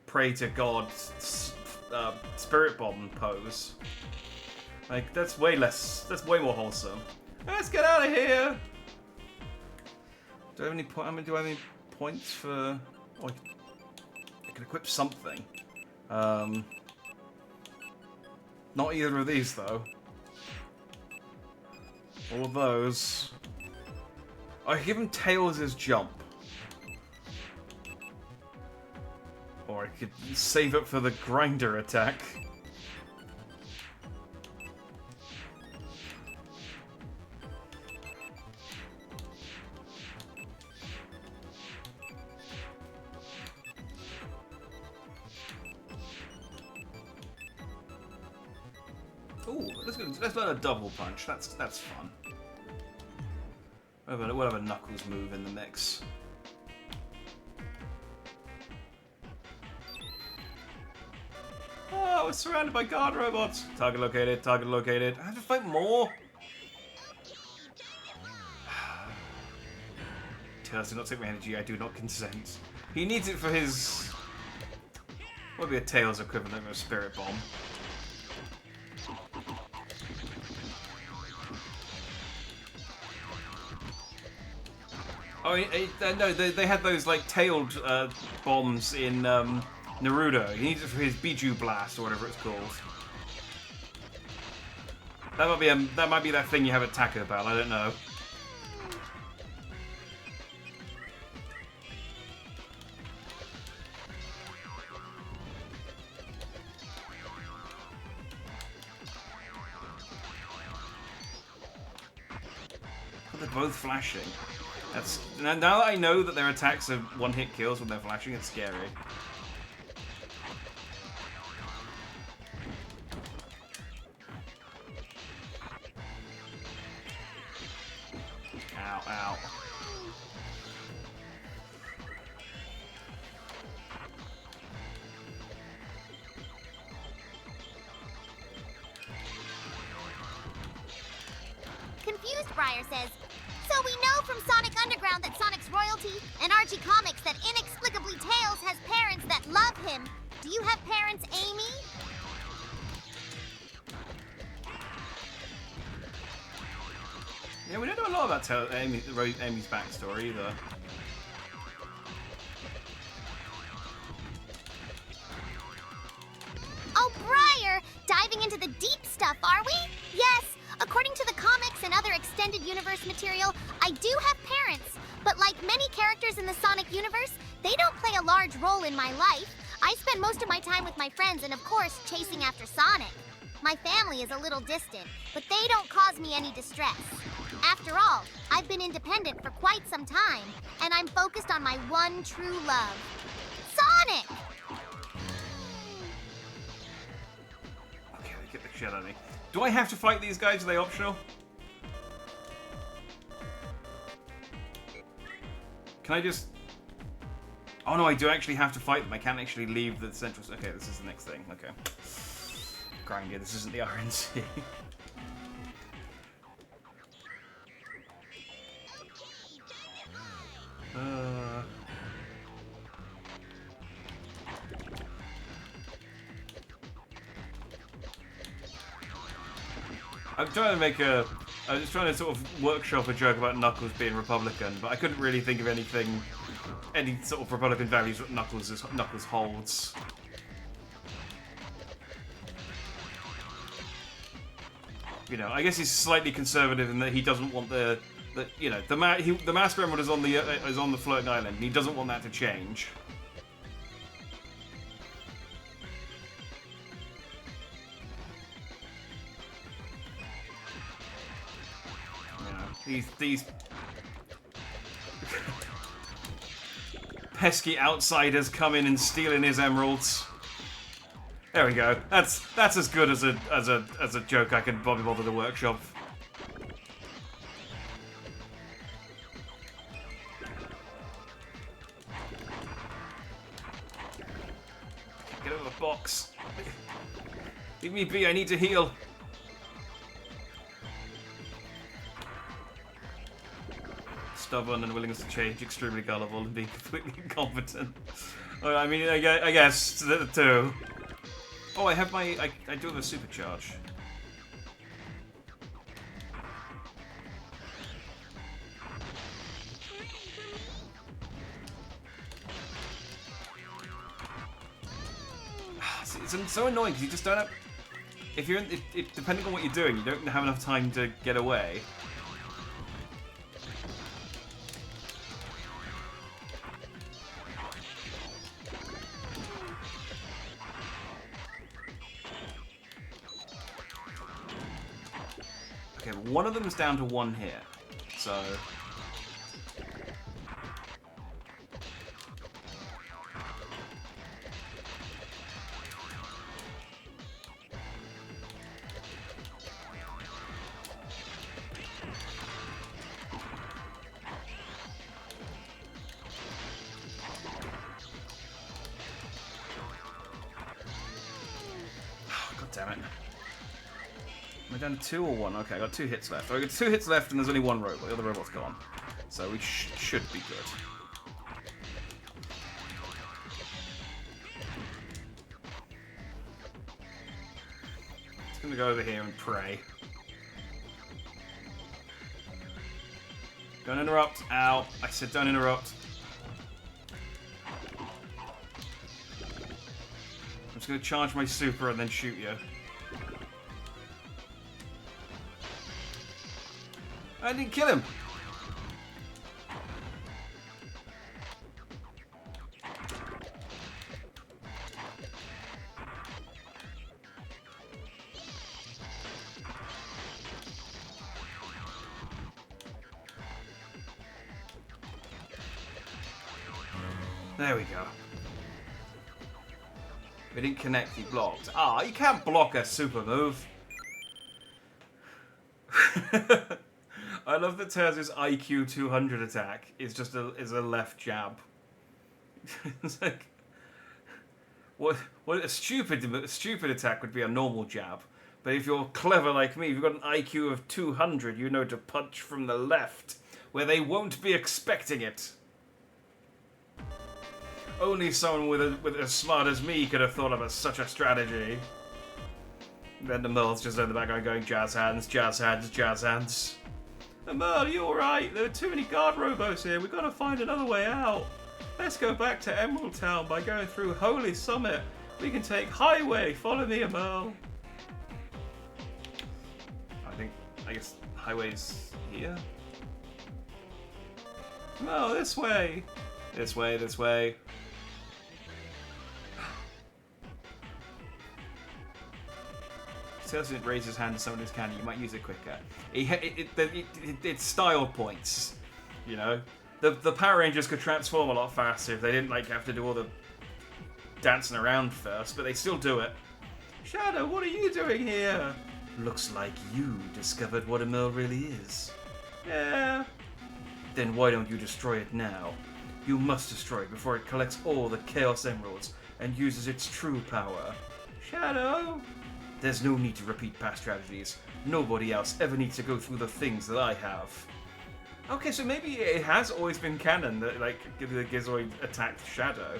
pray to God spirit bomb pose. Like, that's way more wholesome. Let's get out of here! Do I have any points for... Oh, I can equip something. Not either of these, though. All of those. I can give him Tails' jump. Or I could save it for the grinder attack. Ooh, let's learn a double punch. That's fun. We'll have a Knuckles move in the mix. Oh, we're surrounded by guard robots. Target located, target located. I have to fight more. Tails, do not take my energy. I do not consent. He needs it for his... What would be a Tails equivalent of a Spirit Bomb? Oh, no, they had those, like, tailed bombs in Naruto. He needs it for his Biju Blast, or whatever it's called. That might be that thing you have at Taco Bell, I don't know. They're both flashing. That's now that I know that their attacks are one-hit kills when they're flashing, it's scary. Ow, ow. Confused Briar says, so we know from Sonic Underground that Sonic's royalty, and Archie Comics that inexplicably Tails has parents that love him. Do you have parents, Amy? Yeah, we don't know a lot about Amy's backstory either. Oh, Briar! Diving into the deep stuff, are we? Yes! According to the comics and other extended universe material, I do have parents. But like many characters in the Sonic universe, they don't play a large role in my life. I spend most of my time with my friends and, of course, chasing after Sonic. My family is a little distant, but they don't cause me any distress. After all, I've been independent for quite some time, and I'm focused on my one true love, Sonic! Okay, get the shit out of me. Do I have to fight these guys? Are they optional? Can I just... Oh no, I do actually have to fight them. I can't actually leave the central... Okay, this is the next thing. Okay. Grindy, this isn't the RNC. I'm trying to make a... I was trying to sort of workshop a joke about Knuckles being Republican, but I couldn't really think of anything... Any sort of Republican values that Knuckles holds. You know, I guess he's slightly conservative in that he doesn't want the Master Emerald is on the floating island, and he doesn't want that to change. You know, these pesky outsiders come in and stealing his emeralds. There we go. That's as good as a joke I can probably bother to workshop. Get out of the box. Leave me be. I need to heal. Stubborn and willingness to change, extremely gullible, and being completely incompetent. Well, I mean, I guess the two. Oh, I have my... I do have a supercharge. It's so annoying because you just don't have... If you're depending on what you're doing, you don't have enough time to get away. Okay, but one of them is down to one hit, so... God damn it. Am I down to 2 or 1? Okay, I got 2 hits left. I got 2 hits left and there's only one robot. The other robot's gone. So we should be good. Just gonna go over here and pray. Don't interrupt. Ow. I said don't interrupt. I'm just gonna charge my super and then shoot you. I didn't kill him. There we go. We didn't connect, he blocked. Ah, you can't block a super move. I love that Terz's IQ 200 attack is just a left jab. It's like what a stupid attack would be a normal jab. But if you're clever like me, if you've got an IQ of 200, you know to punch from the left, where they won't be expecting it. Only someone with as smart as me could have thought of such a strategy. Then the Merle's just in the background going, jazz hands, jazz hands, jazz hands. Merle, you alright? There are too many guard robots here. We've got to find another way out. Let's go back to Emerald Town by going through Holy Summit. We can take Highway. Follow me, Merle. I guess Highway's here. Merle, this way. This way, this way. Tells it raise his hand to summon his candy. You might use it quicker. It's style points, you know. The Power Rangers could transform a lot faster if they didn't like have to do all the dancing around first, but they still do it. Shadow, what are you doing here? Looks like you discovered what a Merle really is. Yeah. Then why don't you destroy it now? You must destroy it before it collects all the Chaos Emeralds and uses its true power. Shadow. There's no need to repeat past tragedies. Nobody else ever needs to go through the things that I have. Okay, so maybe it has always been canon that, like, the Gizoid attacked Shadow.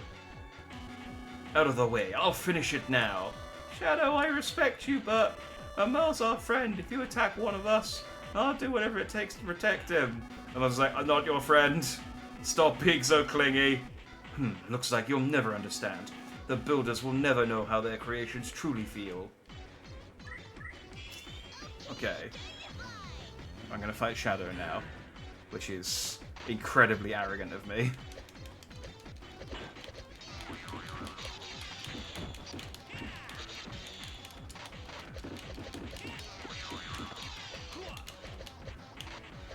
Out of the way, I'll finish it now. Shadow, I respect you, but Merle's our friend. If you attack one of us, I'll do whatever it takes to protect him. And I was like, I'm not your friend. Stop being so clingy. Looks like you'll never understand. The builders will never know how their creations truly feel. Okay. I'm gonna fight Shadow now, which is incredibly arrogant of me.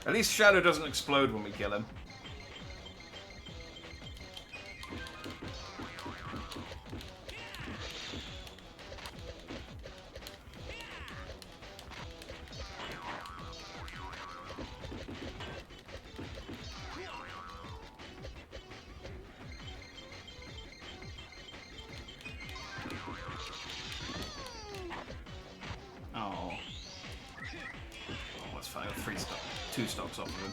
At least Shadow doesn't explode when we kill him. Two stocks off of him.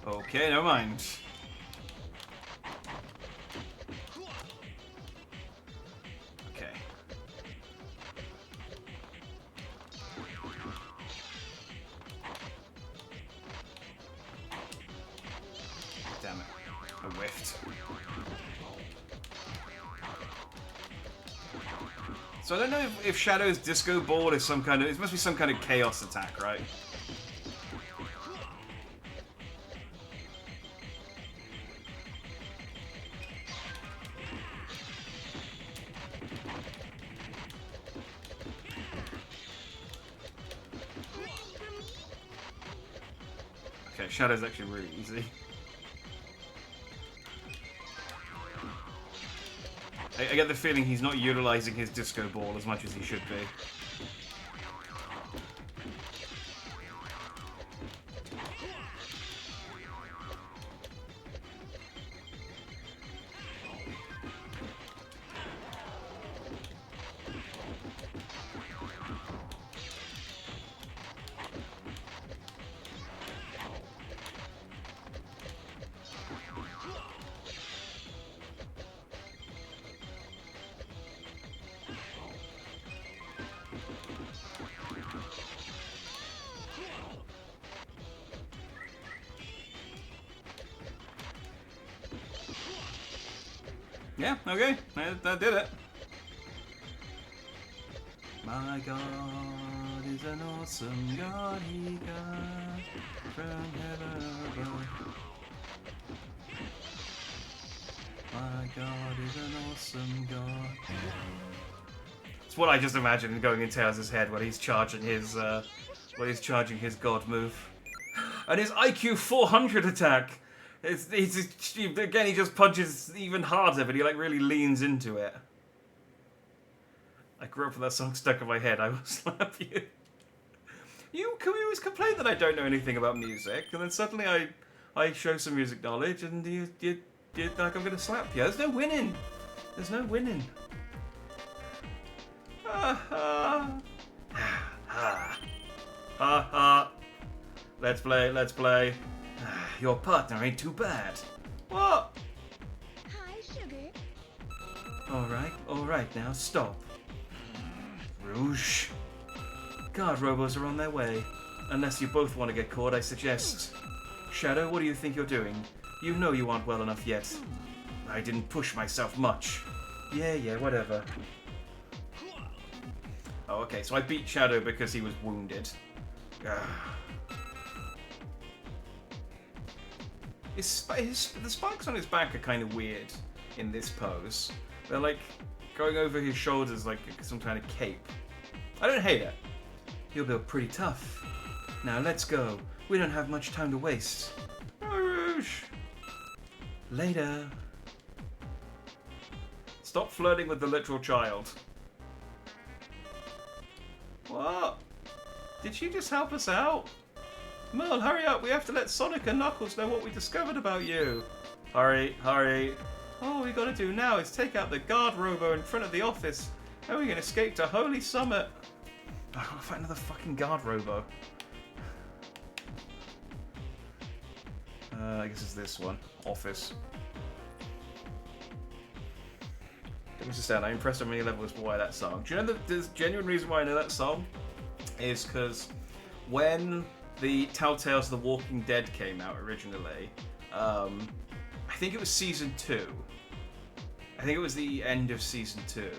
Okay, never mind. Okay. Damn it. I whiffed. So I don't know if Shadow's disco ball is some kind of... It must be some kind of chaos attack, right? Okay, Shadow's actually really easy. I get the feeling he's not utilizing his disco ball as much as he should be. Yeah, okay. That did it. My God is an awesome God, he comes from heaven above. My God is an awesome God. It's what I just imagined going in Tails' head when he's charging his God move. And his IQ 400 attack. Again, he just punches even harder, but he like really leans into it. I grew up with that song stuck in my head. I will slap you. You always complain that I don't know anything about music, and then suddenly I show some music knowledge, and you like I'm gonna slap you. There's no winning. There's no winning. Ha ha. Ha ha. Let's play. Let's play. Your partner ain't too bad. What? Hi, sugar. All right. Now stop. Rouge. Guard robos are on their way. Unless you both want to get caught, I suggest. Shadow, what do you think you're doing? You know you aren't well enough yet. I didn't push myself much. Yeah, whatever. Oh, okay, so I beat Shadow because he was wounded. The spikes on his back are kind of weird in this pose. They're like going over his shoulders like some kind of cape. I don't hate it. You're built pretty tough. Now let's go. We don't have much time to waste. Rouge. Later. Stop flirting with the literal child. What? Did she just help us out? Merle, hurry up. We have to let Sonic and Knuckles know what we discovered about you. Hurry. All we gotta do now is take out the guard robo in front of the office, and we can escape to Holy Summit. I gotta find another fucking guard robo. I guess it's this one. Office. Let me just say, I'm impressed on many levels why that song. Do you know the genuine reason why I know that song? Is because when the Telltale's The Walking Dead came out originally, I think it was season 2. I think it was the end of season 2.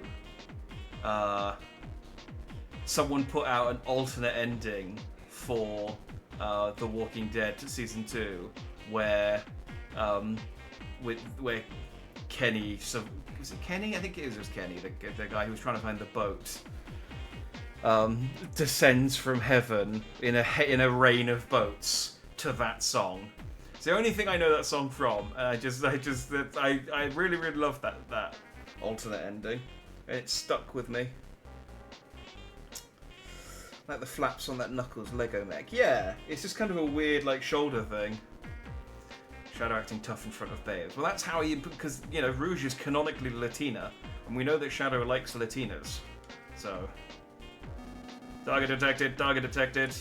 Someone put out an alternate ending for The Walking Dead season 2, where where Kenny, was it Kenny? I think it was Kenny, the guy who was trying to find the boat. Descends from heaven in a rain of boats to that song. It's the only thing I know that song from. I really love that alternate ending. It stuck with me. Like the flaps on that Knuckles Lego mech. Yeah, it's just kind of a weird like shoulder thing. Shadow acting tough in front of babes. Well, that's how he, because Rouge is canonically Latina, and we know that Shadow likes Latinas. So. Target detected.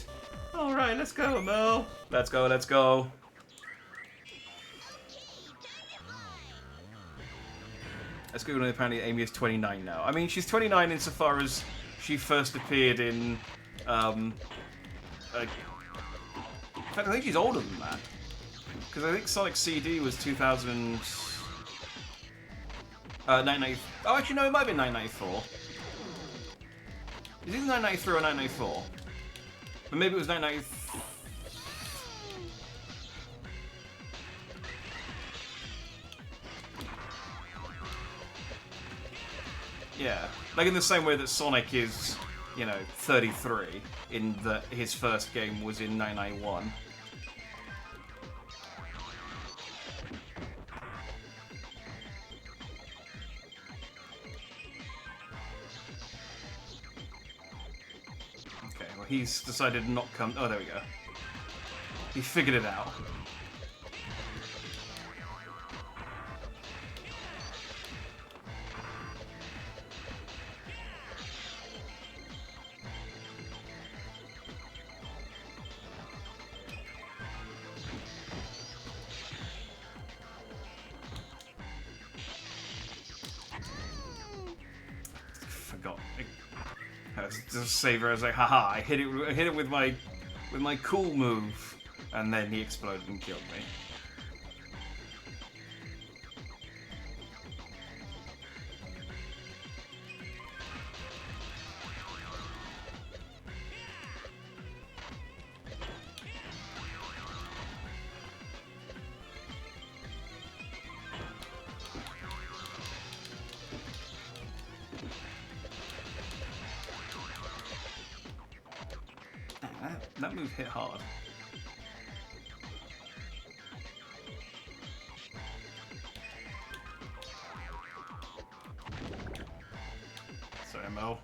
Alright, let's go, Merle. Let's go. Let's go, apparently Amy is 29 now. I mean, she's 29 insofar as she first appeared in, in fact, I think she's older than that. Because I think Sonic CD was 2000... 990... Oh, actually, no, it might have been 994. Is it 993 or 994? But maybe it was 993. Yeah, like in the same way that Sonic is, 33 in that his first game was in 991. He's decided not come. Oh, there we go. He figured it out. Forgot. Just Saver, I was like, haha, I hit it with my cool move, and then he exploded and killed me. That move hit hard. Sorry, Mel.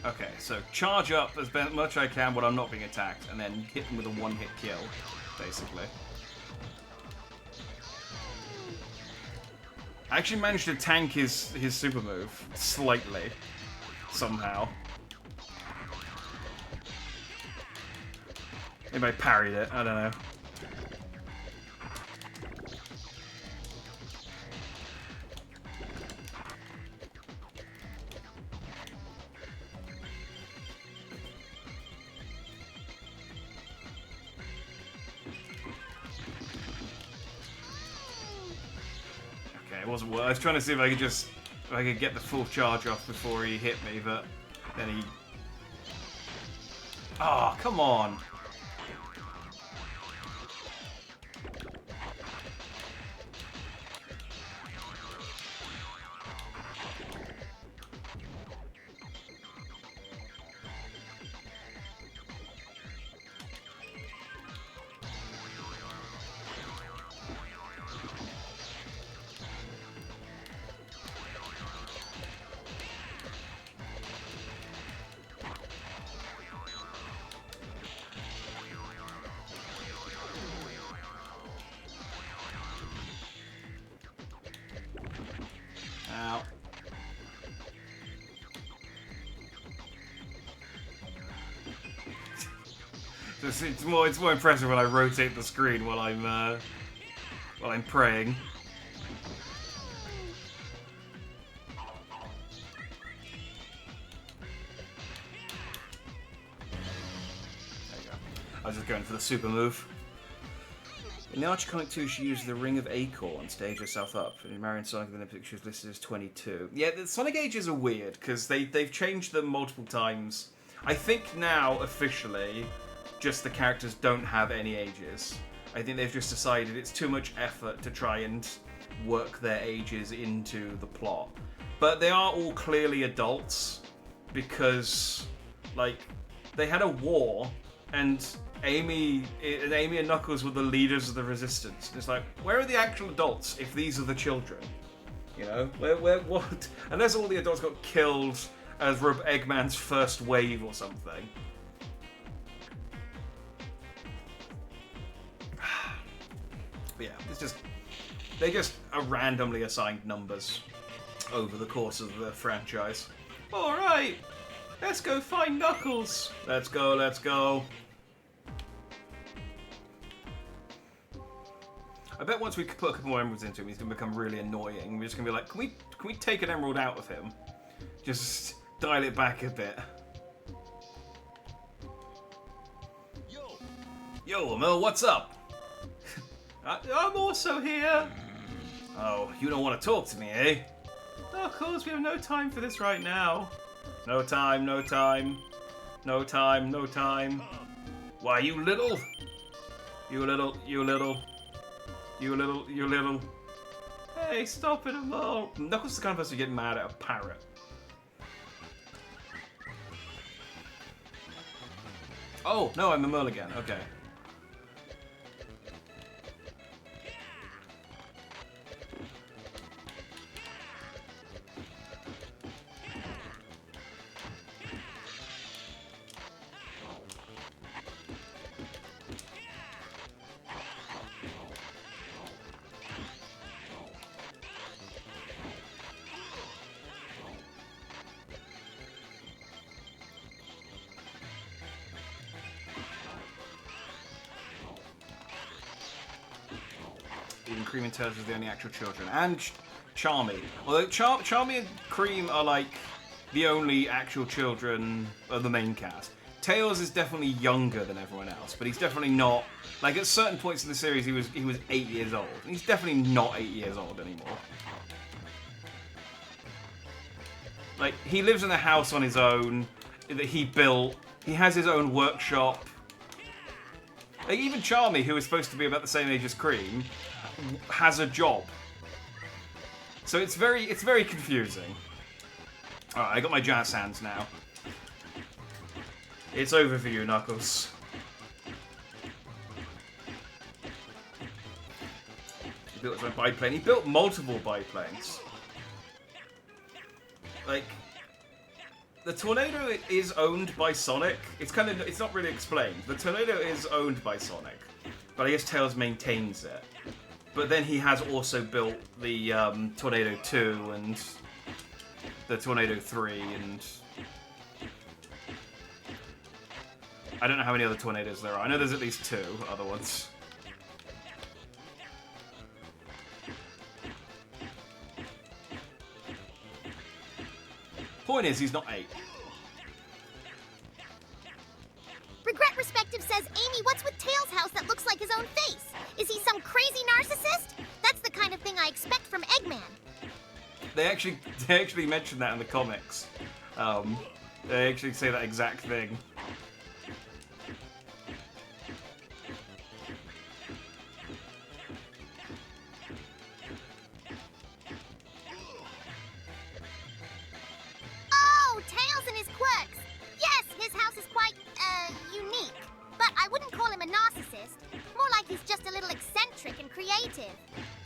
Okay, so charge up as much as I can when I'm not being attacked, and then hit them with a one-hit kill, basically. I actually managed to tank his super move slightly, somehow. Maybe I parried it, I don't know. It wasn't worth. I was trying to see if I could get the full charge off before he hit me, but then he. Oh, come on! Ow. It's more impressive when I rotate the screen while I'm praying. There you go. I was just going for the super move. In the Archie Comic 2, she used the Ring of Acorn to age herself up. In Marion Sonic the Olympics, she was listed as 22. Yeah, the Sonic ages are weird, because they've changed them multiple times. I think now, officially, just the characters don't have any ages. I think they've just decided it's too much effort to try and work their ages into the plot. But they are all clearly adults, because, like, they had a war, and Amy and Knuckles were the leaders of the resistance. And it's like, where are the actual adults if these are the children? You know, where what? Unless all the adults got killed as Eggman's first wave or something. But yeah, it's just they just are randomly assigned numbers over the course of the franchise. All right, let's go find Knuckles. Let's go. Let's go. I bet once we put a couple more emeralds into him, he's going to become really annoying. We're just going to be like, can we take an emerald out of him? Just dial it back a bit. Yo, Emil, what's up? I'm also here. Oh, you don't want to talk to me, eh? Oh, of course, we have no time for this right now. No time, no time. No time, no time. Why, you little... You little... Hey, stop it, Emil. Knuckles is the kind of person to get mad at a parrot. Oh, no, I'm Emil again. Okay. Cream and Tails are the only actual children, and Charmy. Although Charmy and Cream are like the only actual children of the main cast. Tails is definitely younger than everyone else, but he's definitely not. Like at certain points in the series, he was 8 years old. And he's definitely not 8 years old anymore. Like he lives in a house on his own that he built. He has his own workshop. Like even Charmy, who is supposed to be about the same age as Cream, has a job. So it's very confusing. Alright, I got my jazz hands now. It's over for you, Knuckles. He built his own biplane. He built multiple biplanes. Like, the Tornado is owned by Sonic. It's not really explained. The Tornado is owned by Sonic, but I guess Tails maintains it. But then he has also built the Tornado 2 and the Tornado 3 and I don't know how many other tornadoes there are. I know there's at least 2 other ones. Point is, he's not 8. Regret Respective says, Amy, what's with Tails' house that looks like his own face? Is he some crazy narcissist? That's the kind of thing I expect from Eggman. They actually mention that in the comics. They actually say that exact thing. Oh, Tails and his quirks. Yes, his house is quite, unique. But I wouldn't call him a narcissist. More like he's just a little eccentric and creative.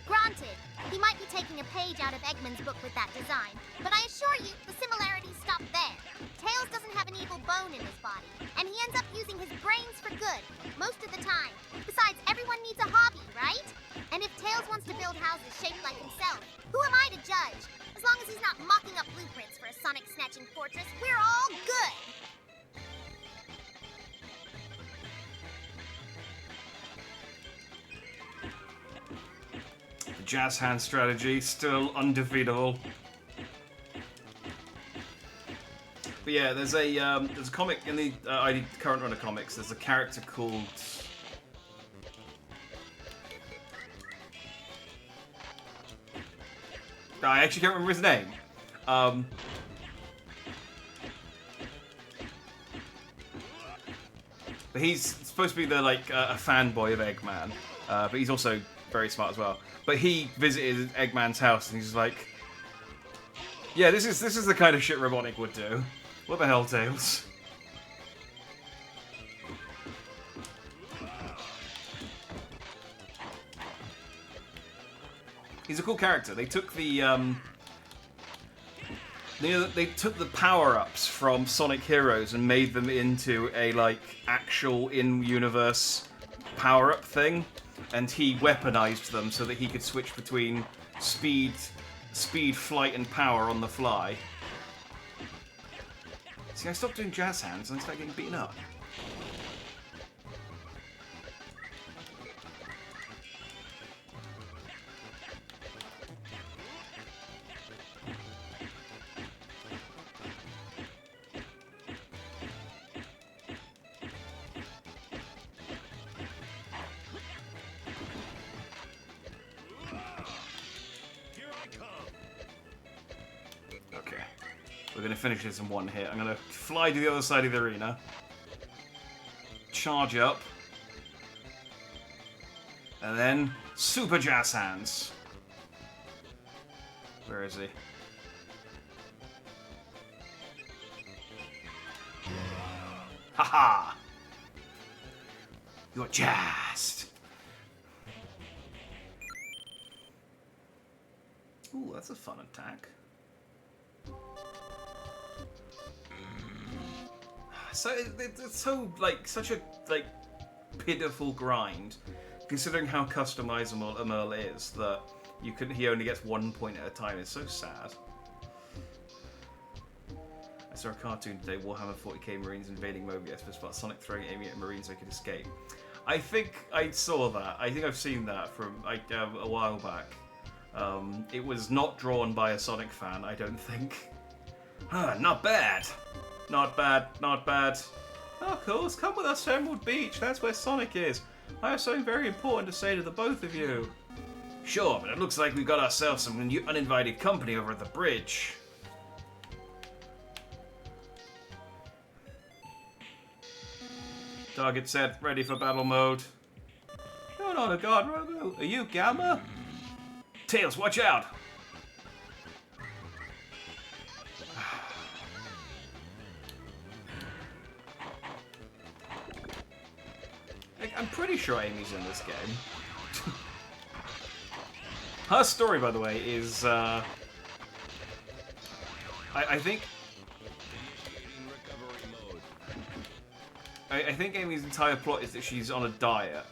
Granted, he might be taking a page out of Eggman's book with that design, but I assure you, the similarities stop there. Tails doesn't have an evil bone in his body, and he ends up using his brains for good, most of the time. Besides, everyone needs a hobby, right? And if Tails wants to build houses shaped like himself, who am I to judge? As long as he's not mocking up blueprints for a Sonic-snatching fortress, we're all good! Jazz hand strategy, still undefeatable. But yeah, there's a comic in the ID current run of comics. There's a character called I actually can't remember his name. But he's supposed to be the a fanboy of Eggman, but he's also very smart as well. But he visited Eggman's house and he's like, "Yeah, this is the kind of shit Robotnik would do. What the hell, Tails?" He's a cool character. They took the they took the power-ups from Sonic Heroes and made them into a actual in-universe power-up thing. And he weaponized them so that he could switch between speed, flight, and power on the fly. See, I stopped doing jazz hands and I started getting beaten up. Okay, we're going to finish this in one hit. I'm going to fly to the other side of the arena, charge up, and then super jazz hands. Where is he? Haha! You're jazzed. Ooh, that's a fun attack. So it's so such a pitiful grind, considering how customizable Emerl is. That he only gets 1 point at a time. It's so sad. I saw a cartoon today, Warhammer 40k Marines invading Mobius, but about Sonic throwing Amy at Marines so he could escape. I think I saw that. I think I've seen that from a while back. It was not drawn by a Sonic fan, I don't think. Not bad. Not bad, not bad. Of course, come with us to Emerald Beach. That's where Sonic is. I have something very important to say to the both of you. Sure, but it looks like we've got ourselves some uninvited company over at the bridge. Target set, ready for battle mode. You're not a god, Robo. Are you Gamma? Tails, watch out! I'm pretty sure Amy's in this game. Her story, by the way, is I think I think Amy's entire plot is that she's on a diet,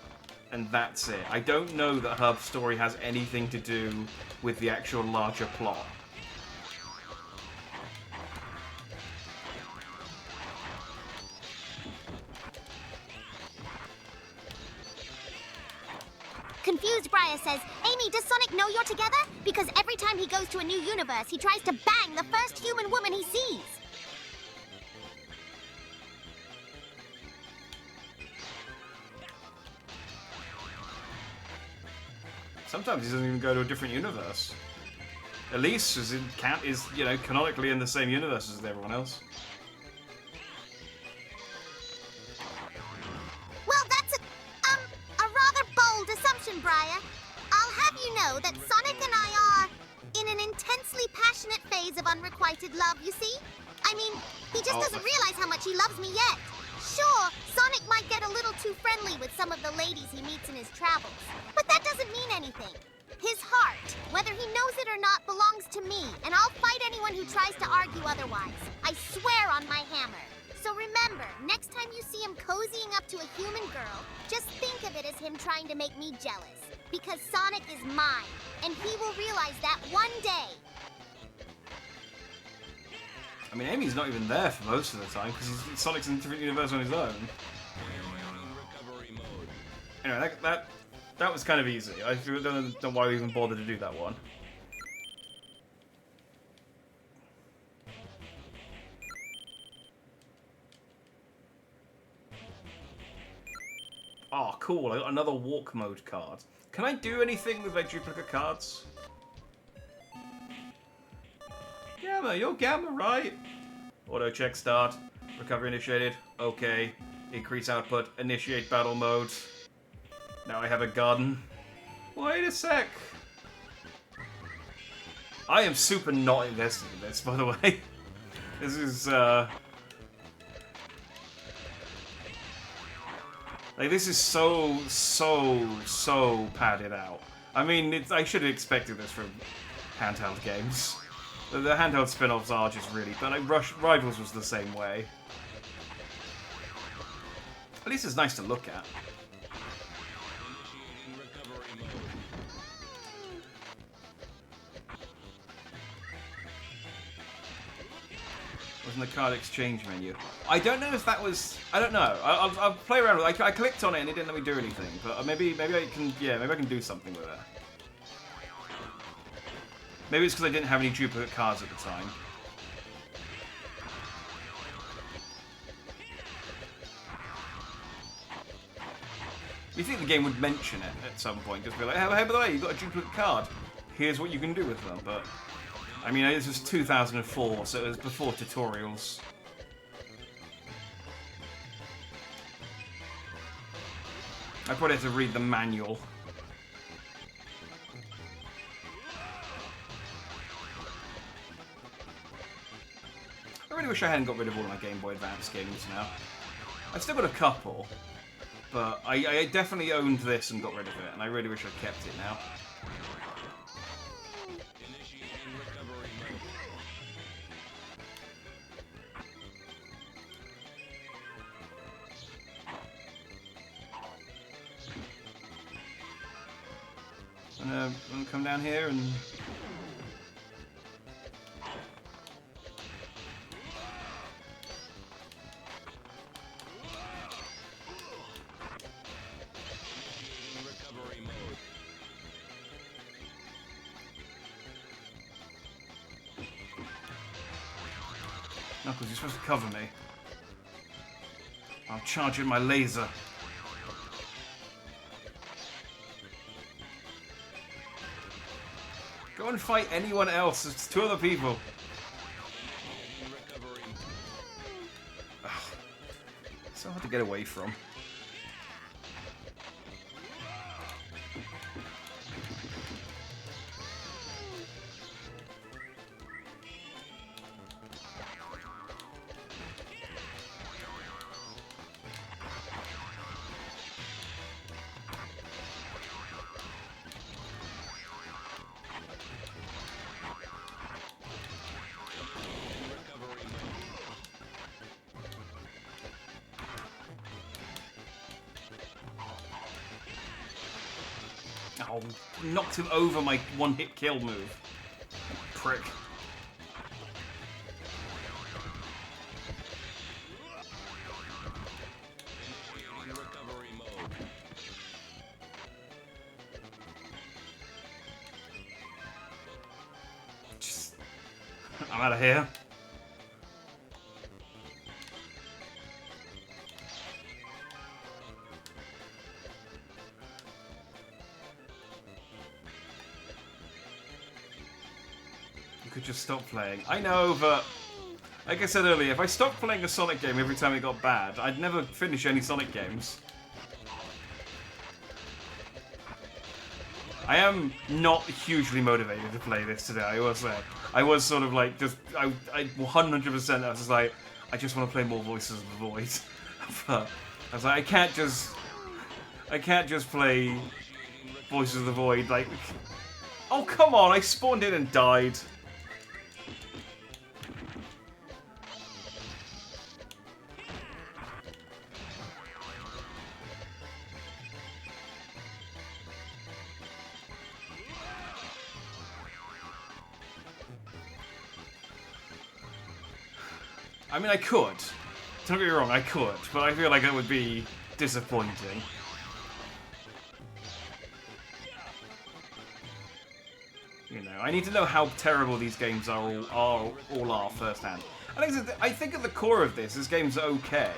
and that's it. I don't know that her story has anything to do with the actual larger plot. Confused Briar says, Amy, does Sonic know you're together? Because every time he goes to a new universe, he tries to bang the first human woman he sees. Sometimes he doesn't even go to a different universe. Elise is you know, canonically in the same universe as everyone else. Well, that's a rather bold assumption, Briar. I'll have you know that Sonic and I are in an intensely passionate phase of unrequited love, you see? I mean, he just doesn't realize how much he loves me yet. Sure, Sonic might get a little too friendly with some of the ladies he meets in his travels, but that doesn't mean anything. His heart, whether he knows it or not, belongs to me, and I'll fight anyone who tries to argue otherwise. I swear on my hammer. So remember, next time you see him cozying up to a human girl, just think of it as him trying to make me jealous. Because Sonic is mine, and he will realize that one day. I mean, Amy's not even there for most of the time, because Sonic's in a different universe on his own. Anyway, that was kind of easy. I don't know why we even bothered to do that one. Oh, cool. I got another walk mode card. Can I do anything with my duplicate cards? Gamma, you're Gamma, right? Auto check start. Recovery initiated. Okay. Increase output. Initiate battle mode. Now I have a garden. Wait a sec. I am super not invested in this, by the way. This is, like, this is so padded out. I mean, I should have expected this from handheld games. The handheld spin-offs are just really... But like, Rivals was the same way. At least it's nice to look at. Was in the card exchange menu. I don't know if that was... I don't know. I'll play around with it. I clicked on it and it didn't let me do anything. But maybe I can... Yeah, maybe I can do something with it. Maybe it's because I didn't have any duplicate cards at the time. You think the game would mention it at some point? Just be like, hey, by the way, you've got a duplicate card. Here's what you can do with them. But, I mean, this was 2004, so it was before tutorials. I probably had to read the manual. I really wish I hadn't got rid of all my Game Boy Advance games now. I've still got a couple, but I definitely owned this and got rid of it, and I really wish I'd kept it now. I'm gonna come down here and... Knuckles, you're supposed to cover me. I'll charge you with my laser. Go and fight anyone else. It's two other people. Ugh. So hard to get away from. Ow! Knocked him over my one-hit kill move. Prick. Recovery mode. Just... I'm out of here. You could just stop playing. I know, but like I said earlier, if I stopped playing a Sonic game every time it got bad, I'd never finish any Sonic games. I am not hugely motivated to play this today, I will say. I was sort of like, just, I 100% I was just like, I just want to play more Voices of the Void. But I was like, I can't just play Voices of the Void, like... Oh, come on, I spawned in and died. I mean, I could. Don't get me wrong, I could, but I feel like that would be disappointing. You know, I need to know how terrible these games all are firsthand. I think at the core of this game's okay.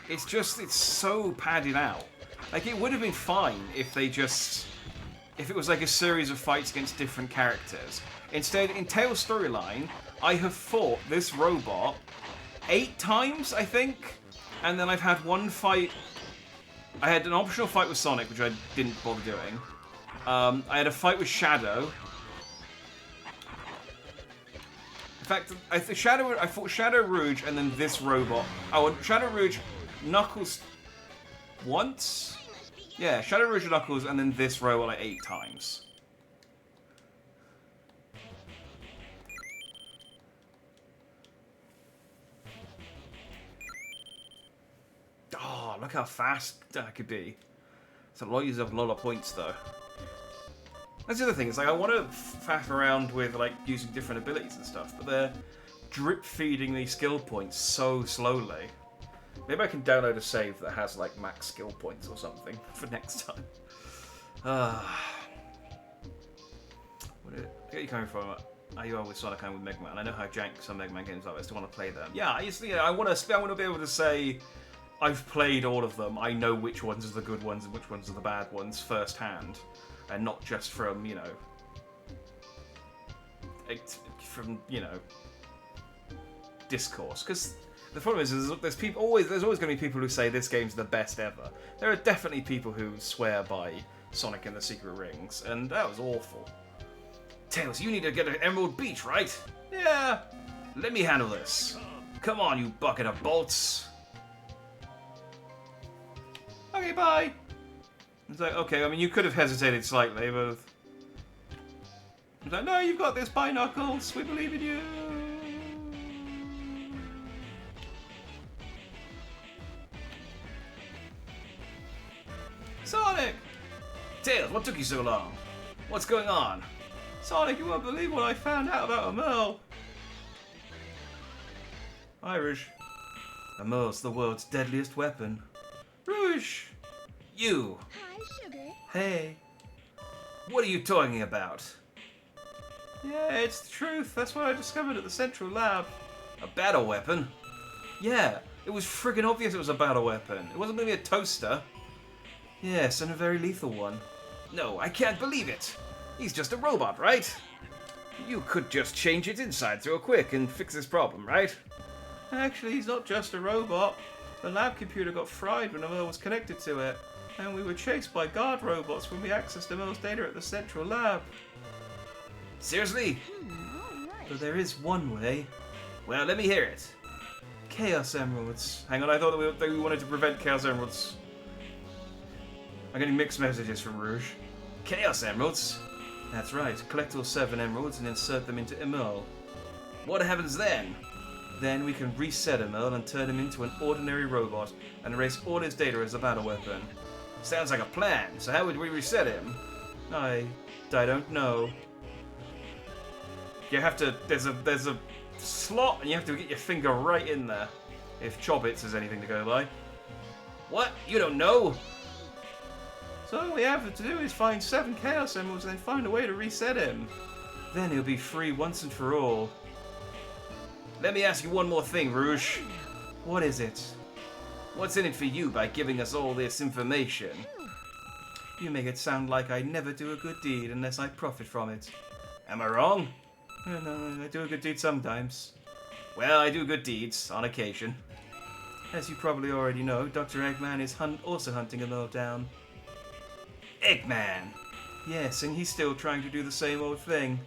It's just, it's so padded out. Like, it would have been fine if they just... if it was like a series of fights against different characters. Instead, in Tails' storyline, I have fought this robot 8 times, I think? And then I've had one fight... I had an optional fight with Sonic, which I didn't bother doing. I had a fight with Shadow. In fact, I fought Shadow Rouge and then this robot. Oh, and Shadow Rouge, Knuckles once? Yeah, Shadow Rouge and Knuckles and then this robot like 8 times. Oh, look how fast that could be. It's a lot of points though. That's the other thing, it's like I want to faff around with like using different abilities and stuff, but they're drip feeding these skill points so slowly. Maybe I can download a save that has like max skill points or something for next time. Where are you coming from? Are you with Sonic and with Mega Man? I know how jank some Mega Man games are, but I still want to play them. Yeah, I want to be able to say I've played all of them. I know which ones are the good ones and which ones are the bad ones firsthand. And not just from, you know, discourse. Because the problem is there's always going to be people who say this game's the best ever. There are definitely people who swear by Sonic and the Secret Rings, and that was awful. Tails, you need to get to Emerald Beach, right? Yeah. Let me handle this. Come on, you bucket of bolts. Okay, bye. It's like, okay, I mean, you could have hesitated slightly, but... It's like, no, you've got this, bye, Knuckles. We believe in you. Sonic! Tails, what took you so long? What's going on? Sonic, you won't believe what I found out about Emerl. Irish. Emerl's the world's deadliest weapon. Rouge! You! Hi, Sugar. Hey. What are you talking about? Yeah, it's the truth. That's what I discovered at the Central Lab. A battle weapon? Yeah, it was friggin' obvious it was a battle weapon. It wasn't going to be a toaster. Yes, and a very lethal one. No, I can't believe it. He's just a robot, right? You could just change its inside real quick and fix this problem, right? Actually, he's not just a robot. The lab computer got fried when Emerl was connected to it, and we were chased by guard robots when we accessed Emerl's data at the Central Lab. Seriously? Alright. But there is one way. Well, let me hear it. Chaos Emeralds. Hang on, I thought that we wanted to prevent Chaos Emeralds. I'm getting mixed messages from Rouge. Chaos Emeralds? That's right. Collect all 7 emeralds and insert them into Emerl. What happens then? Then we can reset Emerl and turn him into an ordinary robot and erase all his data as a battle weapon. Sounds like a plan. So how would we reset him? I don't know. You have to. There's a slot, and you have to get your finger right in there. If Chobits is anything to go by. What? You don't know? So all we have to do is find 7 Chaos Emeralds and then find a way to reset him. Then he'll be free once and for all. Let me ask you one more thing, Rouge. What is it? What's in it for you by giving us all this information? You make it sound like I never do a good deed unless I profit from it. Am I wrong? No, I do a good deed sometimes. Well, I do good deeds, on occasion. As you probably already know, Dr. Eggman is also hunting a Emerald down. Eggman! Yes, and he's still trying to do the same old thing.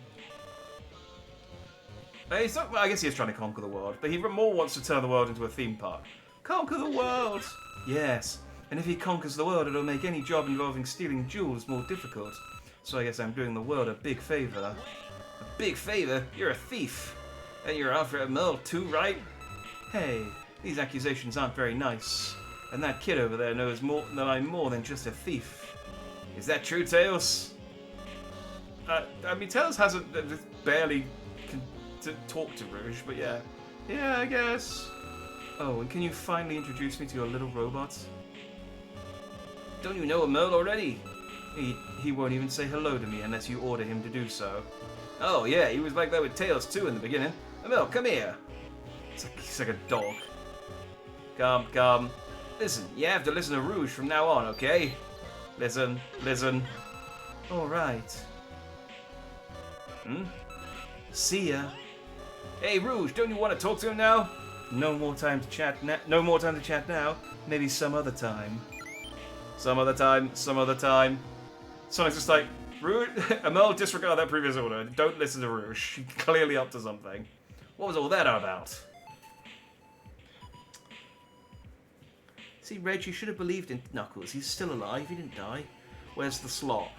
He's not, well, I guess he is trying to conquer the world, but he more wants to turn the world into a theme park. Conquer the world! Yes, and if he conquers the world, it'll make any job involving stealing jewels more difficult. So I guess I'm doing the world a big favour. A big favour? You're a thief. And you're after Emerald too, right? Hey, these accusations aren't very nice. And that kid over there knows more that I'm more than just a thief. Is that true, Tails? I mean, Tails hasn't barely talked to Rouge, but yeah. Yeah, I guess. Oh, and can you finally introduce me to your little robot? Don't you know Emerald already? He won't even say hello to me unless you order him to do so. Oh yeah, he was like that with Tails too in the beginning. Emerald, come here. He's like a dog. Come. Listen, you have to listen to Rouge from now on, okay? Listen. Alright. See ya. Hey Rouge, don't you want to talk to him now? No more time to chat now. Maybe some other time. Some other time. Sonic's just like, Rouge, Emerald, disregard that previous order. Don't listen to Rouge. She's clearly up to something. What was all that about? See, Reg, you should have believed in Knuckles. He's still alive. He didn't die. Where's the slot?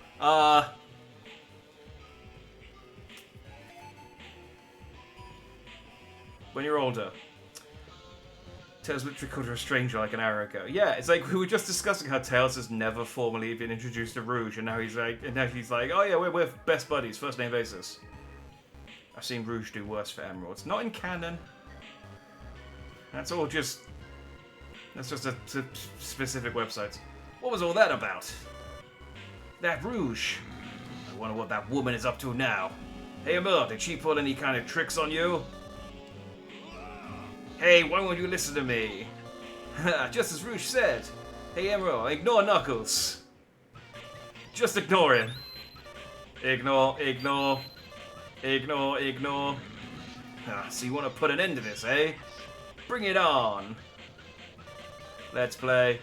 When you're older. Tails literally called her a stranger like an hour ago. Yeah, it's like we were just discussing how Tails has never formally been introduced to Rouge, and now he's like, oh yeah, we're best buddies, first name basis. I've seen Rouge do worse for emeralds. Not in canon. That's just a specific websites. What was all that about? That Rouge. I wonder what that woman is up to now. Hey Emerald, did she pull any kind of tricks on you? Hey, why won't you listen to me? Just as Rouge said. Hey Emerald, ignore Knuckles. Just ignore him. Ignore. So you want to put an end to this, eh? Bring it on. Let's play.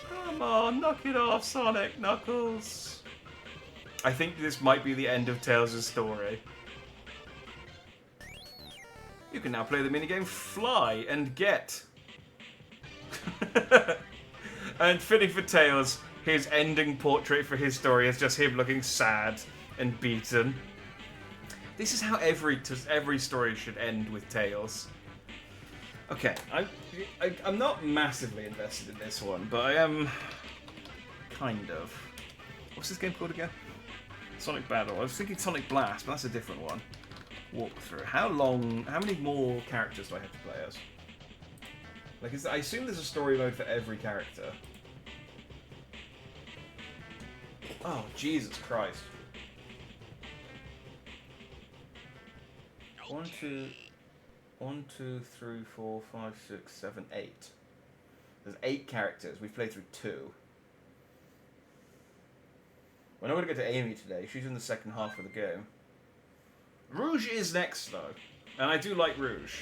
Come on, knock it off, Sonic, Knuckles. I think this might be the end of Tails' story. You can now play the minigame Fly and Get. And fitting for Tails, his ending portrait for his story is just him looking sad and beaten. This is how every story should end with Tails. Okay, I'm not massively invested in this one, but I am kind of. What's this game called again? Sonic Battle. I was thinking Sonic Blast, but that's a different one. Walkthrough. How many more characters do I have to play as? Like, I assume there's a story mode for every character. Oh, Jesus Christ. 1, 2, 3, 4, 5, 6, 7, 8. There's 8 characters. We've played through 2. We're not going to get to Amy today. She's in the second half of the game. Rouge is next, though. And I do like Rouge.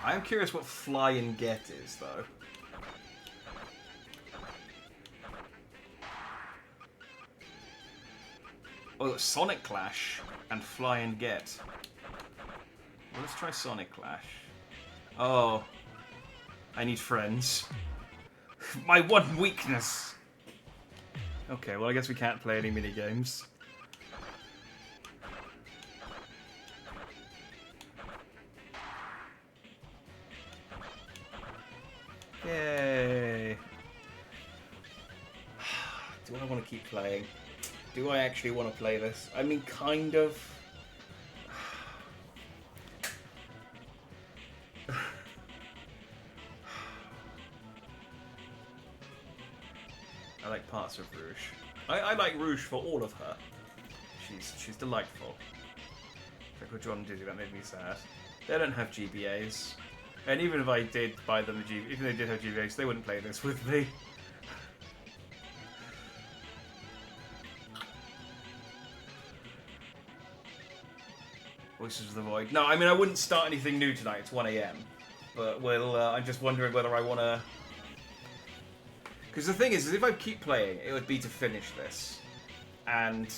I am curious what Fly and Get is, though. Oh, Sonic Clash and Fly and Get. Well, let's try Sonic Clash. Oh. I need friends. My one weakness! Okay, well I guess we can't play any minigames. Yay! want to keep playing. Do I actually want to play this? I mean, kind of. I like parts of Rouge. I like Rouge for all of her. She's delightful. Like John Dizzy, that made me sad. They don't have GBAs. And even if I did buy them a GBA, even if they did have GBAs, they wouldn't play this with me. Voices of the Void. No, I mean, I wouldn't start anything new tonight. It's 1 AM. But, well, I'm just wondering whether I want to... Because the thing is if I keep playing, it would be to finish this. And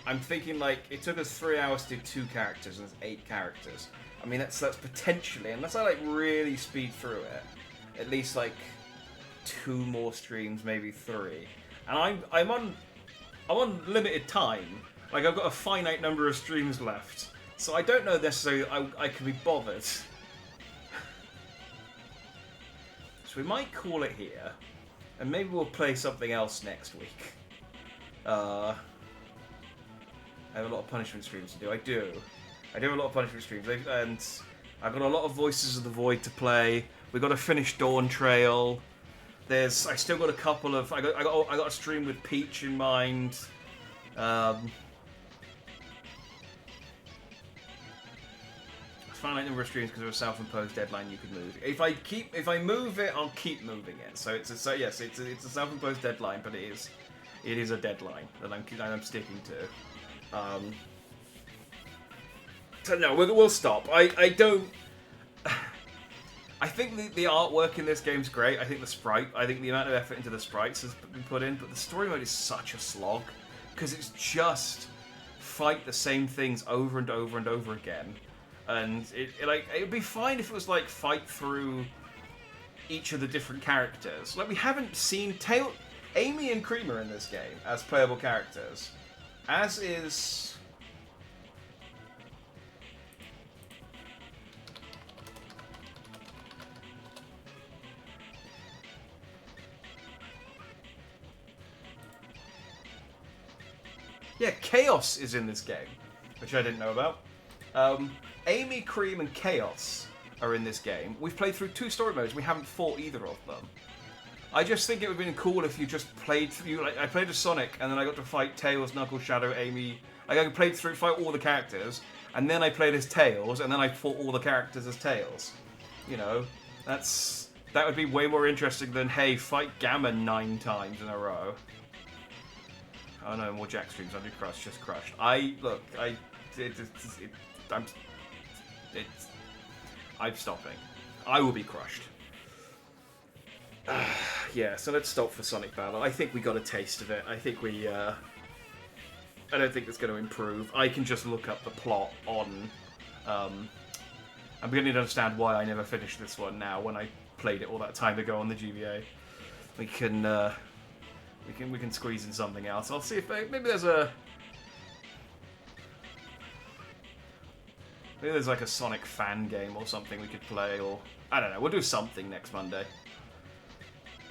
I'm thinking, like, it took us 3 hours to do 2 characters, and there's 8 characters. I mean, that's potentially, unless I, like, really speed through it, at least, like, 2 more streams, maybe 3. And I'm on limited time. Like, I've got a finite number of streams left. So I don't know necessarily I can be bothered. So we might call it here. And maybe we'll play something else next week. I have a lot of punishment streams to do. I do have a lot of punishment streams. And I've got a lot of Voices of the Void to play. We've got to finish Dawn Trail. I still got a couple of... I got a stream with Peach in mind. Finite number of streams because of a self-imposed deadline you could move. If I move it, I'll keep moving it. So it's a self-imposed deadline, but it is a deadline that I'm sticking to. So no, we'll stop. I don't. I think the artwork in this game's great. I think the amount of effort into the sprites has been put in, but the story mode is such a slog because it's just fight the same things over and over and over again. And it would be fine if it was like fight through each of the different characters. Like we haven't seen Amy and Cream are in this game as playable characters, as is. Yeah, Chaos is in this game, which I didn't know about. Amy, Cream, and Chaos are in this game. We've played through 2 story modes. We haven't fought either of them. I just think it would have been cool if you just played through. Like I played as Sonic, and then I got to fight Tails, Knuckles, Shadow, Amy. Like I played through, fight all the characters, and then I played as Tails, and then I fought all the characters as Tails. You know, that would be way more interesting than hey, fight Gammon 9 times in a row. Oh no, more Jack streams. I'm just crushed. I'm stopping. I will be crushed. Yeah, so let's stop for Sonic Battle. I think we got a taste of it. I think we, I don't think it's going to improve. I can just look up the plot on, I'm beginning to understand why I never finished this one now when I played it all that time ago on the GBA. We can squeeze in something else. I'll see if maybe there's like a Sonic fan game or something we could play, or I don't know. We'll do something next Monday.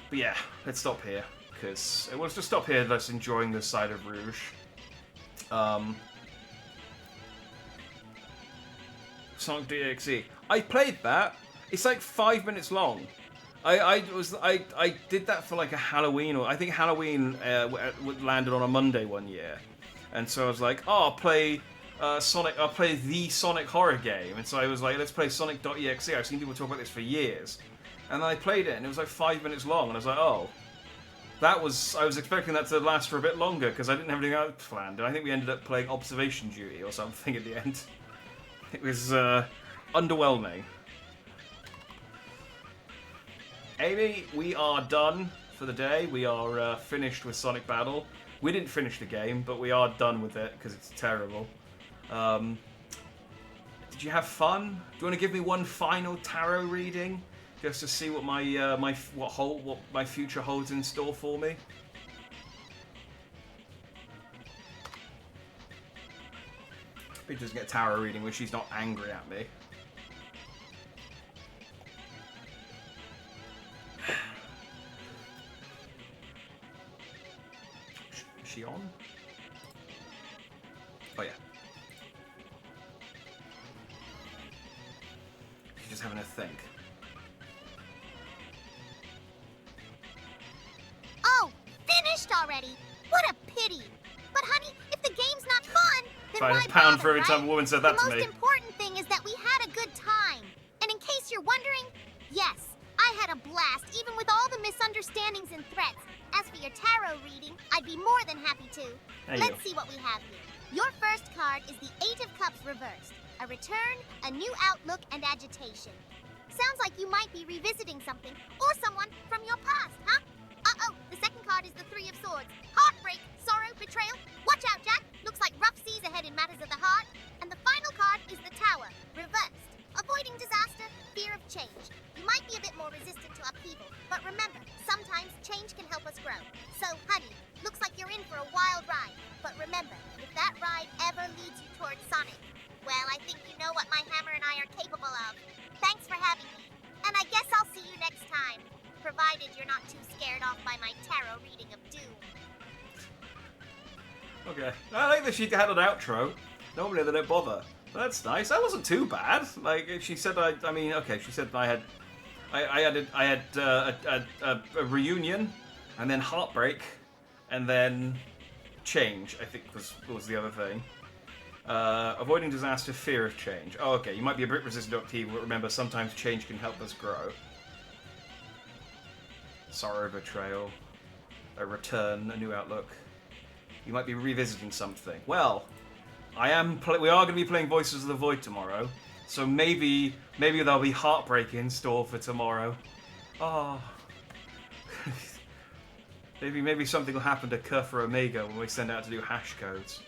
But yeah, let's stop here because we'll just stop here. Just enjoying this side of Rouge. Sonic DXE. I played that. It's like 5 minutes long. I did that for like a Halloween, or I think Halloween landed on a Monday one year, and so I was like, oh, I'll play Sonic. I'll play the Sonic horror game, and so I was like, let's play Sonic.exe. I've seen people talk about this for years, and then I played it, and it was like 5 minutes long, and I was like, oh, I was expecting that to last for a bit longer because I didn't have anything else planned, and I think we ended up playing Observation Duty or something at the end. It was underwhelming. Amy, we are done for the day. We are finished with Sonic Battle. We didn't finish the game, but we are done with it because it's terrible. Did you have fun? Do you want to give me one final tarot reading, just to see what what my future holds in store for me? Peach doesn't get a tarot reading when she's not angry at me. having a think. Oh, finished already? What a pity. But honey, if the game's not fun, then If I why had a pound bother, for every right? time a woman said that to The me. most important thing is that we had a good time. And in case you're wondering, yes, I had a blast, even with all the misunderstandings and threats. As for your tarot reading, I'd be more than happy to. There you Let's go. see what we have here. Your first card is the Eight of Cups reversed. A return, a new outlook, and agitation. Sounds like you might be revisiting something or someone from your past, huh? Uh-oh, the second card is the Three of Swords. Heartbreak, sorrow, betrayal. Watch out, Jack. Looks like rough seas ahead in matters of the heart. And the final card is the Tower, reversed. Avoiding disaster, fear of change. You might be a bit more resistant to upheaval, but remember, sometimes change can help us grow. So, honey, looks like you're in for a wild ride. But remember, if that ride ever leads you towards Sonic, well, I think you know what my hammer and I are capable of. Thanks for having me. And I guess I'll see you next time. Provided you're not too scared off by my tarot reading of doom. Okay. I like that she had an outro. Normally they don't bother. That's nice. That wasn't too bad. Like she said, I mean, okay. She said I had a reunion, and then heartbreak, and then change. I think was the other thing. Avoiding disaster, fear of change. Oh, okay. You might be a bit resistant to upheaval, but remember, sometimes change can help us grow. Sorrow, betrayal, a return, a new outlook. You might be revisiting something. Well, we are going to be playing Voices of the Void tomorrow, so maybe there'll be heartbreak in store for tomorrow. Oh. maybe something will happen to Kurfa Omega when we send out to do hash codes,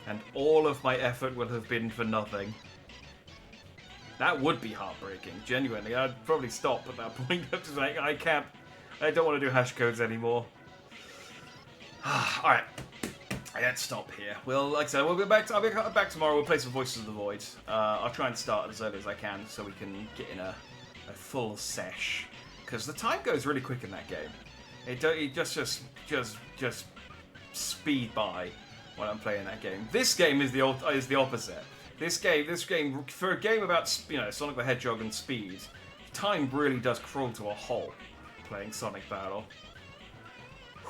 and all of my effort will have been for nothing. That would be heartbreaking, genuinely. I'd probably stop at that point. I'm just like, I don't want to do hash codes anymore. Alright. Let's stop here. Well, like I said, I'll be back tomorrow. We'll play some Voices of the Void. I'll try and start as early as I can so we can get in a full sesh. Because the time goes really quick in that game. It just speed by when I'm playing that game. This game is the opposite. This game, for a game about Sonic the Hedgehog and speed, time really does crawl to a halt playing Sonic Battle.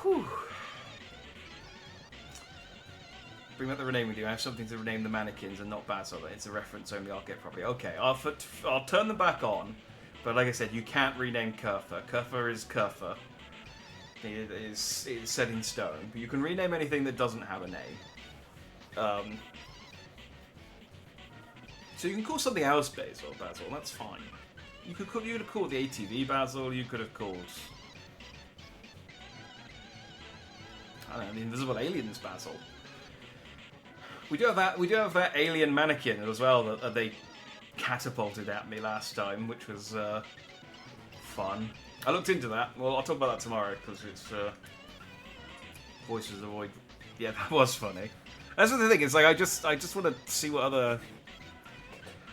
Whew. Bring back the rename with you. I have something to rename the mannequins and not Basil. It's a reference only I'll get properly. Okay, I'll turn them back on. But like I said, you can't rename Kurfa. Kurfa is Kurfa. It is set in stone. But you can rename anything that doesn't have a name. So you can call something else Basil. That's fine. You could have called the ATV Basil. You could have called, I don't know, the Invisible Aliens Basil. We do have that alien mannequin as well that they catapulted at me last time, which was fun. I looked into that. Well, I'll talk about that tomorrow because it's Voices of the Void. Yeah, that was funny. That's the thing. It's like I just want to see what other.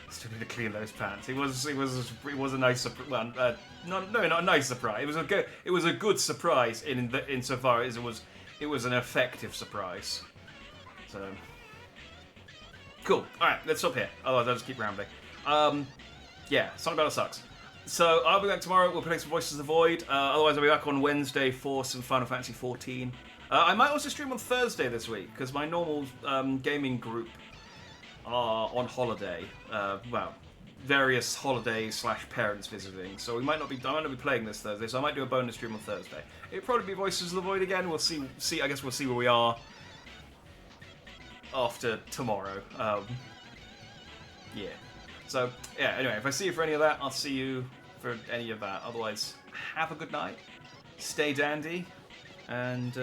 Still need to clean those pants. It was a nice surprise. Well, not a nice surprise. It was a good surprise insofar as it was an effective surprise. So cool. All right, let's stop here. Otherwise, I'll just keep rambling. Yeah, Sonic Battle sucks. So I'll be back tomorrow. We'll play some Voices of the Void. Otherwise, I'll be back on Wednesday for some Final Fantasy XIV. I might also stream on Thursday this week because my normal gaming group are on holiday. Well, various holidays / parents visiting. So I might not be playing this Thursday. So I might do a bonus stream on Thursday. It'll probably be Voices of the Void again. We'll see. I guess we'll see where we are after tomorrow. Yeah. So, yeah, anyway, if I see you for any of that, I'll see you for any of that. Otherwise, have a good night, stay dandy, and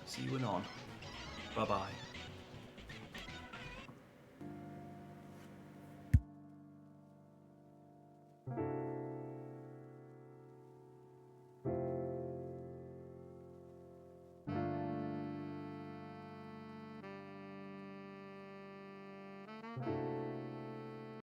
see you anon. Bye-bye.